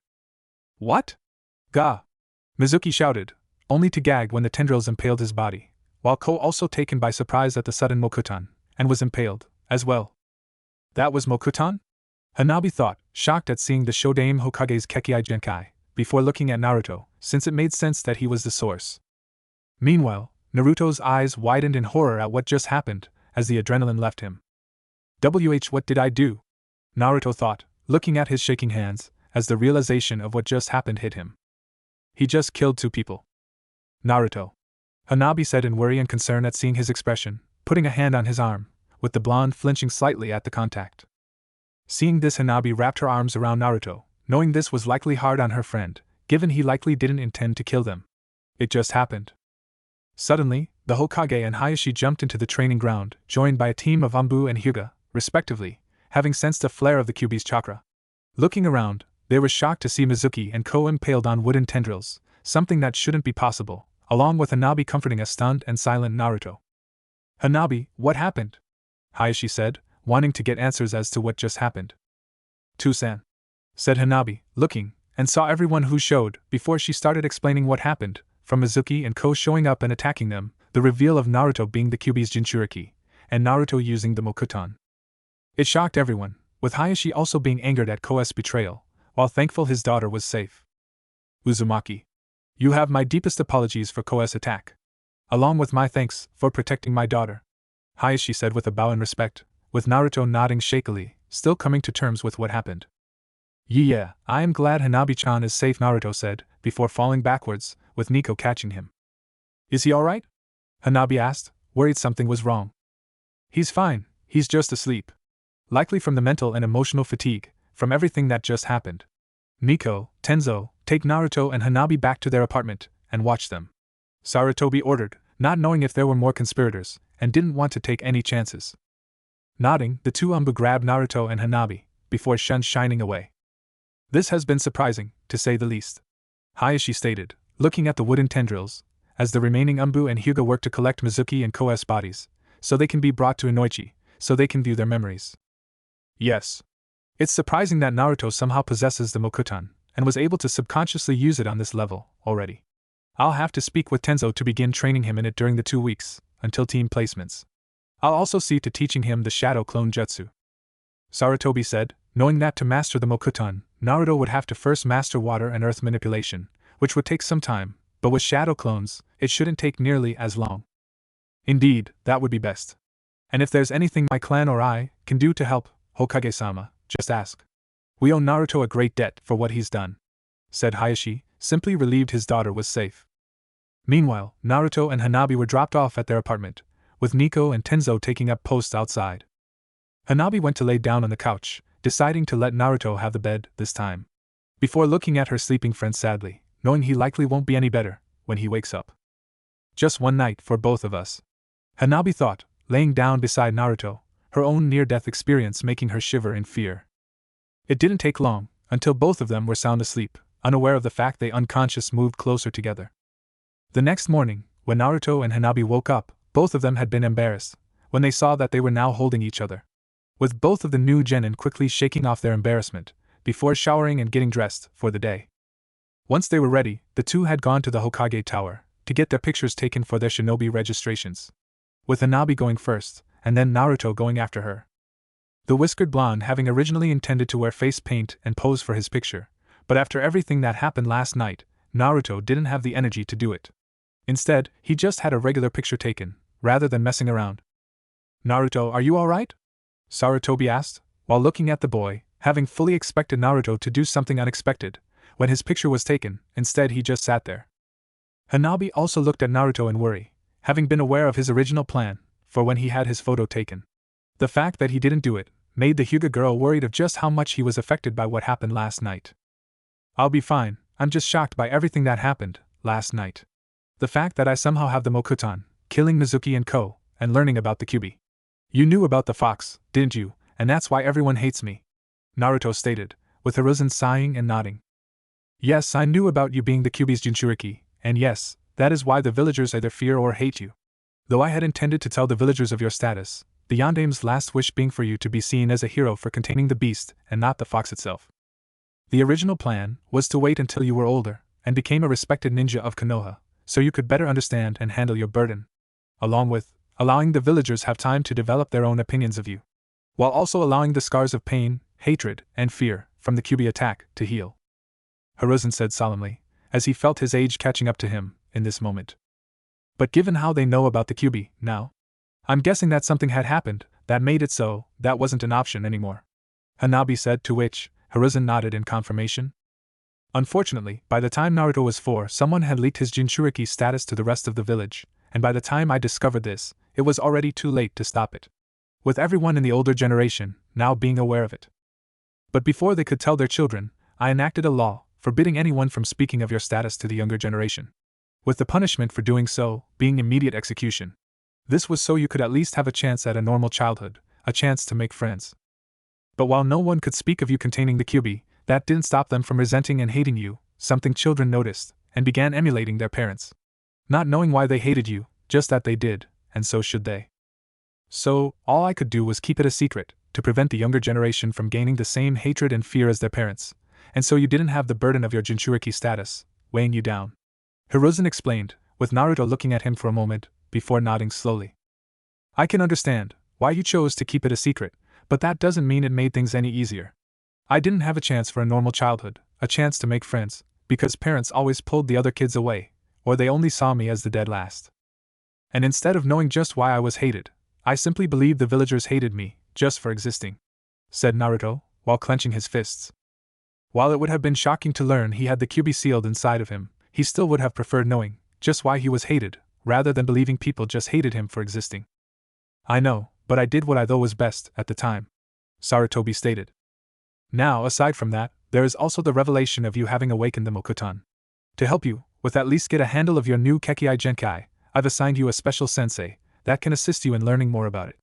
What? Ga! Mizuki shouted, only to gag when the tendrils impaled his body, while Ko also taken by surprise at the sudden Mokutan, and was impaled, as well. That was Mokutan? Hanabi thought, shocked at seeing the Shodaime Hokage's Kekkei Genkai, before looking at Naruto, since it made sense that he was the source. Meanwhile, Naruto's eyes widened in horror at what just happened, as the adrenaline left him. What did I do? Naruto thought, looking at his shaking hands, as the realization of what just happened hit him. He just killed 2 people. Naruto. Hanabi said in worry and concern at seeing his expression, putting a hand on his arm, with the blonde flinching slightly at the contact. Seeing this, Hanabi wrapped her arms around Naruto, knowing this was likely hard on her friend, given he likely didn't intend to kill them. It just happened. Suddenly, the Hokage and Hayashi jumped into the training ground, joined by a team of Anbu and Hyuga, respectively, having sensed a flare of the Kyuubi's chakra. Looking around, they were shocked to see Mizuki and Ko impaled on wooden tendrils, something that shouldn't be possible, along with Hanabi comforting a stunned and silent Naruto. Hanabi, what happened? Hayashi said, wanting to get answers as to what just happened. Tusan, said Hanabi, looking, and saw everyone who showed, before she started explaining what happened, from Mizuki and Ko showing up and attacking them, the reveal of Naruto being the Kyuubi's Jinchuriki, and Naruto using the Mokutan. It shocked everyone, with Hayashi also being angered at Ko's betrayal, while thankful his daughter was safe. Uzumaki. You have my deepest apologies for Ko's attack. Along with my thanks for protecting my daughter, Hayashi said with a bow in respect, with Naruto nodding shakily, still coming to terms with what happened. Yeah, I am glad Hanabi-chan is safe, Naruto said, before falling backwards, with Nico catching him. Is he alright? Hanabi asked, worried something was wrong. He's fine, he's just asleep. Likely from the mental and emotional fatigue, from everything that just happened. Nico, Tenzo, take Naruto and Hanabi back to their apartment, and watch them. Sarutobi ordered, not knowing if there were more conspirators, and didn't want to take any chances. Nodding, the 2 Anbu grabbed Naruto and Hanabi, before shining away. This has been surprising, to say the least, Hayashi stated, looking at the wooden tendrils, as the remaining Anbu and Hyuga work to collect Mizuki and Ko's bodies, so they can be brought to Inoichi, so they can view their memories. Yes. It's surprising that Naruto somehow possesses the Mokutan, and was able to subconsciously use it on this level, already. I'll have to speak with Tenzo to begin training him in it during the 2 weeks, until team placements. I'll also see to teaching him the Shadow Clone Jutsu. Sarutobi said, knowing that to master the Mokutan, Naruto would have to first master water and earth manipulation, which would take some time, but with Shadow Clones, it shouldn't take nearly as long. Indeed, that would be best. And if there's anything my clan or I can do to help, Hokage-sama, just ask. We owe Naruto a great debt for what he's done, said Hayashi, simply relieved his daughter was safe. Meanwhile, Naruto and Hanabi were dropped off at their apartment, with Nico and Tenzo taking up posts outside. Hanabi went to lay down on the couch, deciding to let Naruto have the bed this time, before looking at her sleeping friend sadly, knowing he likely won't be any better when he wakes up. Just one night for both of us, Hanabi thought, laying down beside Naruto, her own near-death experience making her shiver in fear. It didn't take long, until both of them were sound asleep, unaware of the fact they unconscious moved closer together. The next morning, when Naruto and Hanabi woke up, both of them had been embarrassed, when they saw that they were now holding each other. With both of the new genin quickly shaking off their embarrassment, before showering and getting dressed for the day. Once they were ready, the two had gone to the Hokage Tower, to get their pictures taken for their shinobi registrations. With Hanabi going first, and then Naruto going after her. The whiskered blonde having originally intended to wear face paint and pose for his picture, but after everything that happened last night, Naruto didn't have the energy to do it. Instead, he just had a regular picture taken, rather than messing around. Naruto, are you alright? Sarutobi asked, while looking at the boy, having fully expected Naruto to do something unexpected. When his picture was taken, instead he just sat there. Hanabi also looked at Naruto in worry, having been aware of his original plan, for when he had his photo taken. The fact that he didn't do it made the Hyuga girl worried of just how much he was affected by what happened last night. "I'll be fine, I'm just shocked by everything that happened last night. The fact that I somehow have the Mokutan, killing Mizuki and Ko, and learning about the Kyuubi. You knew about the fox, didn't you, and that's why everyone hates me," Naruto stated, with Hiruzen sighing and nodding. "Yes, I knew about you being the Kyuubi's Jinchuriki, and yes, that is why the villagers either fear or hate you. Though I had intended to tell the villagers of your status, the Yandame's last wish being for you to be seen as a hero for containing the beast and not the fox itself. The original plan was to wait until you were older and became a respected ninja of Konoha, so you could better understand and handle your burden, along with allowing the villagers have time to develop their own opinions of you, while also allowing the scars of pain, hatred, and fear from the Kyuubi attack to heal," Hiruzen said solemnly, as he felt his age catching up to him in this moment. "But given how they know about the Kyuubi now, I'm guessing that something had happened that made it so that wasn't an option anymore," Hanabi said, to which Hiruzen nodded in confirmation. "Unfortunately, by the time Naruto was 4, someone had leaked his Jinchuriki status to the rest of the village, and by the time I discovered this, it was already too late to stop it, with everyone in the older generation now being aware of it. But before they could tell their children, I enacted a law forbidding anyone from speaking of your status to the younger generation, with the punishment for doing so being immediate execution. This was so you could at least have a chance at a normal childhood, a chance to make friends. But while no one could speak of you containing the Kyuubi, that didn't stop them from resenting and hating you, something children noticed, and began emulating their parents. Not knowing why they hated you, just that they did, and so should they. So, all I could do was keep it a secret, to prevent the younger generation from gaining the same hatred and fear as their parents, and so you didn't have the burden of your Jinchuriki status weighing you down," Hiruzen explained, with Naruto looking at him for a moment, before nodding slowly. "I can understand why you chose to keep it a secret, but that doesn't mean it made things any easier. I didn't have a chance for a normal childhood, a chance to make friends, because parents always pulled the other kids away, or they only saw me as the dead last. And instead of knowing just why I was hated, I simply believed the villagers hated me, just for existing," said Naruto, while clenching his fists. While it would have been shocking to learn he had the Kyuubi sealed inside of him, he still would have preferred knowing just why he was hated, rather than believing people just hated him for existing. "I know, but I did what I thought was best at the time," Sarutobi stated. "Now, aside from that, there is also the revelation of you having awakened the Mokutan. To help you, with at least get a handle of your new Kekkai Genkai, I've assigned you a special sensei that can assist you in learning more about it.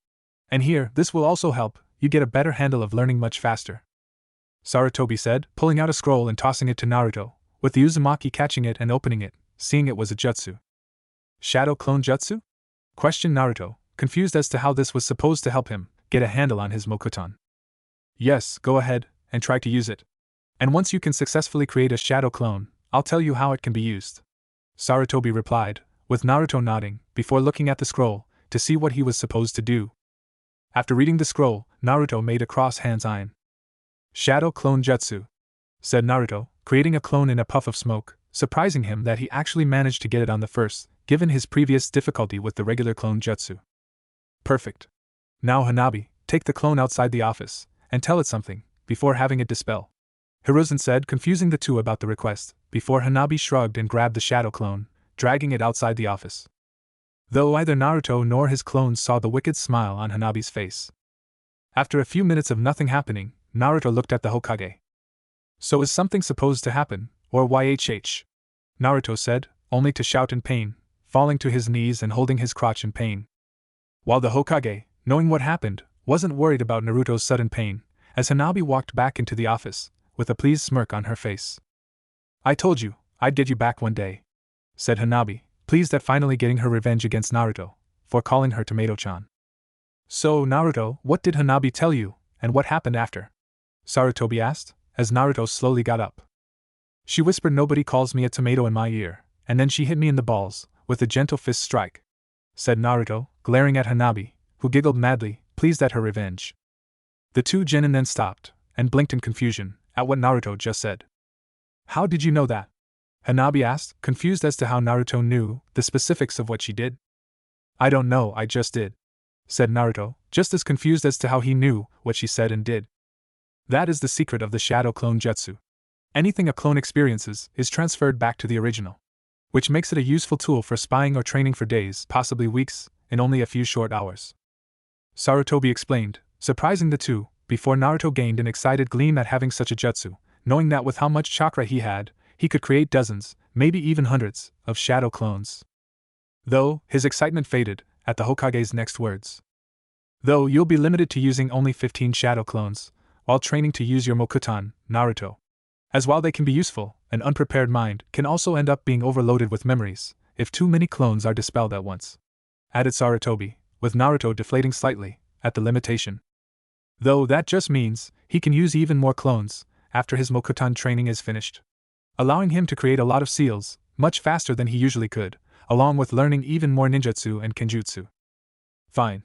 And here, this will also help you get a better handle of learning much faster," Sarutobi said, pulling out a scroll and tossing it to Naruto, with the Uzumaki catching it and opening it, seeing it was a jutsu. "Shadow clone jutsu?" questioned Naruto, confused as to how this was supposed to help him get a handle on his Mokutan. "Yes, go ahead and try to use it. And once you can successfully create a shadow clone, I'll tell you how it can be used," Sarutobi replied, with Naruto nodding, before looking at the scroll to see what he was supposed to do. After reading the scroll, Naruto made a cross hand sign. "Shadow clone jutsu," said Naruto, creating a clone in a puff of smoke, surprising him that he actually managed to get it on the first, given his previous difficulty with the regular clone jutsu. "Perfect. Now Hanabi, take the clone outside the office, and tell it something, before having it dispel," Hiruzen said, confusing the two about the request, before Hanabi shrugged and grabbed the shadow clone, dragging it outside the office. Though either Naruto nor his clones saw the wicked smile on Hanabi's face. After a few minutes of nothing happening, Naruto looked at the Hokage. "So is something supposed to happen, or YHH?" Naruto said, only to shout in pain, falling to his knees and holding his crotch in pain. While the Hokage, knowing what happened, wasn't worried about Naruto's sudden pain, as Hanabi walked back into the office, with a pleased smirk on her face. "I told you, I'd get you back one day," said Hanabi, pleased at finally getting her revenge against Naruto, for calling her Tomato-chan. "So, Naruto, what did Hanabi tell you, and what happened after?" Sarutobi asked, as Naruto slowly got up. "She whispered nobody calls me a tomato in my ear, and then she hit me in the balls, with a gentle fist strike," said Naruto, glaring at Hanabi, who giggled madly, pleased at her revenge. The two genin then stopped, and blinked in confusion, at what Naruto just said. "How did you know that?" Hanabi asked, confused as to how Naruto knew the specifics of what she did. "I don't know, I just did," said Naruto, just as confused as to how he knew what she said and did. "That is the secret of the shadow clone jutsu. Anything a clone experiences is transferred back to the original, which makes it a useful tool for spying or training for days, possibly weeks, in only a few short hours. Sarutobi explained, surprising the two, before Naruto gained an excited gleam at having such a jutsu, knowing that with how much chakra he had, he could create dozens, maybe even hundreds, of shadow clones. Though, his excitement faded at the Hokage's next words. Though you'll be limited to using only 15 shadow clones, while training to use your Mokutan, Naruto. As while they can be useful, an unprepared mind can also end up being overloaded with memories, if too many clones are dispelled at once. Added Sarutobi, with Naruto deflating slightly at the limitation. Though that just means he can use even more clones after his Mokutan training is finished, allowing him to create a lot of seals, much faster than he usually could, along with learning even more ninjutsu and kenjutsu. Fine.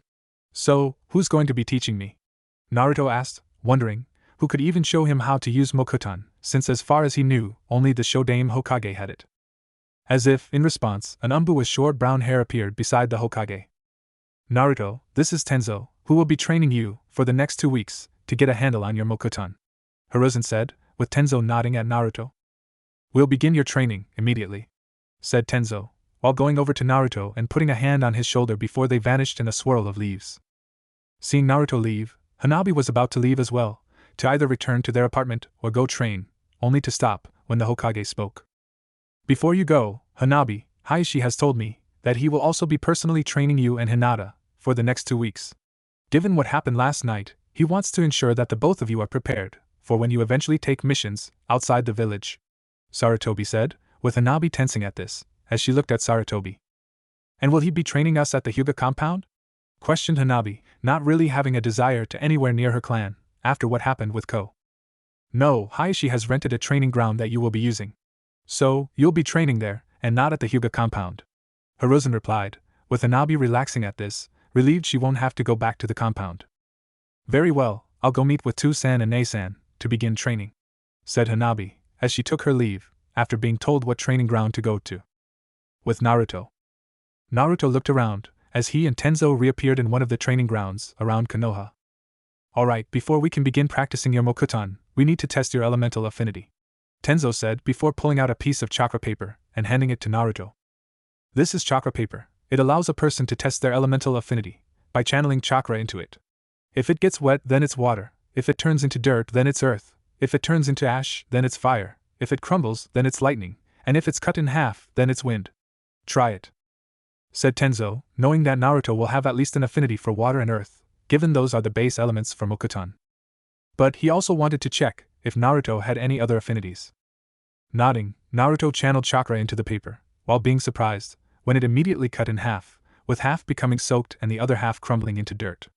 So, who's going to be teaching me? Naruto asked, wondering who could even show him how to use Mokutan, since as far as he knew, only the Shodaime Hokage had it. As if, in response, an Umbu with short brown hair appeared beside the Hokage. Naruto, this is Tenzo, who will be training you for the next 2 weeks to get a handle on your Mokutan, Hiruzen said, with Tenzo nodding at Naruto. We'll begin your training immediately, said Tenzo, while going over to Naruto and putting a hand on his shoulder before they vanished in a swirl of leaves. Seeing Naruto leave, Hanabi was about to leave as well, to either return to their apartment or go train, only to stop when the Hokage spoke. Before you go, Hanabi, Hayashi has told me that he will also be personally training you and Hinata for the next 2 weeks. Given what happened last night, he wants to ensure that the both of you are prepared for when you eventually take missions outside the village, Sarutobi said, with Hanabi tensing at this, as she looked at Sarutobi. And will he be training us at the Hyuga compound? Questioned Hanabi, not really having a desire to anywhere near her clan, after what happened with Ko. No, Hayashi has rented a training ground that you will be using. So, you'll be training there, and not at the Hyuga compound. Hiruzen replied, with Hanabi relaxing at this, relieved she won't have to go back to the compound. Very well, I'll go meet with Tu-san and Ne-san to begin training, said Hanabi, as she took her leave, after being told what training ground to go to. With Naruto. Naruto looked around, as he and Tenzo reappeared in one of the training grounds around Konoha. Alright, before we can begin practicing your Mokutan, we need to test your elemental affinity, Tenzo said before pulling out a piece of chakra paper and handing it to Naruto. This is chakra paper. It allows a person to test their elemental affinity by channeling chakra into it. If it gets wet, then it's water. If it turns into dirt, then it's earth. If it turns into ash, then it's fire. If it crumbles, then it's lightning. And if it's cut in half, then it's wind. Try it, said Tenzo, knowing that Naruto will have at least an affinity for water and earth, given those are the base elements for Mokutan. But he also wanted to check if Naruto had any other affinities. Nodding, Naruto channeled chakra into the paper, while being surprised when it immediately cut in half, with half becoming soaked and the other half crumbling into dirt.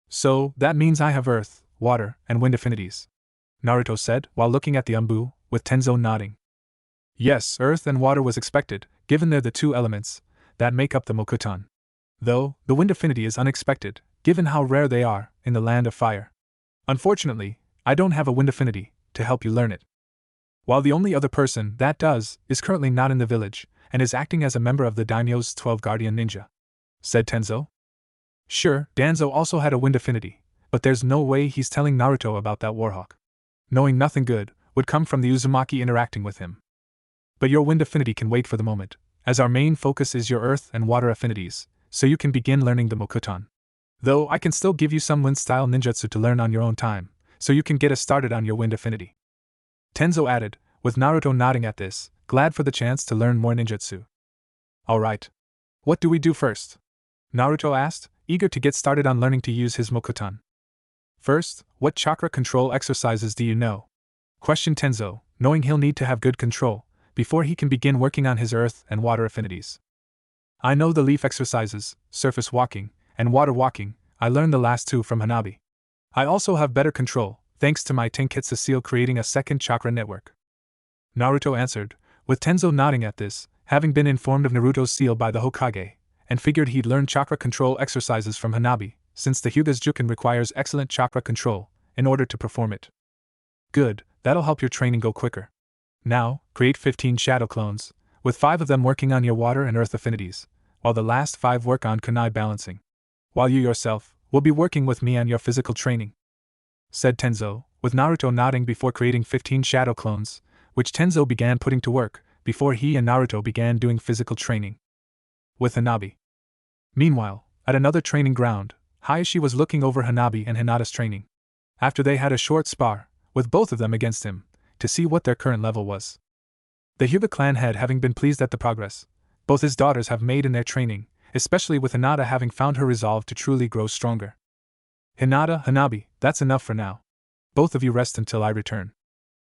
So, that means I have earth, water, and wind affinities, Naruto said while looking at the Umbu, with Tenzo nodding. Yes, earth and water was expected, given they're the 2 elements that make up the Mokutan. Though, the wind affinity is unexpected, given how rare they are in the land of fire. Unfortunately, I don't have a wind affinity to help you learn it. While the only other person that does is currently not in the village, and is acting as a member of the daimyo's 12 guardian ninja, said Tenzo. Sure, Danzo also had a wind affinity, but there's no way he's telling Naruto about that warhawk, knowing nothing good would come from the Uzumaki interacting with him. But your wind affinity can wait for the moment, as our main focus is your earth and water affinities, so you can begin learning the Mokutan. Though I can still give you some wind-style ninjutsu to learn on your own time, so you can get us started on your wind affinity, Tenzo added, with Naruto nodding at this, glad for the chance to learn more ninjutsu. Alright. What do we do first? Naruto asked, eager to get started on learning to use his Mokutan. First, what chakra control exercises do you know? Questioned Tenzo, knowing he'll need to have good control before he can begin working on his earth and water affinities. I know the leaf exercises, surface walking, and water walking. I learned the last 2 from Hanabi. I also have better control, thanks to my Tenketsu seal creating a second chakra network, Naruto answered, with Tenzo nodding at this, having been informed of Naruto's seal by the Hokage, and figured he'd learn chakra control exercises from Hanabi, since the Hyuga's Jukin requires excellent chakra control in order to perform it. Good, that'll help your training go quicker. Now, create 15 shadow clones, with 5 of them working on your water and earth affinities, while the last 5 work on kunai balancing. While you yourself will be working with me on your physical training, said Tenzo, with Naruto nodding before creating 15 shadow clones, which Tenzo began putting to work before he and Naruto began doing physical training with Hanabi. Meanwhile, at another training ground, Hayashi was looking over Hanabi and Hinata's training. After they had a short spar, with both of them against him, to see what their current level was. The Hyuga clan head having been pleased at the progress both his daughters have made in their training, especially with Hinata having found her resolve to truly grow stronger. Hinata, Hanabi, that's enough for now. Both of you rest until I return,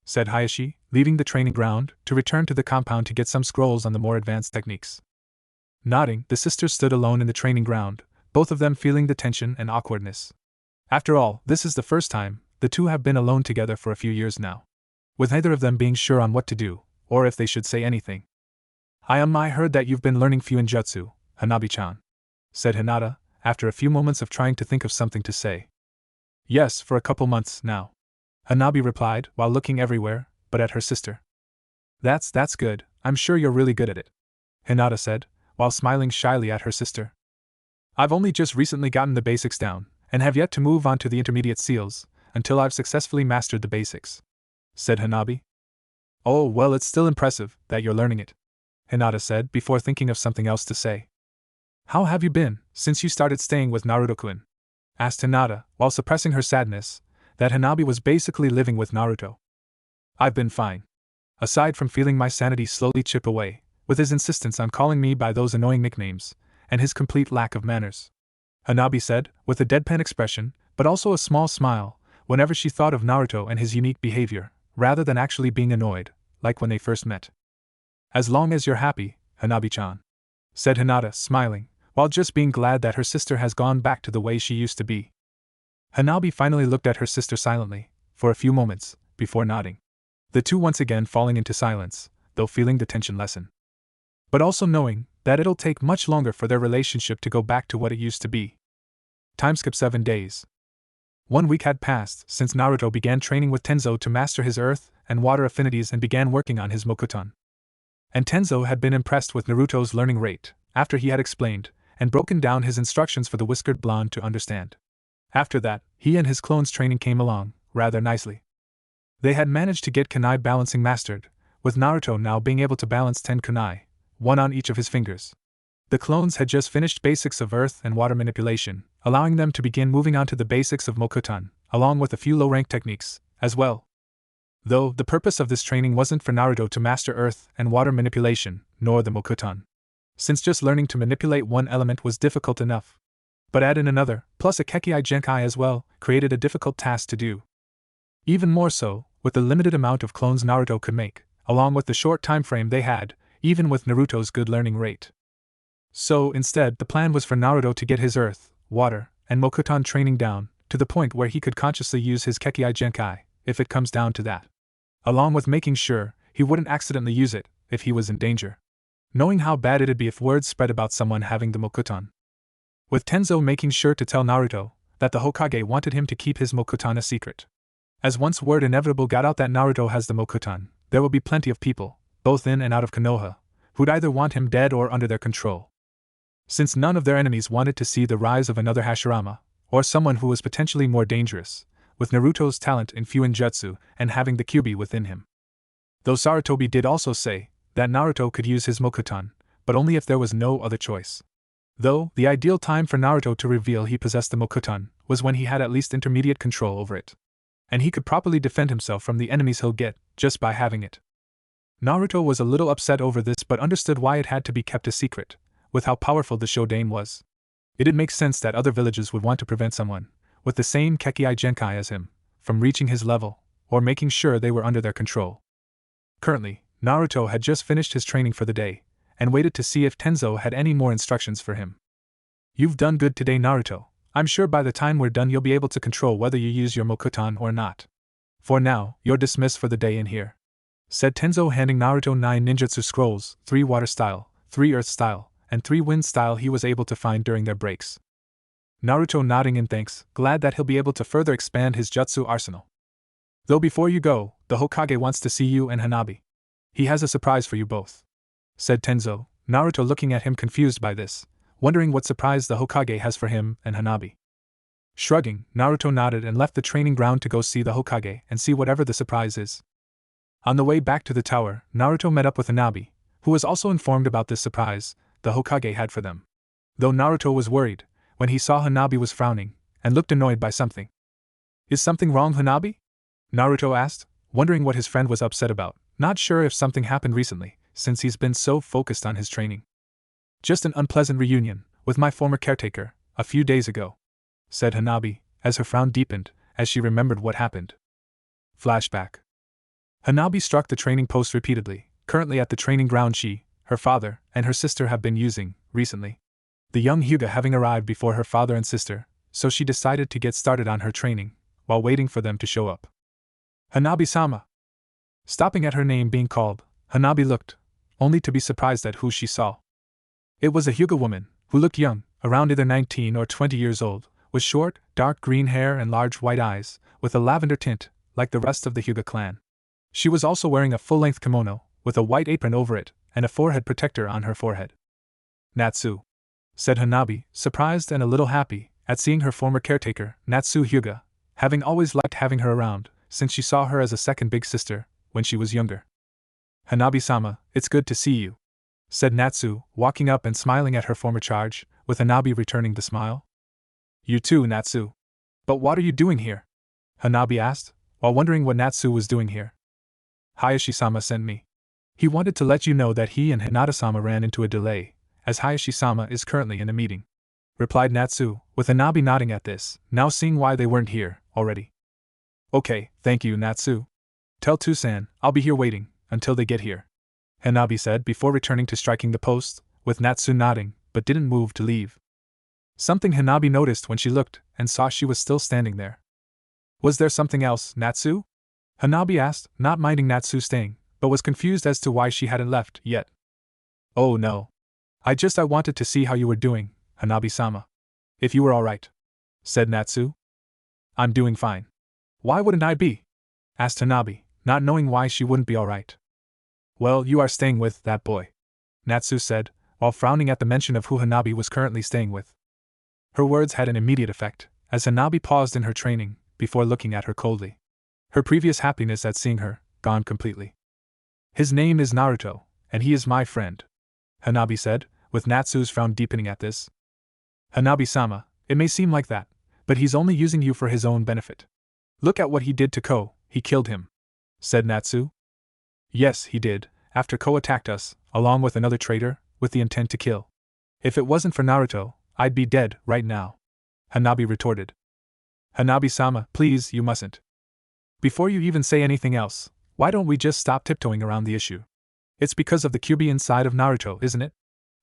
said Hayashi, leaving the training ground to return to the compound to get some scrolls on the more advanced techniques. Nodding, the sisters stood alone in the training ground, both of them feeling the tension and awkwardness. After all, this is the first time the two have been alone together for a few years now, with neither of them being sure on what to do, or if they should say anything. I heard that you've been learning Fuinjutsu, Hanabi-chan, said Hinata, after a few moments of trying to think of something to say. Yes, for a couple months now, Hanabi replied while looking everywhere, but at her sister. That's good, I'm sure you're really good at it, Hinata said, while smiling shyly at her sister. I've only just recently gotten the basics down, and have yet to move on to the intermediate seals, until I've successfully mastered the basics, said Hanabi. Oh, well, it's still impressive that you're learning it, Hinata said before thinking of something else to say. How have you been, since you started staying with Naruto-kun? Asked Hinata, while suppressing her sadness that Hanabi was basically living with Naruto. I've been fine. Aside from feeling my sanity slowly chip away, with his insistence on calling me by those annoying nicknames, and his complete lack of manners, Hanabi said, with a deadpan expression, but also a small smile, whenever she thought of Naruto and his unique behavior, rather than actually being annoyed, like when they first met. As long as you're happy, Hanabi-chan, said Hinata, smiling, while just being glad that her sister has gone back to the way she used to be. Hanabi finally looked at her sister silently, for a few moments, before nodding. The two once again falling into silence, though feeling the tension lessen. But also knowing that it'll take much longer for their relationship to go back to what it used to be. Timeskip 7 days. 1 week had passed since Naruto began training with Tenzo to master his earth and water affinities and began working on his Mokuton. And Tenzo had been impressed with Naruto's learning rate, after he had explained and broken down his instructions for the whiskered blonde to understand. After that, he and his clone's training came along, rather nicely. They had managed to get kunai balancing mastered, with Naruto now being able to balance 10 kunai, 1 on each of his fingers. The clones had just finished basics of earth and water manipulation, allowing them to begin moving on to the basics of Mokuton, along with a few low-rank techniques, as well. Though, the purpose of this training wasn't for Naruto to master earth and water manipulation, nor the Mokuton, since just learning to manipulate one element was difficult enough. But add in another, plus a Kekkai Genkai as well, created a difficult task to do. Even more so, with the limited amount of clones Naruto could make, along with the short time frame they had, even with Naruto's good learning rate. So, instead, the plan was for Naruto to get his earth, water, and Mokuton training down, to the point where he could consciously use his Kekkai Genkai, if it comes down to that. Along with making sure he wouldn't accidentally use it, if he was in danger. Knowing how bad it'd be if word spread about someone having the Mokuton. With Tenzo making sure to tell Naruto that the Hokage wanted him to keep his Mokuton a secret. As once word inevitable got out that Naruto has the Mokuton, there will be plenty of people, both in and out of Konoha, who'd either want him dead or under their control. Since none of their enemies wanted to see the rise of another Hashirama, or someone who was potentially more dangerous, with Naruto's talent in Fuinjutsu and having the Kyuubi within him. Though Sarutobi did also say that Naruto could use his Mokuton, but only if there was no other choice. Though, the ideal time for Naruto to reveal he possessed the Mokuton was when he had at least intermediate control over it. And he could properly defend himself from the enemies he'll get just by having it. Naruto was a little upset over this but understood why it had to be kept a secret, with how powerful the Jounin was. It'd make sense that other villages would want to prevent someone, with the same Kekkai Genkai as him, from reaching his level, or making sure they were under their control. Currently, Naruto had just finished his training for the day, and waited to see if Tenzo had any more instructions for him. You've done good today, Naruto. I'm sure by the time we're done you'll be able to control whether you use your Mokuton or not. For now, you're dismissed for the day in here, said Tenzo, handing Naruto 9 ninjutsu scrolls, 3 water style, 3 earth style, and 3 wind style he was able to find during their breaks. Naruto nodding in thanks, glad that he'll be able to further expand his jutsu arsenal. Though before you go, the Hokage wants to see you and Hanabi. He has a surprise for you both, said Tenzo, Naruto looking at him confused by this, wondering what surprise the Hokage has for him and Hanabi. Shrugging, Naruto nodded and left the training ground to go see the Hokage and see whatever the surprise is. On the way back to the tower, Naruto met up with Hanabi, who was also informed about this surprise the Hokage had for them. Though Naruto was worried when he saw Hanabi was frowning and looked annoyed by something. Is something wrong, Hanabi? Naruto asked, wondering what his friend was upset about, not sure if something happened recently, since he's been so focused on his training. Just an unpleasant reunion with my former caretaker a few days ago, said Hanabi, as her frown deepened as she remembered what happened. Flashback. Hanabi struck the training post repeatedly, currently at the training ground she, her father, and her sister have been using recently. The young Hyuga having arrived before her father and sister, so she decided to get started on her training, while waiting for them to show up. Hanabi-sama. Stopping at her name being called, Hanabi looked, only to be surprised at who she saw. It was a Hyuga woman, who looked young, around either 19 or 20 years old, with short, dark green hair and large white eyes, with a lavender tint, like the rest of the Hyuga clan. She was also wearing a full-length kimono, with a white apron over it, and a forehead protector on her forehead. Natsu, said Hanabi, surprised and a little happy at seeing her former caretaker, Natsu Hyuga, having always liked having her around, since she saw her as a second big sister when she was younger. Hanabi-sama, it's good to see you, said Natsu, walking up and smiling at her former charge, with Hanabi returning the smile. You too, Natsu. But what are you doing here? Hanabi asked, while wondering what Natsu was doing here. Hayashi-sama sent me. He wanted to let you know that he and Hinata-sama ran into a delay, as Hayashi-sama is currently in a meeting, replied Natsu, with Hanabi nodding at this, now seeing why they weren't here already. Okay, thank you, Natsu. Tell Tusan I'll be here waiting until they get here, Hanabi said before returning to striking the post, with Natsu nodding, but didn't move to leave. Something Hanabi noticed when she looked and saw she was still standing there. Was there something else, Natsu? Hanabi asked, not minding Natsu staying, but was confused as to why she hadn't left yet. Oh no. I wanted to see how you were doing, Hanabi-sama. If you were alright, said Natsu. I'm doing fine. Why wouldn't I be? Asked Hanabi, not knowing why she wouldn't be alright. Well, you are staying with that boy, Natsu said, while frowning at the mention of who Hanabi was currently staying with. Her words had an immediate effect, as Hanabi paused in her training, before looking at her coldly. Her previous happiness at seeing her, gone completely. His name is Naruto, and he is my friend, Hanabi said, with Natsu's frown deepening at this. Hanabi-sama, it may seem like that, but he's only using you for his own benefit. Look at what he did to Ko, he killed him, said Natsu. Yes, he did, after Ko attacked us, along with another traitor, with the intent to kill. If it wasn't for Naruto, I'd be dead right now, Hanabi retorted. Hanabi-sama, please, you mustn't. Before you even say anything else, why don't we just stop tiptoeing around the issue? It's because of the Kyuubi inside of Naruto, isn't it?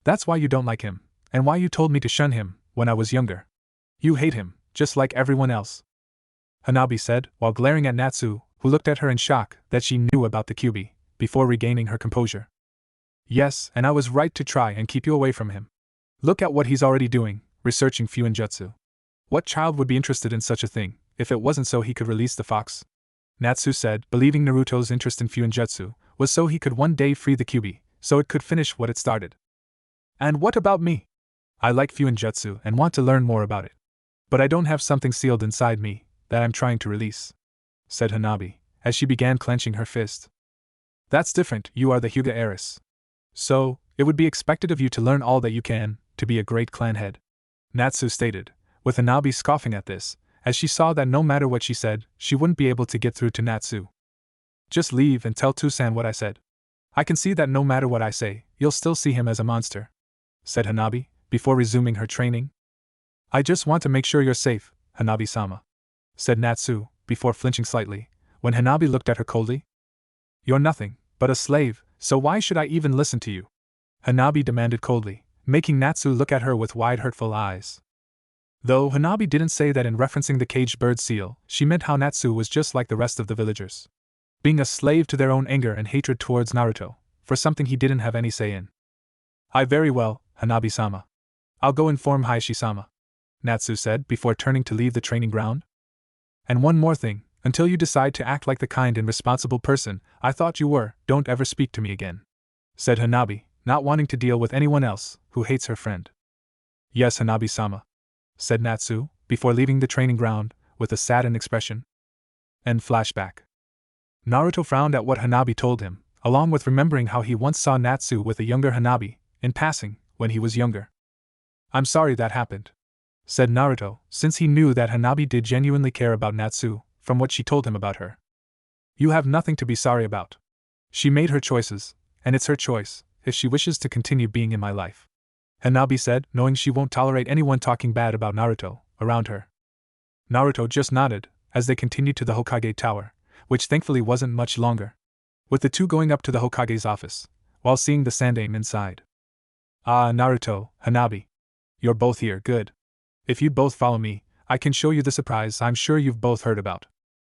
That's why you don't like him, and why you told me to shun him when I was younger. You hate him, just like everyone else, Hanabi said, while glaring at Natsu, who looked at her in shock that she knew about the Kyuubi, before regaining her composure. Yes, and I was right to try and keep you away from him. Look at what he's already doing, researching Fuinjutsu. What child would be interested in such a thing, if it wasn't so he could release the fox? Natsu said, believing Naruto's interest in Fuinjutsu was so he could one day free the Kyuubi, so it could finish what it started. And what about me? I like Fuinjutsu and want to learn more about it. But I don't have something sealed inside me that I'm trying to release, said Hanabi, as she began clenching her fist. That's different, you are the Hyuga heiress. So, it would be expected of you to learn all that you can, to be a great clan head, Natsu stated, with Hanabi scoffing at this, as she saw that no matter what she said, she wouldn't be able to get through to Natsu. Just leave and tell Tusan what I said. I can see that no matter what I say, you'll still see him as a monster, said Hanabi, before resuming her training. I just want to make sure you're safe, Hanabi-sama, said Natsu, before flinching slightly, when Hanabi looked at her coldly. You're nothing but a slave, so why should I even listen to you? Hanabi demanded coldly, making Natsu look at her with wide hurtful eyes. Though Hanabi didn't say that in referencing the caged bird seal, she meant how Natsu was just like the rest of the villagers, being a slave to their own anger and hatred towards Naruto, for something he didn't have any say in. Very well, Hanabi-sama. I'll go inform Hayashi-sama, Natsu said before turning to leave the training ground. And one more thing, until you decide to act like the kind and responsible person I thought you were, don't ever speak to me again, said Hanabi, not wanting to deal with anyone else who hates her friend. Yes, Hanabi-sama, said Natsu, before leaving the training ground, with a saddened expression. End flashback. Naruto frowned at what Hanabi told him, along with remembering how he once saw Natsu with a younger Hanabi, in passing, when he was younger. I'm sorry that happened, said Naruto, since he knew that Hanabi did genuinely care about Natsu, from what she told him about her. You have nothing to be sorry about. She made her choices, and it's her choice, if she wishes to continue being in my life. Hanabi said, knowing she won't tolerate anyone talking bad about Naruto around her. Naruto just nodded, as they continued to the Hokage tower, which thankfully wasn't much longer, with the two going up to the Hokage's office, while seeing the Sandaime inside. Ah, Naruto, Hanabi. You're both here, good. If you'd both follow me, I can show you the surprise I'm sure you've both heard about,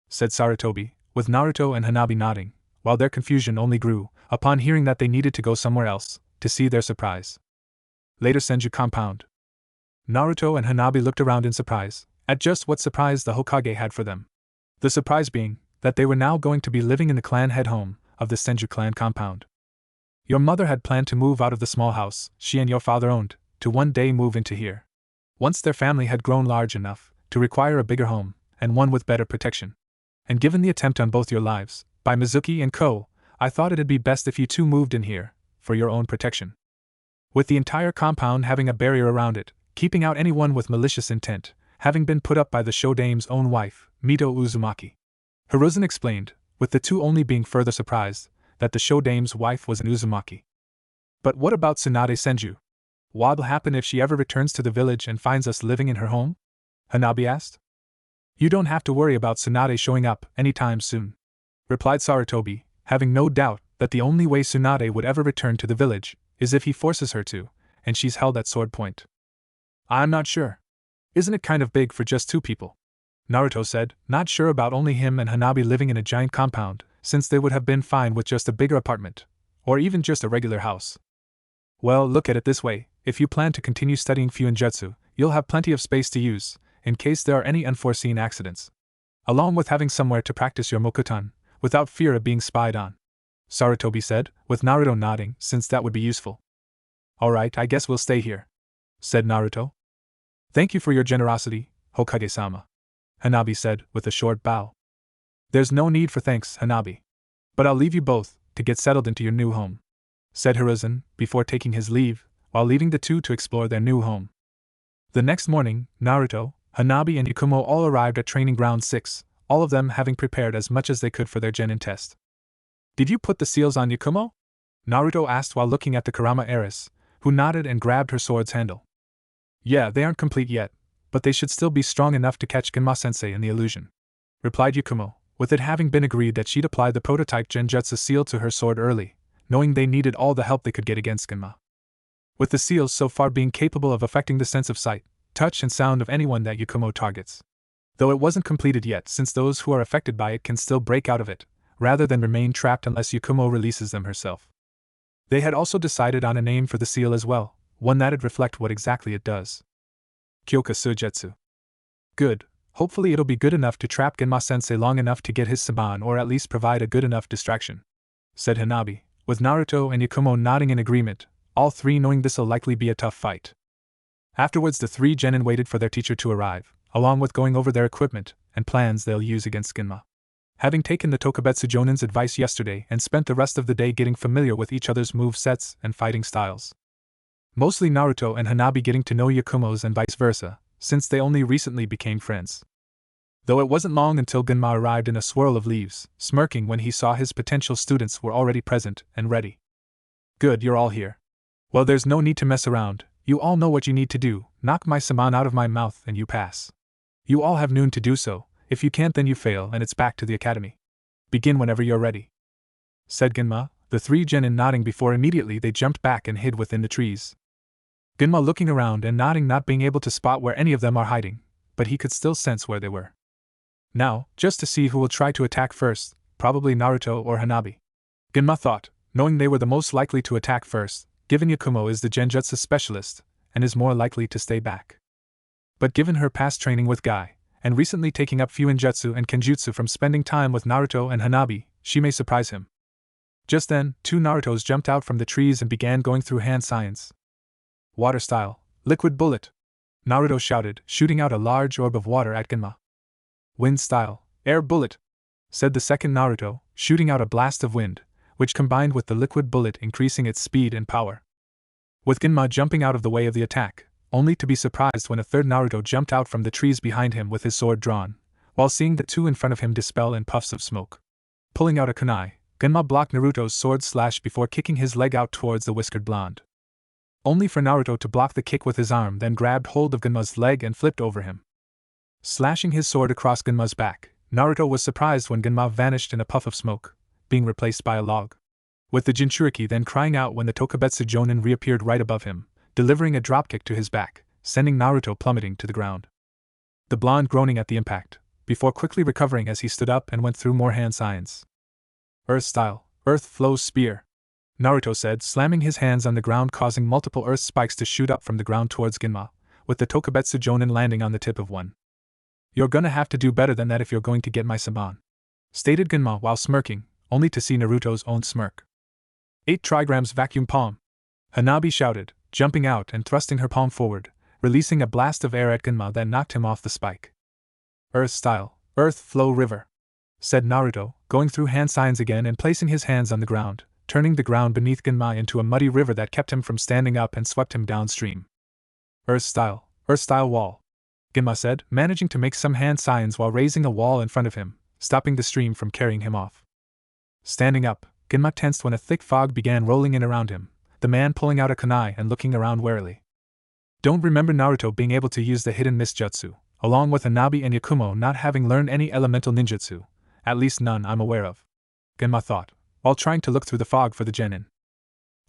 said Sarutobi, with Naruto and Hanabi nodding, while their confusion only grew, upon hearing that they needed to go somewhere else, to see their surprise. Later Senju compound. Naruto and Hanabi looked around in surprise, at just what surprise the Hokage had for them. The surprise being, that they were now going to be living in the clan head home of the Senju clan compound. Your mother had planned to move out of the small house she and your father owned, to one day move into here. Once their family had grown large enough to require a bigger home, and one with better protection. And given the attempt on both your lives, by Mizuki and Ko, I thought it'd be best if you two moved in here, for your own protection. With the entire compound having a barrier around it, keeping out anyone with malicious intent, having been put up by the Shodame's own wife, Mito Uzumaki. Hiruzen explained, with the two only being further surprised, that the Shodame's wife was an Uzumaki. But what about Tsunade Senju? What'll happen if she ever returns to the village and finds us living in her home? Hanabi asked. You don't have to worry about Tsunade showing up anytime soon, replied Sarutobi, having no doubt that the only way Tsunade would ever return to the village is if he forces her to, and she's held at sword point. I'm not sure. Isn't it kind of big for just two people? Naruto said, not sure about only him and Hanabi living in a giant compound, since they would have been fine with just a bigger apartment, or even just a regular house. Well, look at it this way, if you plan to continue studying Fuinjutsu, you'll have plenty of space to use, in case there are any unforeseen accidents. Along with having somewhere to practice your mokutan, without fear of being spied on. Sarutobi said, with Naruto nodding, since that would be useful. Alright, I guess we'll stay here, said Naruto. Thank you for your generosity, Hokage-sama, Hanabi said, with a short bow. There's no need for thanks, Hanabi. But I'll leave you both, to get settled into your new home, said Hiruzen, before taking his leave, while leaving the two to explore their new home. The next morning, Naruto, Hanabi and Yakumo all arrived at Training Ground 6, all of them having prepared as much as they could for their genin test. Did you put the seals on, Yakumo? Naruto asked while looking at the Kurama heiress, who nodded and grabbed her sword's handle. Yeah, they aren't complete yet, but they should still be strong enough to catch Genma-sensei in the illusion, replied Yakumo, with it having been agreed that she'd apply the prototype genjutsu seal to her sword early, knowing they needed all the help they could get against Genma. With the seals so far being capable of affecting the sense of sight, touch and sound of anyone that Yakumo targets. Though it wasn't completed yet, since those who are affected by it can still break out of it, rather than remain trapped unless Yakumo releases them herself. They had also decided on a name for the seal as well, one that'd reflect what exactly it does. Kyoka Sujetsu. Good, hopefully it'll be good enough to trap Genma-sensei long enough to get his saban or at least provide a good enough distraction, said Hanabi, with Naruto and Yakumo nodding in agreement, all three knowing this'll likely be a tough fight. Afterwards the three genin waited for their teacher to arrive, along with going over their equipment and plans they'll use against Genma. Having taken the Tokubetsu Jounin's advice yesterday and spent the rest of the day getting familiar with each other's move sets and fighting styles. Mostly Naruto and Hanabi getting to know Yakumo's and vice versa, since they only recently became friends. Though it wasn't long until Genma arrived in a swirl of leaves, smirking when he saw his potential students were already present and ready. Good, you're all here. Well, there's no need to mess around, you all know what you need to do, knock my saman out of my mouth and you pass. You all have noon to do so, if you can't then you fail and it's back to the academy. Begin whenever you're ready, said Genma, the three genin nodding before immediately they jumped back and hid within the trees. Genma looking around and nodding, not being able to spot where any of them are hiding, but he could still sense where they were. Now, just to see who will try to attack first, probably Naruto or Hanabi. Genma thought, knowing they were the most likely to attack first, given Yakumo is the genjutsu specialist, and is more likely to stay back. But given her past training with Guy, and recently taking up Fuinjutsu and Kenjutsu from spending time with Naruto and Hanabi, she may surprise him. Just then, two Narutos jumped out from the trees and began going through hand signs. Water style, liquid bullet, Naruto shouted, shooting out a large orb of water at Genma. Wind style, air bullet, said the second Naruto, shooting out a blast of wind, which combined with the liquid bullet increasing its speed and power. With Genma jumping out of the way of the attack, only to be surprised when a third Naruto jumped out from the trees behind him with his sword drawn, while seeing the two in front of him dispel in puffs of smoke. Pulling out a kunai, Genma blocked Naruto's sword slash before kicking his leg out towards the whiskered blonde. Only for Naruto to block the kick with his arm, then grabbed hold of Genma's leg and flipped over him. Slashing his sword across Genma's back, Naruto was surprised when Genma vanished in a puff of smoke, being replaced by a log. With the Jinchuriki then crying out when the Tokubetsu Jounin reappeared right above him, delivering a dropkick to his back, sending Naruto plummeting to the ground. The blonde groaning at the impact, before quickly recovering as he stood up and went through more hand signs. Earth style, earth flows spear, Naruto said, slamming his hands on the ground, causing multiple earth spikes to shoot up from the ground towards Genma, with the Tokubetsu Jounin landing on the tip of one. You're gonna have to do better than that if you're going to get my Saban, stated Genma while smirking, only to see Naruto's own smirk. 8 trigrams vacuum palm, Hanabi shouted, jumping out and thrusting her palm forward, releasing a blast of air at Genma that knocked him off the spike. Earth style, earth flow river, said Naruto, going through hand signs again and placing his hands on the ground, turning the ground beneath Genma into a muddy river that kept him from standing up and swept him downstream. Earth style wall, Genma said, managing to make some hand signs while raising a wall in front of him, stopping the stream from carrying him off. Standing up, Genma tensed when a thick fog began rolling in around him, the man pulling out a kunai and looking around warily. Don't remember Naruto being able to use the hidden mist jutsu, along with Hanabi and Yakumo not having learned any elemental ninjutsu, at least none I'm aware of, Genma thought, while trying to look through the fog for the genin.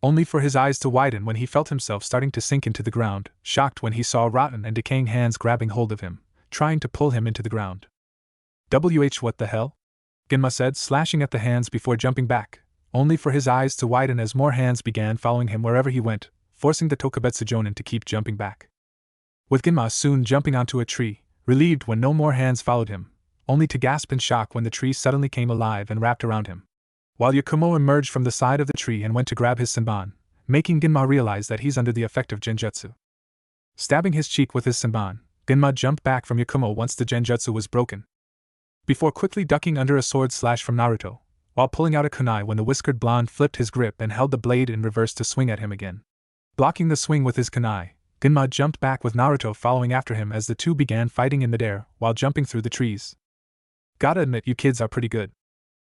Only for his eyes to widen when he felt himself starting to sink into the ground, shocked when he saw rotten and decaying hands grabbing hold of him, trying to pull him into the ground. What the hell? Genma said, slashing at the hands before jumping back, only for his eyes to widen as more hands began following him wherever he went, forcing the Tokubetsu Jounin to keep jumping back. With Genma soon jumping onto a tree, relieved when no more hands followed him, only to gasp in shock when the tree suddenly came alive and wrapped around him. While Yakumo emerged from the side of the tree and went to grab his senban, making Genma realize that he's under the effect of genjutsu. Stabbing his cheek with his senban, Genma jumped back from Yakumo once the genjutsu was broken, before quickly ducking under a sword slash from Naruto, while pulling out a kunai when the whiskered blonde flipped his grip and held the blade in reverse to swing at him again. Blocking the swing with his kunai, Genma jumped back with Naruto following after him as the two began fighting in midair while jumping through the trees. Gotta admit, you kids are pretty good.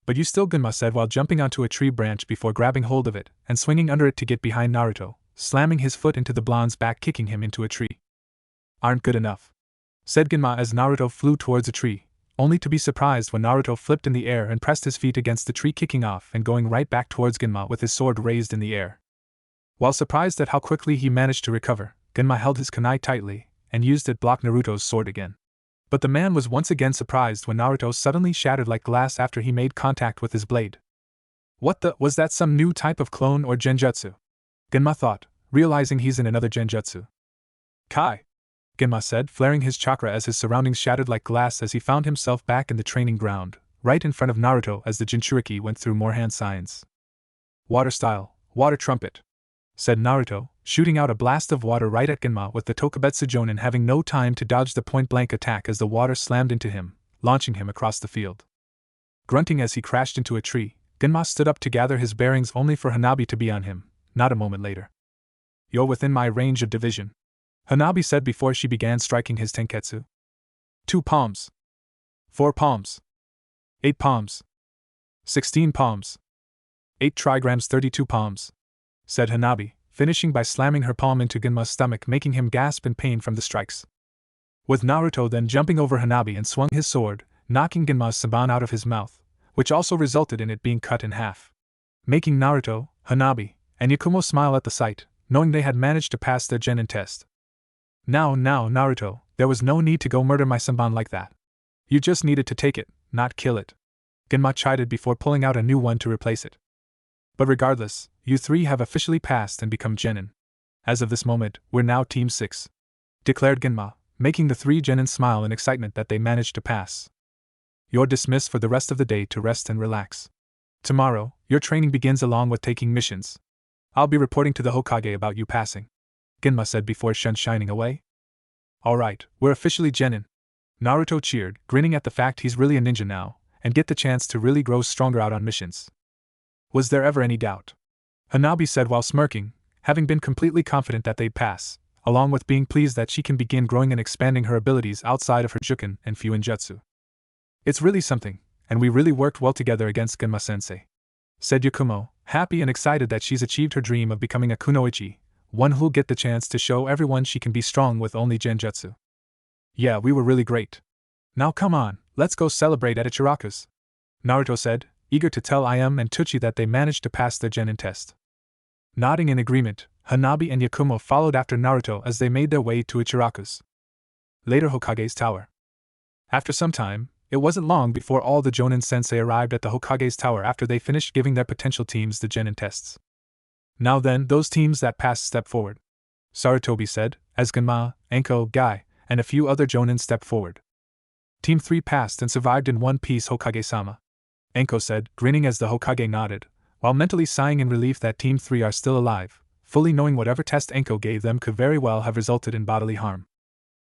But you still, Genma said while jumping onto a tree branch before grabbing hold of it and swinging under it to get behind Naruto, slamming his foot into the blonde's back, kicking him into a tree. Aren't good enough, said Genma as Naruto flew towards a tree, only to be surprised when Naruto flipped in the air and pressed his feet against the tree, kicking off and going right back towards Genma with his sword raised in the air. While surprised at how quickly he managed to recover, Genma held his kunai tightly and used it to block Naruto's sword again. But the man was once again surprised when Naruto suddenly shattered like glass after he made contact with his blade. What the, was that some new type of clone or genjutsu? Genma thought, realizing he's in another genjutsu. Kai, Genma said, flaring his chakra as his surroundings shattered like glass as he found himself back in the training ground, right in front of Naruto as the Jinchuriki went through more hand signs. Water style, water trumpet, said Naruto, shooting out a blast of water right at Genma with the Tokubetsu Jounin having no time to dodge the point-blank attack as the water slammed into him, launching him across the field. Grunting as he crashed into a tree, Genma stood up to gather his bearings only for Hanabi to be on him, not a moment later. You're within my range of division, Hanabi said before she began striking his tenketsu. 2 palms. 4 palms. 8 palms. 16 palms. 8 trigrams 32 palms, said Hanabi, finishing by slamming her palm into Genma's stomach, making him gasp in pain from the strikes. With Naruto then jumping over Hanabi and swung his sword, knocking Genma's saban out of his mouth, which also resulted in it being cut in half. Making Naruto, Hanabi, and Yakumo smile at the sight, knowing they had managed to pass their genin test. Now, Naruto, there was no need to go murder my senban like that. You just needed to take it, not kill it, Genma chided before pulling out a new one to replace it. But regardless, you 3 have officially passed and become genin. As of this moment, we're now Team 6, declared Genma, making the 3 genin smile in excitement that they managed to pass. You're dismissed for the rest of the day to rest and relax. Tomorrow, your training begins along with taking missions. I'll be reporting to the Hokage about you passing, Genma said before shining away. Alright, we're officially genin, Naruto cheered, grinning at the fact he's really a ninja now, and get the chance to really grow stronger out on missions. Was there ever any doubt? Hanabi said while smirking, having been completely confident that they'd pass. along with being pleased that she can begin growing and expanding her abilities outside of her Jounin and Fuinjutsu. It's really something, and we really worked well together against Genma-sensei, said Yakumo, happy and excited that she's achieved her dream of becoming a kunoichi, one who'll get the chance to show everyone she can be strong with only genjutsu. Yeah, we were really great. Now come on, let's go celebrate at Ichiraku's, Naruto said, eager to tell Ayame and Tsuchi that they managed to pass their genin test. Nodding in agreement, Hanabi and Yakumo followed after Naruto as they made their way to Ichiraku's, later Hokage's tower. After some time, it wasn't long before all the Jounin sensei arrived at the Hokage's tower after they finished giving their potential teams the genin tests. Now then, those teams that passed stepped forward, Sarutobi said, as Genma, Anko, Guy, and a few other Jounin stepped forward. Team 3 passed and survived in one piece, Hokage-sama, Anko said, grinning as the Hokage nodded, while mentally sighing in relief that Team 3 are still alive, fully knowing whatever test Anko gave them could very well have resulted in bodily harm.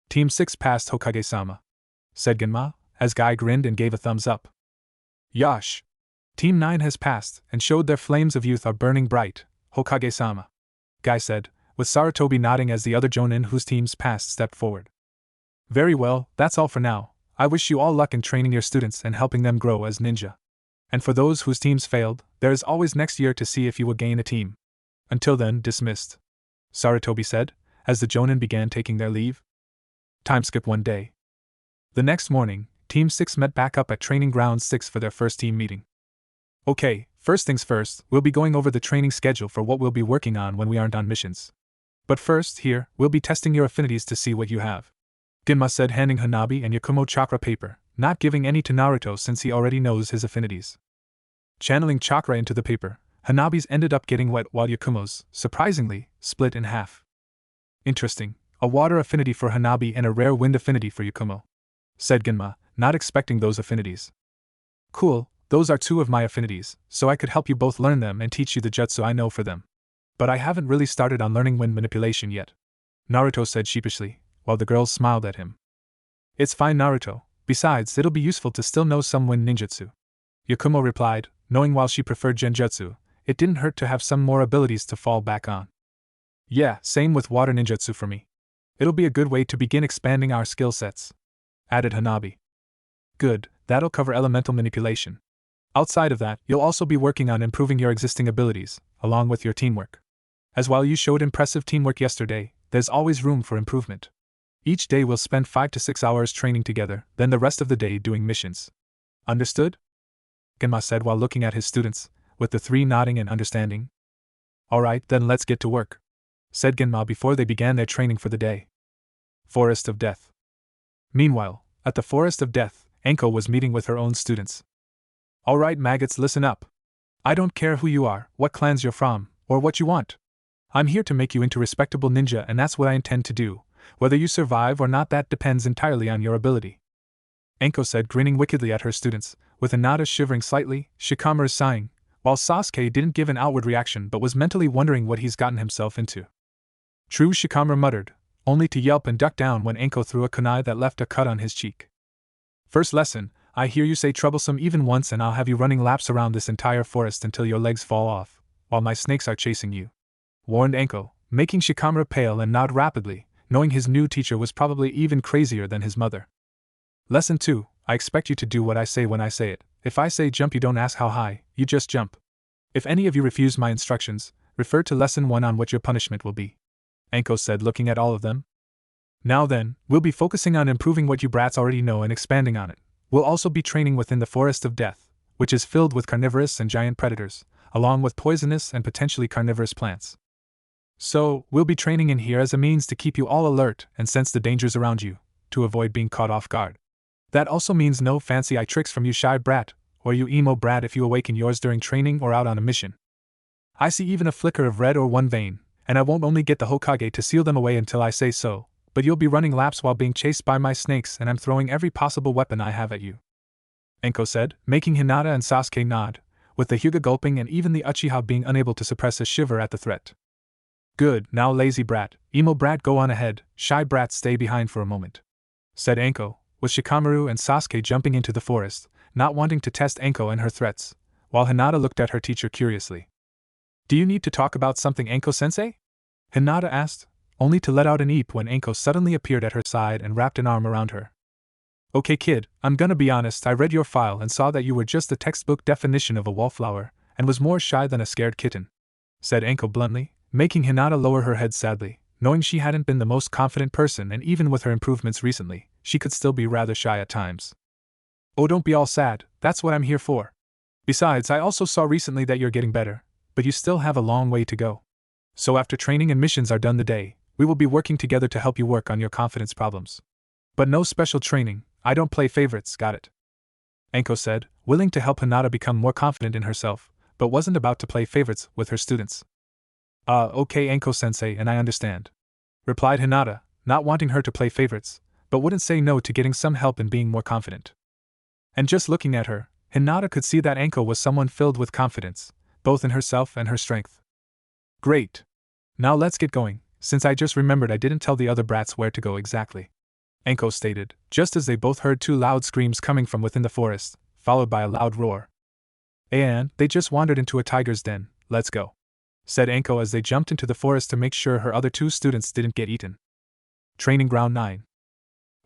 Team 6 passed, Hokage-sama, said Genma, as Guy grinned and gave a thumbs up. Yosh! Team 9 has passed and showed their flames of youth are burning bright, Hokage-sama, Guy said, with Sarutobi nodding as the other Jounin whose teams passed stepped forward. Very well, that's all for now. I wish you all luck in training your students and helping them grow as ninja. And for those whose teams failed, there is always next year to see if you will gain a team. Until then, dismissed, Sarutobi said, as the Jounin began taking their leave. Time skip one day. The next morning, Team 6 met back up at Training Ground 6 for their first team meeting. Okay, first things first, we'll be going over the training schedule for what we'll be working on when we aren't on missions. But first, here, we'll be testing your affinities to see what you have, Genma said, handing Hanabi and Yakumo chakra paper, not giving any to Naruto since he already knows his affinities. Channeling chakra into the paper, Hanabi's ended up getting wet while Yakumo's, surprisingly, split in half. Interesting, a water affinity for Hanabi and a rare wind affinity for Yakumo, said Genma, not expecting those affinities. Cool, those are two of my affinities, so I could help you both learn them and teach you the jutsu I know for them. But I haven't really started on learning wind manipulation yet, Naruto said sheepishly, while the girls smiled at him. It's fine, Naruto, besides it'll be useful to still know some wind ninjutsu, Yakumo replied, knowing while she preferred genjutsu, it didn't hurt to have some more abilities to fall back on. Yeah, same with water ninjutsu for me. It'll be a good way to begin expanding our skill sets, added Hanabi. Good, that'll cover elemental manipulation. Outside of that, you'll also be working on improving your existing abilities, along with your teamwork. As while you showed impressive teamwork yesterday, there's always room for improvement. Each day we'll spend 5 to 6 hours training together, then the rest of the day doing missions. Understood? Genma said while looking at his students, with the three nodding and understanding. Alright, then let's get to work, said Genma before they began their training for the day. Forest of Death. Meanwhile, at the Forest of Death, Anko was meeting with her own students. Alright, maggots, listen up. I don't care who you are, what clans you're from, or what you want. I'm here to make you into respectable ninja, and that's what I intend to do. Whether you survive or not, that depends entirely on your ability, Anko said, grinning wickedly at her students, with Hinata shivering slightly, Shikamaru sighing, while Sasuke didn't give an outward reaction but was mentally wondering what he's gotten himself into. True, Shikamaru muttered, only to yelp and duck down when Anko threw a kunai that left a cut on his cheek. First lesson, I hear you say troublesome even once and I'll have you running laps around this entire forest until your legs fall off, while my snakes are chasing you, warned Anko, making Shikamaru pale and nod rapidly, knowing his new teacher was probably even crazier than his mother. Lesson 2, I expect you to do what I say when I say it. If I say jump, you don't ask how high, you just jump. If any of you refuse my instructions, refer to Lesson 1 on what your punishment will be, Anko said, looking at all of them. Now then, we'll be focusing on improving what you brats already know and expanding on it. We'll also be training within the Forest of Death, which is filled with carnivorous and giant predators, along with poisonous and potentially carnivorous plants. So, we'll be training in here as a means to keep you all alert and sense the dangers around you, to avoid being caught off guard. That also means no fancy eye tricks from you shy brat, or you emo brat if you awaken yours during training or out on a mission. I see even a flicker of red or one vein, and I won't only get the Hokage to seal them away until I say so, but you'll be running laps while being chased by my snakes and I'm throwing every possible weapon I have at you, Anko said, making Hinata and Sasuke nod, with the Hyuga gulping and even the Uchiha being unable to suppress a shiver at the threat. Good, now lazy brat, emo brat, go on ahead, shy brat stay behind for a moment, said Anko, with Shikamaru and Sasuke jumping into the forest, not wanting to test Anko and her threats, while Hinata looked at her teacher curiously. Do you need to talk about something, Anko-sensei? Hinata asked, only to let out an eep when Anko suddenly appeared at her side and wrapped an arm around her. "Okay kid, I'm gonna be honest, I read your file and saw that you were just the textbook definition of a wallflower, and was more shy than a scared kitten," said Anko bluntly, making Hinata lower her head sadly, knowing she hadn't been the most confident person and even with her improvements recently, she could still be rather shy at times. "Oh, don't be all sad, that's what I'm here for. Besides, I also saw recently that you're getting better, but you still have a long way to go. So after training and missions are done today, we will be working together to help you work on your confidence problems. But no special training, I don't play favorites, got it?" Anko said, willing to help Hinata become more confident in herself, but wasn't about to play favorites with her students. Okay Anko-sensei, and I understand," replied Hinata, not wanting her to play favorites, but wouldn't say no to getting some help in being more confident. And just looking at her, Hinata could see that Anko was someone filled with confidence, both in herself and her strength. "Great. Now let's get going, since I just remembered I didn't tell the other brats where to go exactly," Anko stated, just as they both heard two loud screams coming from within the forest, followed by a loud roar. "And they just wandered into a tiger's den, let's go," said Anko as they jumped into the forest to make sure her other two students didn't get eaten. Training Ground 9.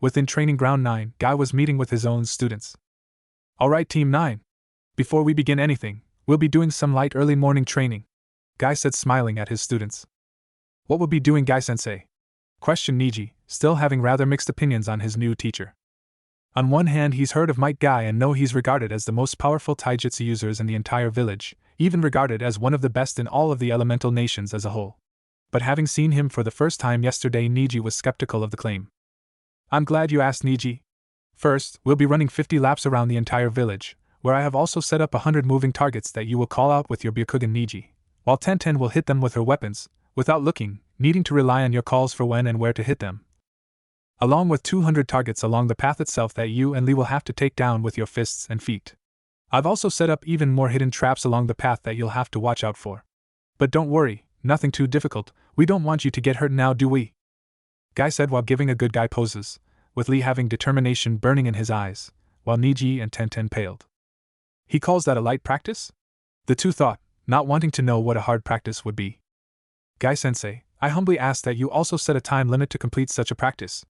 Within Training Ground 9, Guy was meeting with his own students. "Alright Team 9. Before we begin anything, we'll be doing some light early morning training," Guy said, smiling at his students. "What will be doing, Guy-sensei?" questioned Niji, still having rather mixed opinions on his new teacher. On one hand, he's heard of Might Guy and know he's regarded as the most powerful taijutsu users in the entire village, even regarded as one of the best in all of the elemental nations as a whole. But having seen him for the first time yesterday, Niji was skeptical of the claim. "I'm glad you asked, Niji. First, we'll be running 50 laps around the entire village, where I have also set up 100 moving targets that you will call out with your Byakugan Niji, while Tenten will hit them with her weapons, without looking, needing to rely on your calls for when and where to hit them. Along with 200 targets along the path itself that you and Lee will have to take down with your fists and feet. I've also set up even more hidden traps along the path that you'll have to watch out for. But don't worry, nothing too difficult, we don't want you to get hurt now, do we?" Guy said while giving a good guy poses, with Lee having determination burning in his eyes, while Niji and Tenten paled. "He calls that a light practice?" the two thought, not wanting to know what a hard practice would be. "Guy-sensei, I humbly ask that you also set a time limit to complete such a practice.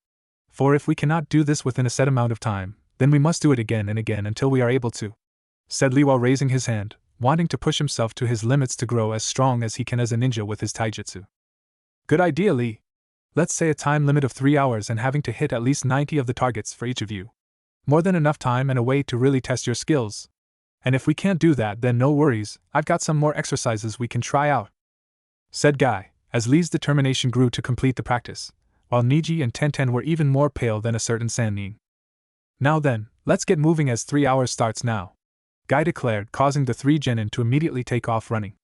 For if we cannot do this within a set amount of time, then we must do it again and again until we are able to," said Lee while raising his hand, wanting to push himself to his limits to grow as strong as he can as a ninja with his taijutsu. "Good idea, Lee. Let's say a time limit of 3 hours and having to hit at least 90 of the targets for each of you. More than enough time and a way to really test your skills. And if we can't do that, then no worries, I've got some more exercises we can try out," said Guy, as Lee's determination grew to complete the practice, while Niji and Tenten were even more pale than a certain Sannin. "Now then, let's get moving as 3 hours starts now," Guy declared, causing the 3 genin to immediately take off running.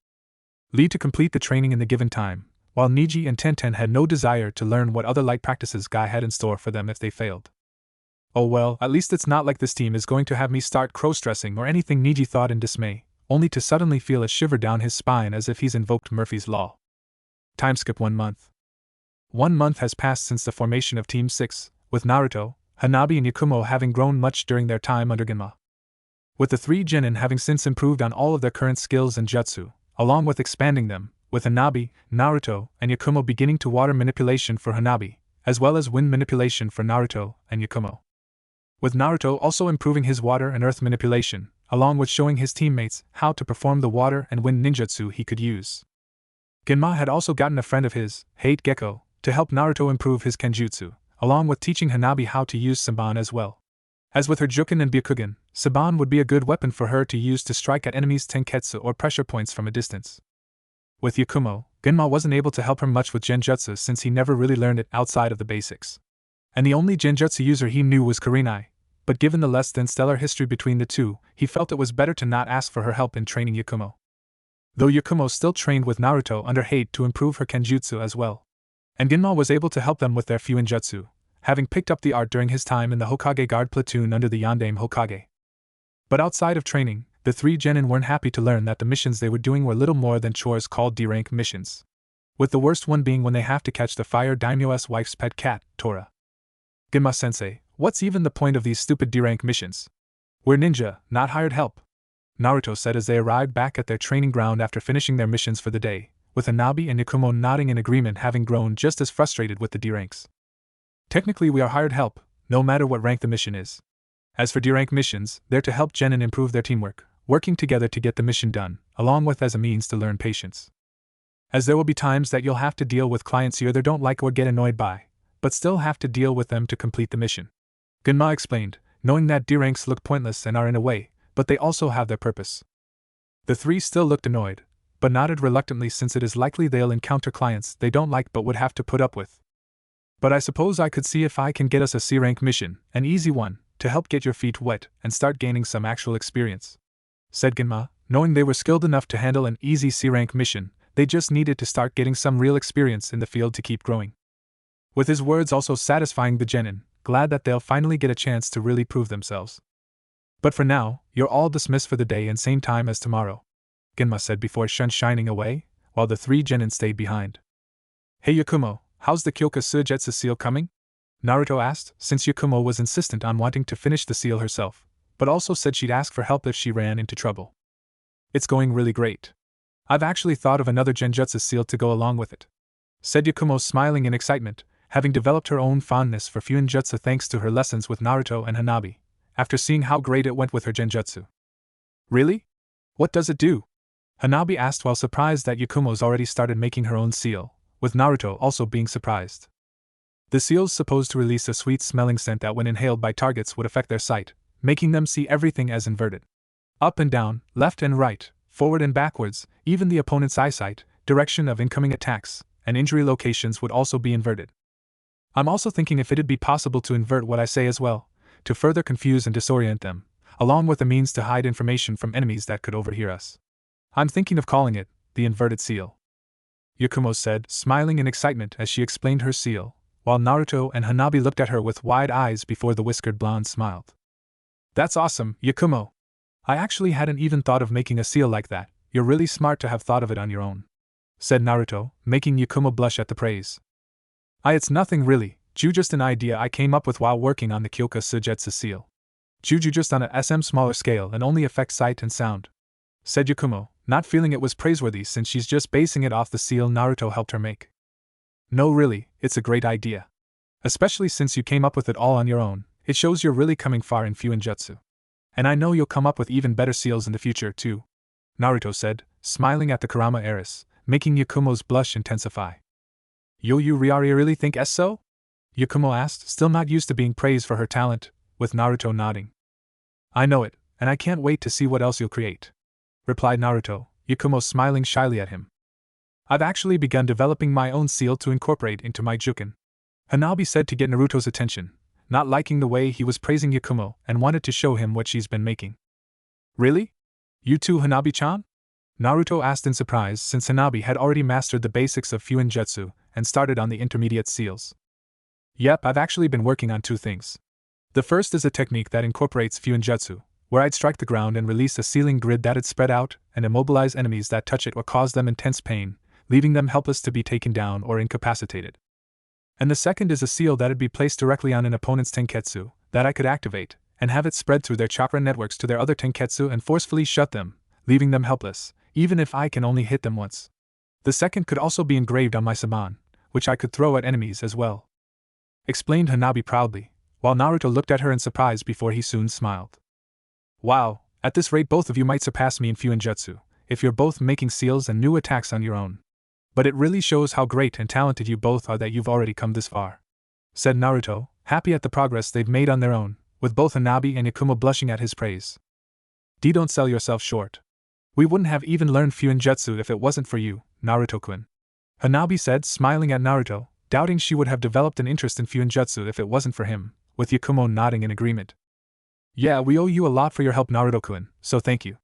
Lee to complete the training in the given time, while Niji and Tenten had no desire to learn what other light practices Guy had in store for them if they failed. "Oh well, at least it's not like this team is going to have me start cross-dressing or anything," Niji thought in dismay, only to suddenly feel a shiver down his spine as if he's invoked Murphy's Law. Timeskip 1 month. 1 month has passed since the formation of Team 6, with Naruto, Hanabi and Yakumo having grown much during their time under Ginma. With the 3 genin having since improved on all of their current skills and jutsu, along with expanding them, with Hanabi, Naruto, and Yakumo beginning to water manipulation for Hanabi, as well as wind manipulation for Naruto and Yakumo. With Naruto also improving his water and earth manipulation, along with showing his teammates how to perform the water and wind ninjutsu he could use. Ginma had also gotten a friend of his, Hate Gecko, to help Naruto improve his kenjutsu, along with teaching Hanabi how to use Saban as well. As with her Juken and Byakugan, Saban would be a good weapon for her to use to strike at enemies' tenketsu or pressure points from a distance. With Yakumo, Ginma wasn't able to help her much with genjutsu since he never really learned it outside of the basics. And the only genjutsu user he knew was Kurenai, but given the less than stellar history between the two, he felt it was better to not ask for her help in training Yakumo. Though Yakumo still trained with Naruto under Hate to improve her kenjutsu as well. And Ginma was able to help them with their Fuinjutsu, having picked up the art during his time in the Hokage Guard platoon under the Yondaime Hokage. But outside of training, the 3 genin weren't happy to learn that the missions they were doing were little more than chores called D-rank missions. With the worst one being when they have to catch the Fire Daimyo's wife's pet cat, Tora. "Ginma-sensei, what's even the point of these stupid D-rank missions? We're ninja, not hired help," Naruto said as they arrived back at their training ground after finishing their missions for the day, with Hanabi and Yakumo nodding in agreement, having grown just as frustrated with the D ranks. Technically, we are hired help, no matter what rank the mission is. As for D rank missions, they're to help genin improve their teamwork, working together to get the mission done, along with as a means to learn patience. As there will be times that you'll have to deal with clients you either don't like or get annoyed by, but still have to deal with them to complete the mission. Gunma explained, knowing that D ranks look pointless and are in a way, but they also have their purpose. The three still looked annoyed, but nodded reluctantly since it is likely they'll encounter clients they don't like but would have to put up with. But I suppose I could see if I can get us a C rank mission, an easy one, to help get your feet wet and start gaining some actual experience, said Gunma, knowing they were skilled enough to handle an easy C rank mission. They just needed to start getting some real experience in the field to keep growing. With his words also satisfying the genin, glad that they'll finally get a chance to really prove themselves. But for now, you're all dismissed for the day and same time as tomorrow, Gunma said before shining away, while the three genin stayed behind. Hey Yakumo, how's the Kyoka Sujetsu seal coming? Naruto asked, since Yakumo was insistent on wanting to finish the seal herself, but also said she'd ask for help if she ran into trouble. It's going really great. I've actually thought of another genjutsu seal to go along with it, said Yakumo, smiling in excitement, having developed her own fondness for Fuinjutsu thanks to her lessons with Naruto and Hanabi, after seeing how great it went with her genjutsu. Really? What does it do? Hanabi asked while surprised that Yakumo's already started making her own seal, with Naruto also being surprised. The seal's supposed to release a sweet-smelling scent that when inhaled by targets would affect their sight, making them see everything as inverted. Up and down, left and right, forward and backwards, even the opponent's eyesight, direction of incoming attacks, and injury locations would also be inverted. I'm also thinking if it'd be possible to invert what I say as well, to further confuse and disorient them, along with a means to hide information from enemies that could overhear us. I'm thinking of calling it the inverted seal, Yakumo said, smiling in excitement as she explained her seal, while Naruto and Hanabi looked at her with wide eyes before the whiskered blonde smiled. That's awesome, Yakumo. I actually hadn't even thought of making a seal like that. You're really smart to have thought of it on your own, said Naruto, making Yakumo blush at the praise. It's nothing really, just an idea I came up with while working on the Kyoka Sujetsu seal. Just on a SM smaller scale and only affects sight and sound, said Yakumo, not feeling it was praiseworthy since she's just basing it off the seal Naruto helped her make. No really, it's a great idea. Especially since you came up with it all on your own, it shows you're really coming far in Fuinjutsu. And I know you'll come up with even better seals in the future too, Naruto said, smiling at the Kurama heiress, making Yakumo's blush intensify. You really think so? Yakumo asked, still not used to being praised for her talent, with Naruto nodding. I know it, and I can't wait to see what else you'll create, replied Naruto, Yakumo smiling shyly at him. I've actually begun developing my own seal to incorporate into my Jounin, Hanabi said to get Naruto's attention, not liking the way he was praising Yakumo and wanted to show him what she's been making. Really? You too, Hanabi-chan? Naruto asked in surprise since Hanabi had already mastered the basics of Fuinjutsu and started on the intermediate seals. Yep, I've actually been working on two things. The first is a technique that incorporates Fuinjutsu, where I'd strike the ground and release a sealing grid that'd spread out and immobilize enemies that touch it or cause them intense pain, leaving them helpless to be taken down or incapacitated. And the second is a seal that'd be placed directly on an opponent's tenketsu, that I could activate, and have it spread through their chakra networks to their other tenketsu and forcefully shut them, leaving them helpless, even if I can only hit them once. The second could also be engraved on my saban, which I could throw at enemies as well, explained Hanabi proudly, while Naruto looked at her in surprise before he soon smiled. Wow, at this rate both of you might surpass me in Fuinjutsu, if you're both making seals and new attacks on your own. But it really shows how great and talented you both are that you've already come this far, said Naruto, happy at the progress they've made on their own, with both Hanabi and Yakumo blushing at his praise. Don't sell yourself short. We wouldn't have even learned Fuinjutsu if it wasn't for you, Naruto-kun, Hanabi said, smiling at Naruto, doubting she would have developed an interest in Fuinjutsu if it wasn't for him, with Yakumo nodding in agreement. Yeah, we owe you a lot for your help, Naruto-kun, so thank you,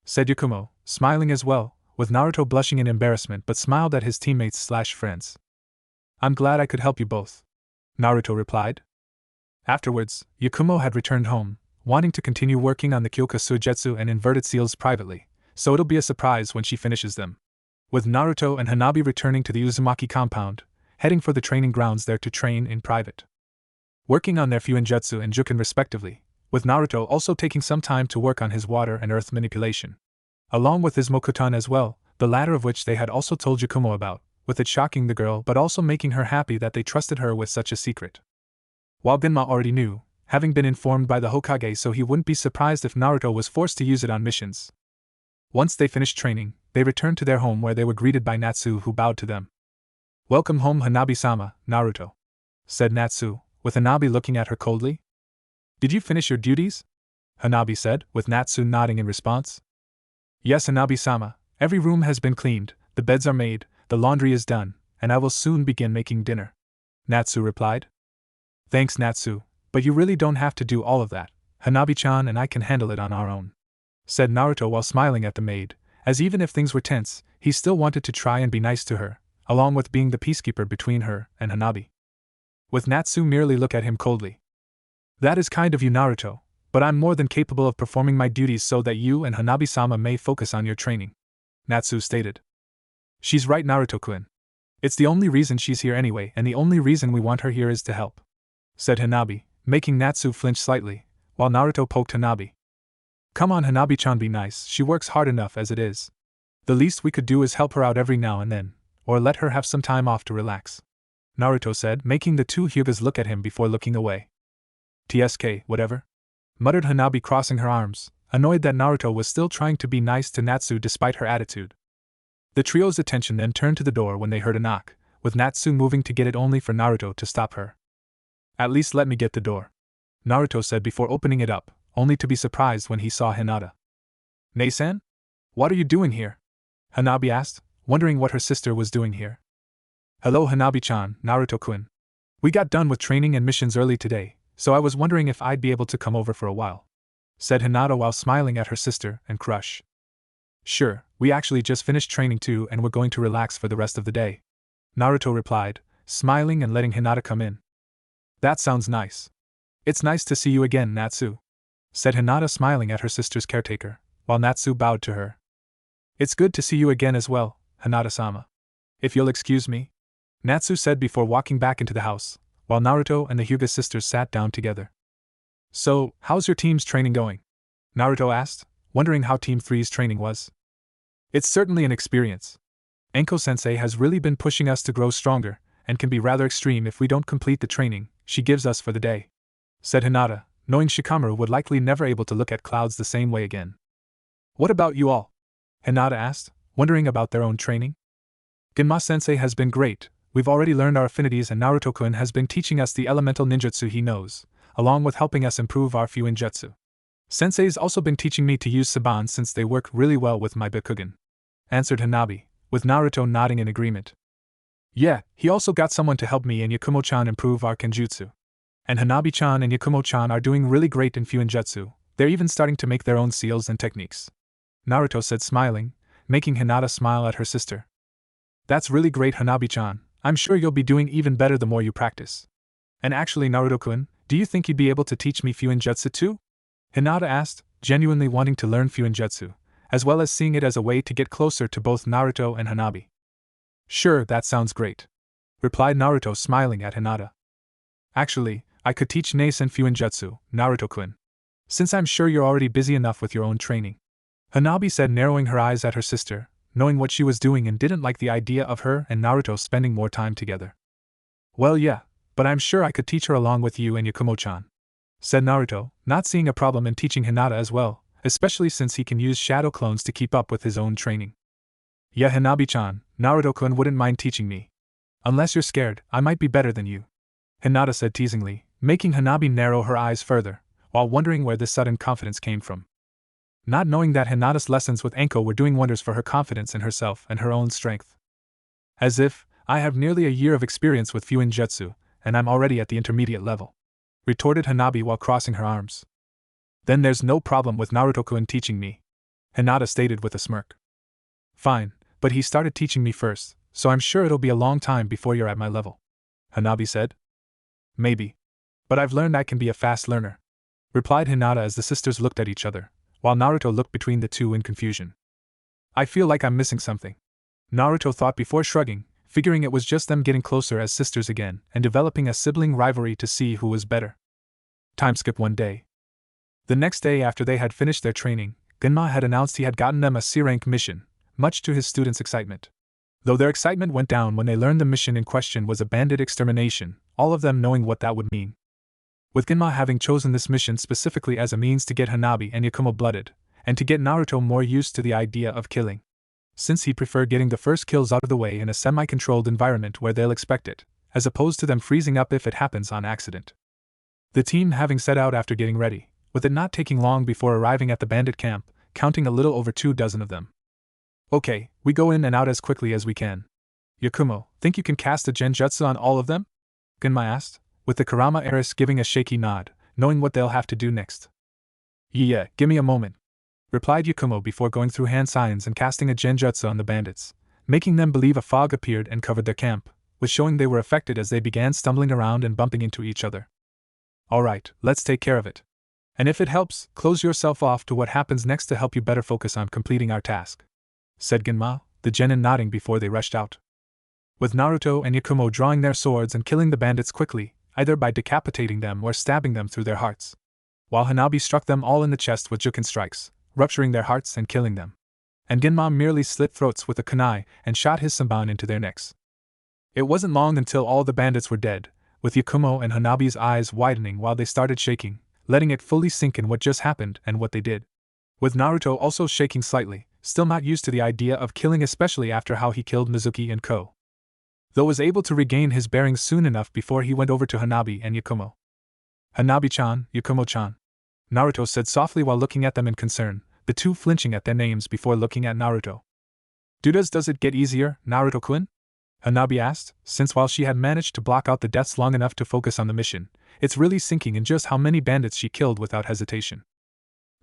said Yakumo, smiling as well, with Naruto blushing in embarrassment but smiled at his teammates/friends. I'm glad I could help you both, Naruto replied. Afterwards, Yakumo had returned home, wanting to continue working on the Kyoka Sujetsu and inverted seals privately, so it'll be a surprise when she finishes them. With Naruto and Hanabi returning to the Uzumaki compound, heading for the training grounds there to train in private, working on their Fuinjutsu and Jounin respectively, with Naruto also taking some time to work on his water and earth manipulation, along with his Mokutan as well, the latter of which they had also told Yakumo about, with it shocking the girl but also making her happy that they trusted her with such a secret. While Genma already knew, having been informed by the Hokage, so he wouldn't be surprised if Naruto was forced to use it on missions. Once they finished training, they returned to their home where they were greeted by Natsu, who bowed to them. "Welcome home, Hanabi-sama, Naruto," said Natsu, with Hanabi looking at her coldly. "Did you finish your duties?" Hanabi said, with Natsu nodding in response. "Yes, Hanabi-sama, every room has been cleaned, the beds are made, the laundry is done, and I will soon begin making dinner," Natsu replied. "Thanks, Natsu, but you really don't have to do all of that. Hanabi-chan and I can handle it on our own," said Naruto while smiling at the maid, as even if things were tense, he still wanted to try and be nice to her, along with being the peacekeeper between her and Hanabi. With Natsu merely look at him coldly. "That is kind of you, Naruto, but I'm more than capable of performing my duties so that you and Hanabi-sama may focus on your training," Natsu stated. "She's right, Naruto-kun. It's the only reason she's here anyway, and the only reason we want her here is to help," said Hanabi, making Natsu flinch slightly, while Naruto poked Hanabi. "Come on, Hanabi-chan, be nice, she works hard enough as it is. The least we could do is help her out every now and then, or let her have some time off to relax," Naruto said, making the two Hyugas look at him before looking away. "TSK, whatever," muttered Hanabi, crossing her arms, annoyed that Naruto was still trying to be nice to Natsu despite her attitude. The trio's attention then turned to the door when they heard a knock, with Natsu moving to get it only for Naruto to stop her. "At least let me get the door," Naruto said before opening it up, only to be surprised when he saw Hinata. "Nei-san? What are you doing here?" Hanabi asked, wondering what her sister was doing here. "Hello, Hanabi-chan, Naruto-kun. We got done with training and missions early today, so I was wondering if I'd be able to come over for a while," said Hinata while smiling at her sister and crush. "Sure, we actually just finished training too and we're going to relax for the rest of the day," Naruto replied, smiling and letting Hinata come in. "That sounds nice. It's nice to see you again, Natsu," said Hinata, smiling at her sister's caretaker, while Natsu bowed to her. "It's good to see you again as well, Hinata-sama. If you'll excuse me," Natsu said before walking back into the house, while Naruto and the Hyuga sisters sat down together. "So, how's your team's training going?" Naruto asked, wondering how Team 3's training was. "It's certainly an experience. Enko-sensei has really been pushing us to grow stronger, and can be rather extreme if we don't complete the training she gives us for the day," said Hinata, knowing Shikamaru would likely never able to look at clouds the same way again. "What about you all?" Hinata asked, wondering about their own training. "Genma-sensei has been great, we've already learned our affinities and Naruto-kun has been teaching us the elemental ninjutsu he knows, along with helping us improve our Fuinjutsu. Sensei's also been teaching me to use Saban since they work really well with my Byakugan," answered Hanabi, with Naruto nodding in agreement. "Yeah, he also got someone to help me and Yakumo-chan improve our Kenjutsu. And Hanabi-chan and Yakumo-chan are doing really great in Fuinjutsu, they're even starting to make their own seals and techniques," Naruto said, smiling, making Hinata smile at her sister. "That's really great, Hanabi-chan, I'm sure you'll be doing even better the more you practice. And actually, Naruto-kun, do you think you'd be able to teach me Fuinjutsu too?" Hinata asked, genuinely wanting to learn Fuinjutsu, as well as seeing it as a way to get closer to both Naruto and Hanabi. "Sure, that sounds great," replied Naruto, smiling at Hinata. "Actually, I could teach Nei-san Fuinjutsu, Naruto-kun, since I'm sure you're already busy enough with your own training," Hanabi said, narrowing her eyes at her sister, knowing what she was doing and didn't like the idea of her and Naruto spending more time together. "Well, yeah, but I'm sure I could teach her along with you and Yakumo-chan," said Naruto, not seeing a problem in teaching Hinata as well, especially since he can use shadow clones to keep up with his own training. "Yeah, Hanabi-chan, Naruto-kun wouldn't mind teaching me. Unless you're scared, I might be better than you," Hinata said teasingly, making Hanabi narrow her eyes further, while wondering where this sudden confidence came from. Not knowing that Hinata's lessons with Enko were doing wonders for her confidence in herself and her own strength. "As if, I have nearly a year of experience with Fuinjutsu, and I'm already at the intermediate level," retorted Hanabi while crossing her arms. "Then there's no problem with Naruto-kun teaching me," Hinata stated with a smirk. "Fine, but he started teaching me first, so I'm sure it'll be a long time before you're at my level," Hanabi said. "Maybe. But I've learned I can be a fast learner," replied Hinata as the sisters looked at each other, while Naruto looked between the two in confusion. "I feel like I'm missing something," Naruto thought before shrugging, figuring it was just them getting closer as sisters again and developing a sibling rivalry to see who was better. Time skip one day. The next day after they had finished their training, Genma had announced he had gotten them a C-rank mission, much to his students' excitement. Though their excitement went down when they learned the mission in question was a bandit extermination, all of them knowing what that would mean. With Genma having chosen this mission specifically as a means to get Hanabi and Yakumo blooded, and to get Naruto more used to the idea of killing. Since he'd prefer getting the first kills out of the way in a semi-controlled environment where they'll expect it, as opposed to them freezing up if it happens on accident. The team having set out after getting ready, with it not taking long before arriving at the bandit camp, counting a little over 24 of them. Okay, we go in and out as quickly as we can. Yakumo, think you can cast a genjutsu on all of them? Genma asked, with the Kurama heiress giving a shaky nod, knowing what they'll have to do next. Yeah, give me a moment, replied Yakumo before going through hand signs and casting a genjutsu on the bandits, making them believe a fog appeared and covered their camp, with showing they were affected as they began stumbling around and bumping into each other. Alright, let's take care of it. And if it helps, close yourself off to what happens next to help you better focus on completing our task, said Genma, the genin nodding before they rushed out. With Naruto and Yakumo drawing their swords and killing the bandits quickly, either by decapitating them or stabbing them through their hearts, while Hanabi struck them all in the chest with Jounin strikes, rupturing their hearts and killing them. And Genma merely slit throats with a kunai and shot his senbon into their necks. It wasn't long until all the bandits were dead, with Yakumo and Hanabi's eyes widening while they started shaking, letting it fully sink in what just happened and what they did. With Naruto also shaking slightly, still not used to the idea of killing, especially after how he killed Mizuki and Ko. Though was able to regain his bearings soon enough before he went over to Hanabi and Yakumo. Hanabi-chan, Yakumo-chan, Naruto said softly while looking at them in concern, the two flinching at their names before looking at Naruto. Does it get easier, Naruto-kun? Hanabi asked, since while she had managed to block out the deaths long enough to focus on the mission, it's really sinking in just how many bandits she killed without hesitation.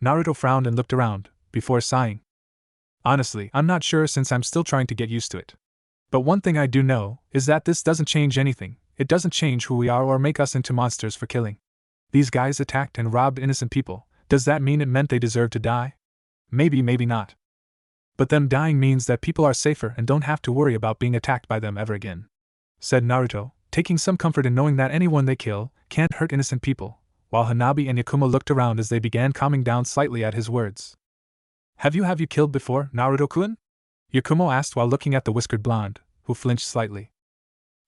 Naruto frowned and looked around, before sighing. Honestly, I'm not sure since I'm still trying to get used to it. But one thing I do know is that this doesn't change anything. It doesn't change who we are or make us into monsters for killing. These guys attacked and robbed innocent people. Does that mean it meant they deserve to die? Maybe, maybe not. But them dying means that people are safer and don't have to worry about being attacked by them ever again, said Naruto, taking some comfort in knowing that anyone they kill can't hurt innocent people, while Hanabi and Yakumo looked around as they began calming down slightly at his words. Have you killed before, Naruto-kun? Yakumo asked while looking at the whiskered blonde, who flinched slightly.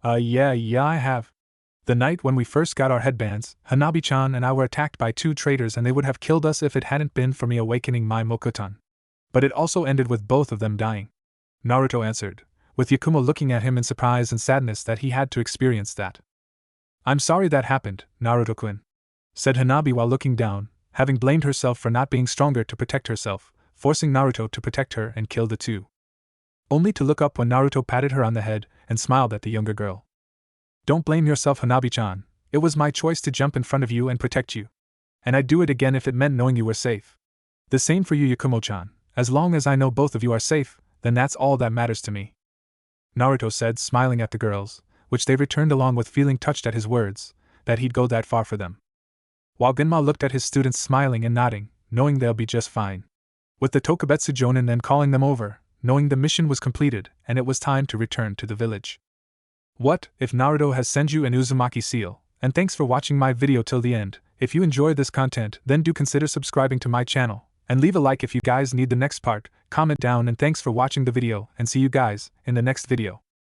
Yeah, I have. The night when we first got our headbands, Hanabi-chan and I were attacked by two traitors and they would have killed us if it hadn't been for me awakening my Mokutan. But it also ended with both of them dying, Naruto answered, with Yakumo looking at him in surprise and sadness that he had to experience that. I'm sorry that happened, Naruto-kun, said Hanabi while looking down, having blamed herself for not being stronger to protect herself, forcing Naruto to protect her and kill the two. Only to look up when Naruto patted her on the head and smiled at the younger girl. Don't blame yourself, Hanabi-chan. It was my choice to jump in front of you and protect you. And I'd do it again if it meant knowing you were safe. The same for you, Yakumo-chan. As long as I know both of you are safe, then that's all that matters to me, Naruto said, smiling at the girls, which they returned along with feeling touched at his words, that he'd go that far for them. While Genma looked at his students smiling and nodding, knowing they'll be just fine. With the Tokubetsu Jounin then calling them over, knowing the mission was completed and it was time to return to the village. What if Naruto has senju and uzumaki seal? And thanks for watching my video till the end. If you enjoy this content, then do consider subscribing to my channel, and leave a like if you guys need the next part. Comment down, and thanks for watching the video, and see you guys in the next video.